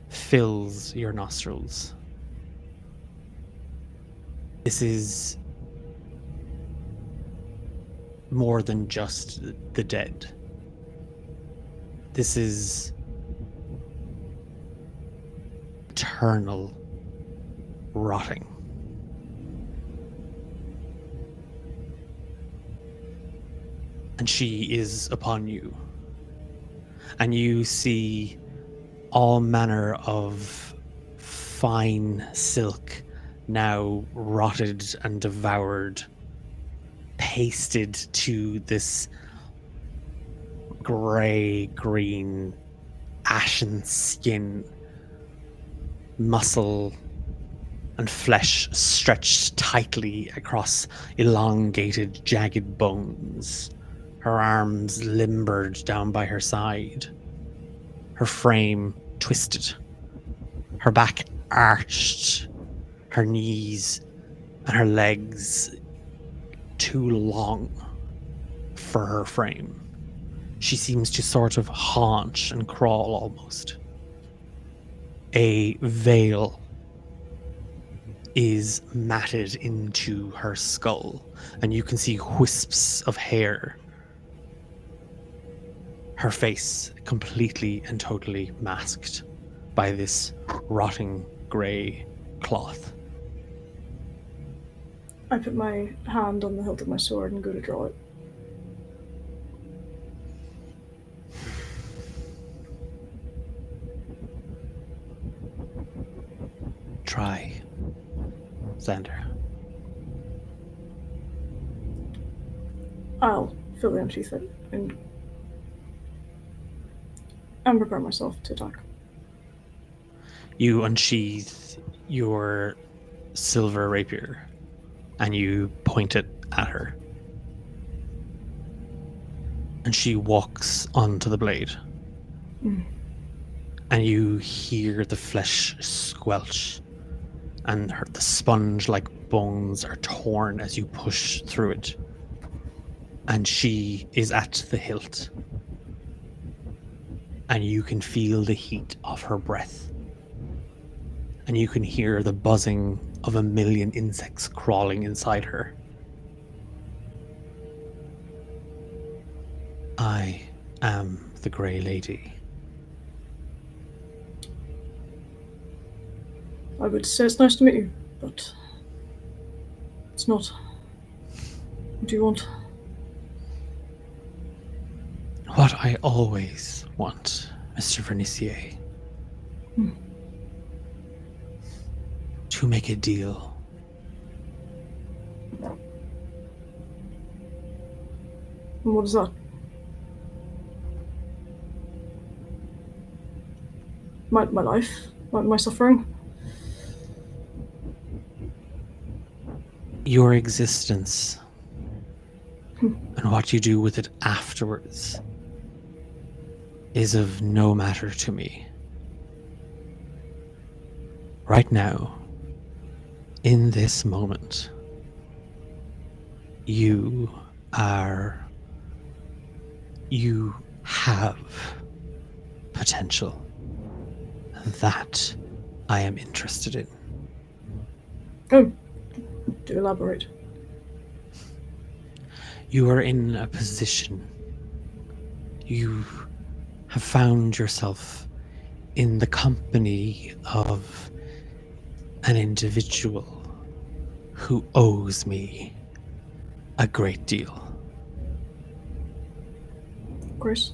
fills your nostrils. This is more than just the dead. This is eternal rotting. And she is upon you. And you see all manner of fine silk now rotted and devoured, pasted to this grey-green ashen skin, muscle and flesh stretched tightly across elongated, jagged bones, her arms limbered down by her side, her frame twisted, her back arched, her knees and her legs too long for her frame. She seems to sort of haunch and crawl almost. A veil is matted into her skull, and you can see wisps of hair. Her face completely and totally masked by this rotting grey cloth. I put my hand on the hilt of my sword and go to draw it. Try, Xander. I'll fully unsheath it and prepare myself to attack. You unsheath your silver rapier and you point it at her. And she walks onto the blade. Mm. And you hear the flesh squelch, and the sponge-like bones are torn as you push through it. And she is at the hilt. And you can feel the heat of her breath. And you can hear the buzzing of 1,000,000 insects crawling inside her. I am the Grey Lady. I would say it's nice to meet you, but it's not. What do you want? What I always want, Mr. Vernicier. To make a deal. And what is that? My life? My suffering? Your existence. And what you do with it afterwards is of no matter to me. Right now, in this moment, you have potential. And that I am interested in. Oh, do elaborate. You are in a position. You have found yourself in the company of an individual who owes me a great deal. Grace?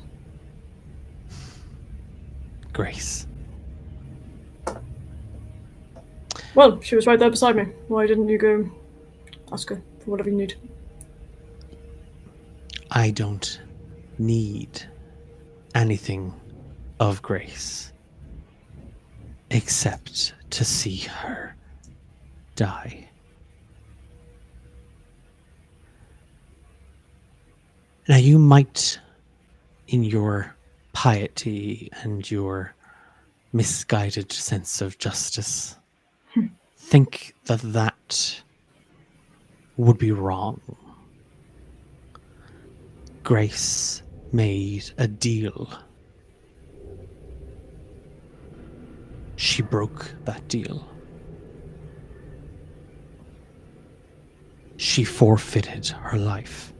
Grace. Well, she was right there beside me. Why didn't you go ask her for whatever you need? I don't need anything of Grace except to see her die. Now, you might, in your piety and your misguided sense of justice, think that that would be wrong. Grace made a deal. She broke that deal. She forfeited her life.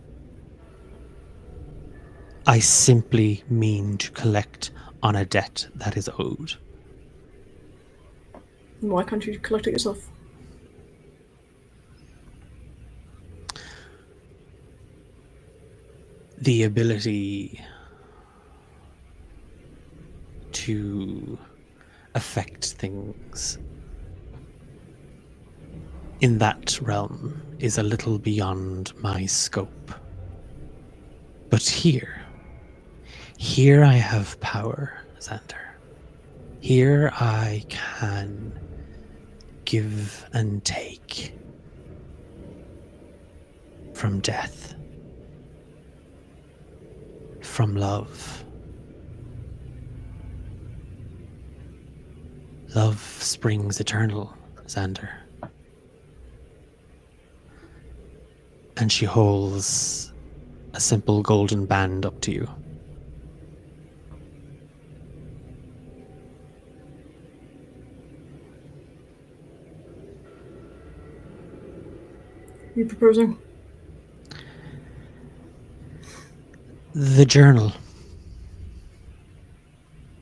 I simply mean to collect on a debt that is owed. Why can't you collect it yourself? The ability to affect things in that realm is a little beyond my scope. But here I have power, Xander. Here I can give and take from death, from love. Love springs eternal, Xander. And she holds a simple golden band up to you. You proposing? The journal.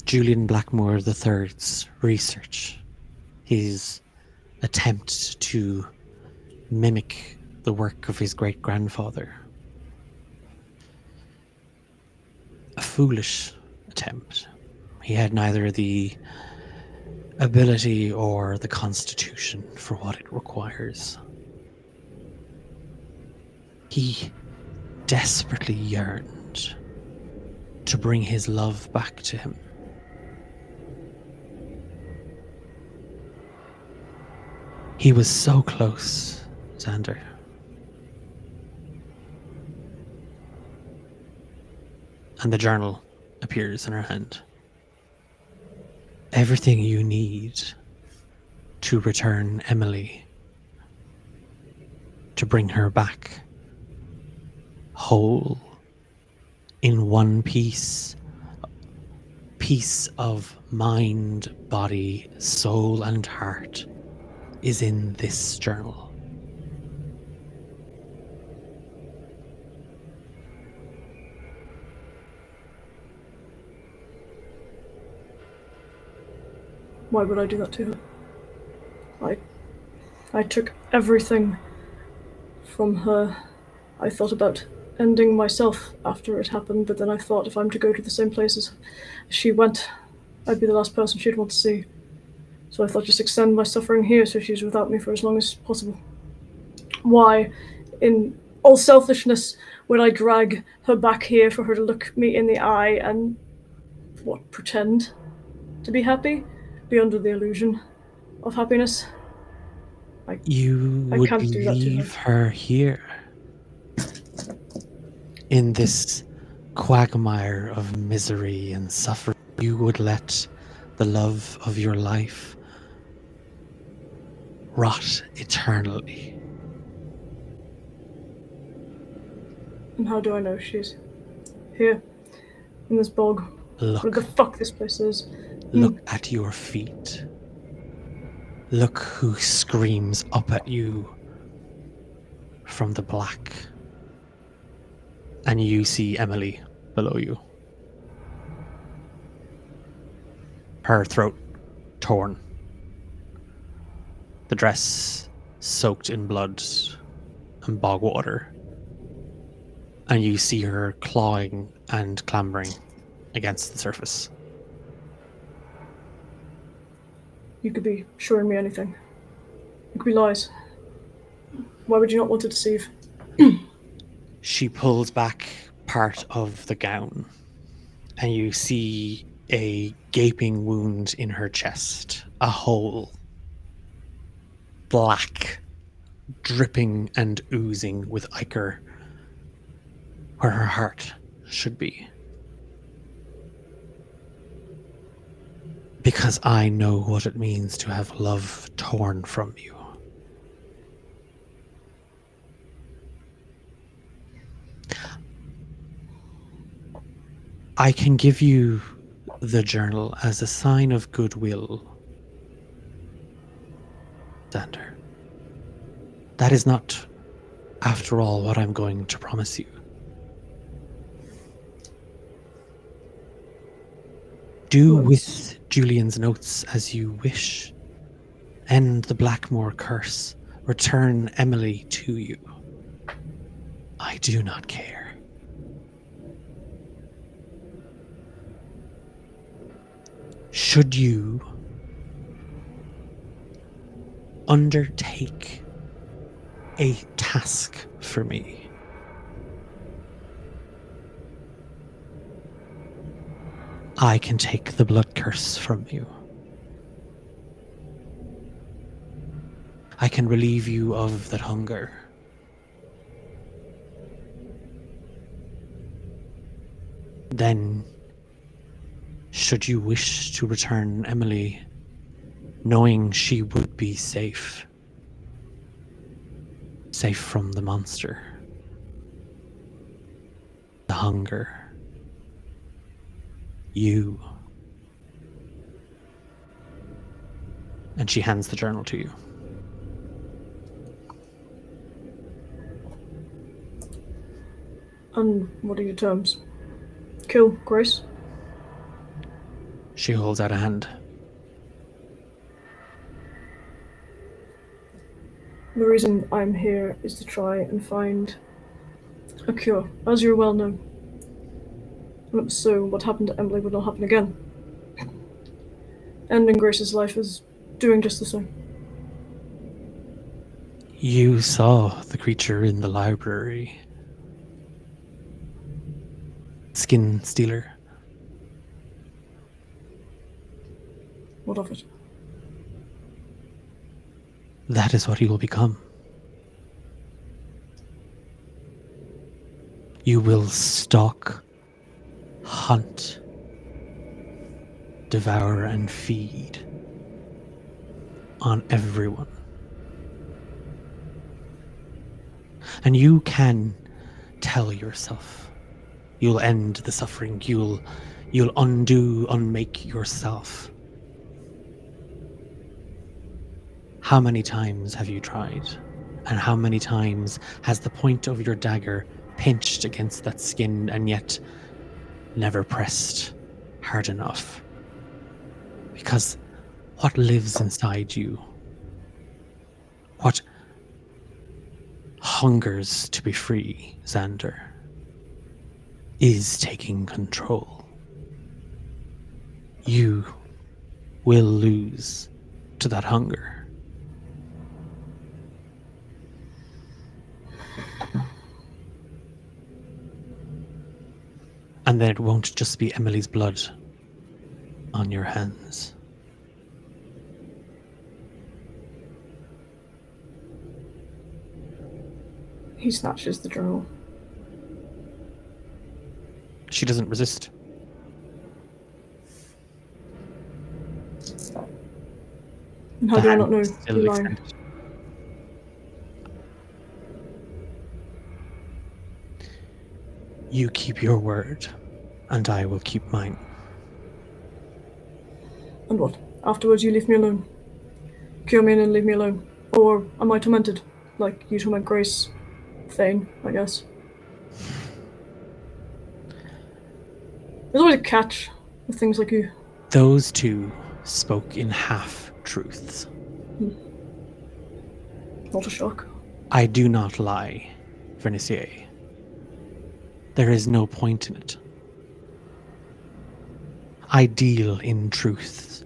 Julian Blackmore III's research. His attempt to mimic the work of his great-grandfather. A foolish attempt. He had neither the ability or the constitution for what it requires. He desperately yearned to bring his love back to him. He was so close, Xander. And the journal appears in her hand. Everything you need to return Emily, to bring her back whole in one piece of mind, body, soul, and heart, is in this journal. Why would I do that to her? I took everything from her. I thought about ending myself after it happened, but then I thought if I'm to go to the same places she went, I'd be the last person she'd want to see. So I thought just extend my suffering here so she's without me for as long as possible. Why, in all selfishness, would I drag her back here for her to look me in the eye and, pretend to be happy? Be under the illusion of happiness? You I would can't do that to leave her here in this quagmire of misery and suffering. You would let the love of your life rot eternally. And how do I know she's here, in this bog? What Look, the fuck this place is? look at your feet. Look who screams up at you from the black. And you see Emily below you. Her throat torn. The dress soaked in blood and bog water. And you see her clawing and clambering against the surface. You could be showing me anything. It could be lies. Why would you not want to deceive? She pulls back part of the gown, and you see a gaping wound in her chest, a hole, black, dripping and oozing with ichor, where her heart should be. Because I know what it means to have love torn from you. I can give you the journal as a sign of goodwill, Xander. That is not, after all, what I'm going to promise you. Do with Julian's notes as you wish. End the Blackmore curse. Return Emily to you. I do not care. Should you undertake a task for me, I can take the blood curse from you. I can relieve you of that hunger. Then, should you wish to return Emily, knowing she would be safe from the monster, the hunger, you. And she hands the journal to you. And what are your terms? Kill Grace? She holds out a hand. The reason I'm here is to try and find a cure, as you well know. So what happened to Emily would not happen again. Ending Grace's life is doing just the same. You saw the creature in the library. Skin stealer. What of it? That is what he will become. You will stalk, hunt, devour, and feed on everyone. And you can tell yourself you'll end the suffering, you'll unmake yourself. How many times have you tried? And how many times has the point of your dagger pinched against that skin and yet never pressed hard enough? Because what lives inside you What hungers to be free, Xander, is taking control. You will lose to that hunger. And then it won't just be Emily's blood on your hands. He snatches the journal. She doesn't resist. And how The do I hand not know? still You're lying. extended. You keep your word, and I will keep mine. And what? Afterwards you leave me alone. Cure me and then leave me alone. Or am I tormented? Like you torment Grace. Thane, I guess. There's always a catch with things like you. Those two spoke in half-truths. Not a shock. I do not lie, Vernicier. There is no point in it. I deal in truth.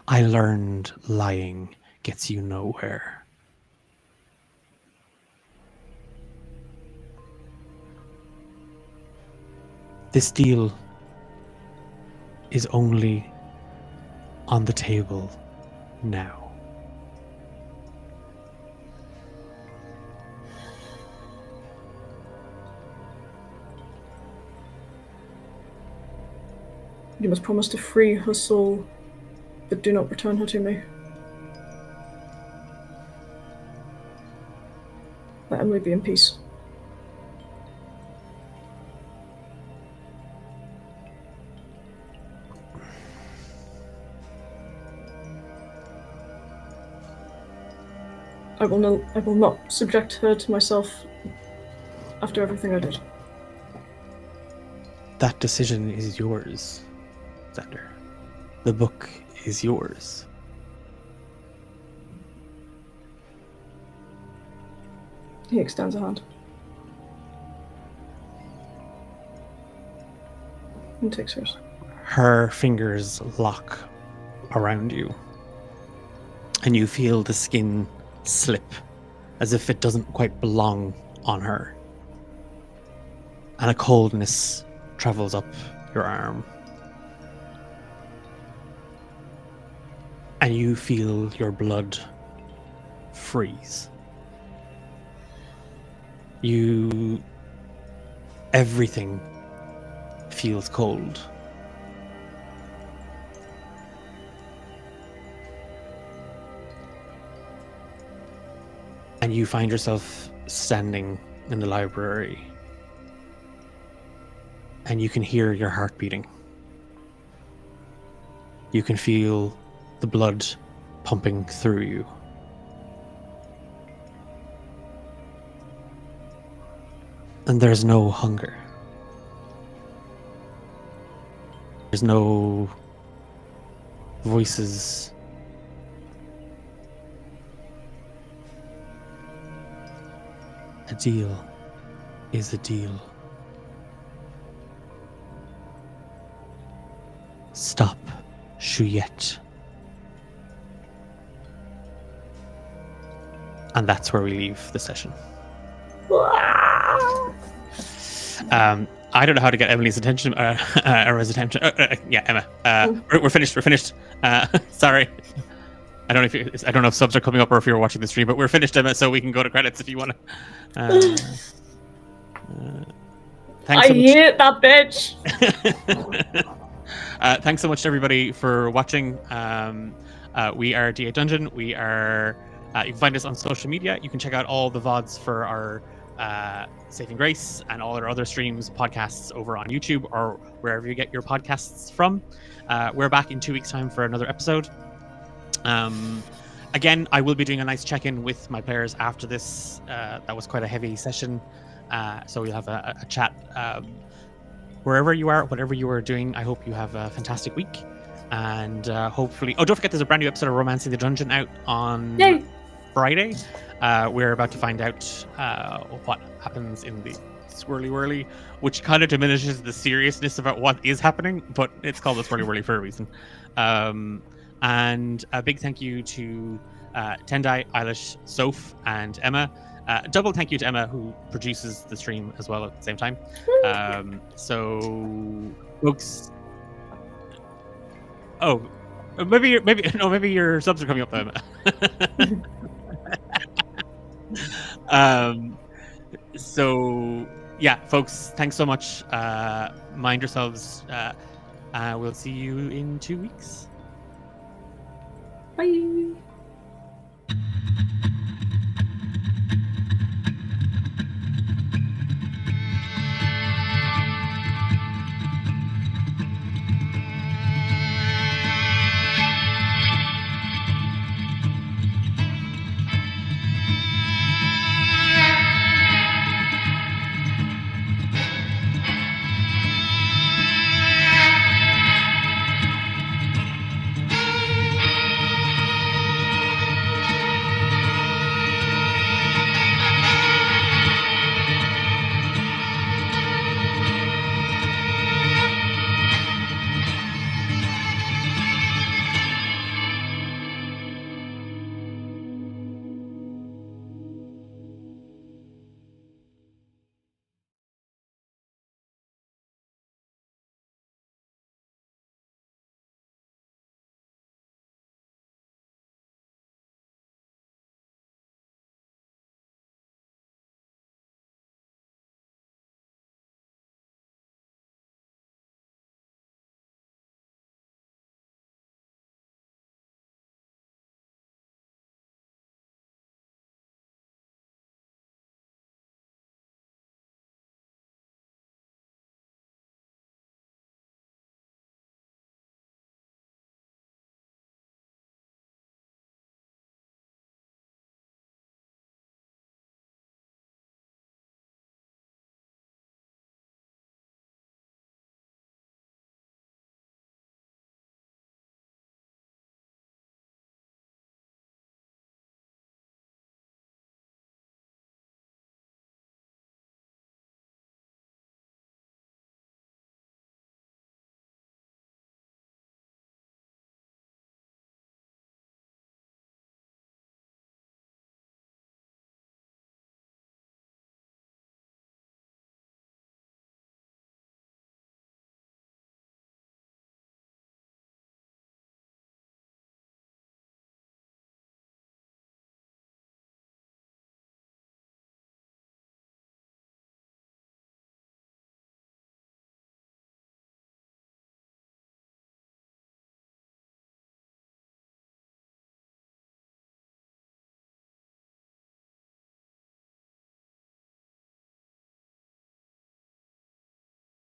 I learned lying gets you nowhere. This deal is only on the table now. You must promise to free her soul, but do not return her to me. Let Emily be in peace. I will not subject her to myself after everything I did. That decision is yours, Xander. The book is yours. He extends a hand. And takes hers. Her fingers lock around you, and you feel the skin slip as if it doesn't quite belong on her. And a coldness travels up your arm. And you feel your blood freeze. Everything feels cold. And you find yourself standing in the library. And you can hear your heart beating. You can feel the blood pumping through you. And there's no hunger. There's no voices. A deal is a deal. Stop, Shuyet. And that's where we leave the session. I don't know how to get Emily's attention, or his attention. Yeah, Emma. We're finished. We're finished. Sorry. I don't know if subs are coming up or if you're watching the stream, but we're finished, Emma. So we can go to credits if you want to. Thanks so much. hate that bitch. Thanks so much to everybody for watching. We are D8 Dungeon. We are. You can find us on social media. You can check out all the VODs for our Saving Grace and all our other streams, podcasts over on YouTube or wherever you get your podcasts from. We're back in 2 weeks' time for another episode. Again, I will be doing a nice check-in with my players after this. That was quite a heavy session. So we'll have a chat. Wherever you are, whatever you are doing, I hope you have a fantastic week. and hopefully, don't forget there's a brand new episode of Romancing the Dungeon out on Yay! Friday. We're about to find out what happens in the Swirly Whirly, which kind of diminishes the seriousness about what is happening, but it's called the Swirly Whirly for a reason. And a big thank you to Tendai, Eilish, Soph, and Emma. Double thank you to Emma, who produces the stream as well at the same time. So, folks. Oh, maybe your subs are coming up though, Emma. So yeah, folks, thanks so much. Mind yourselves. We'll see you in 2 weeks. Bye.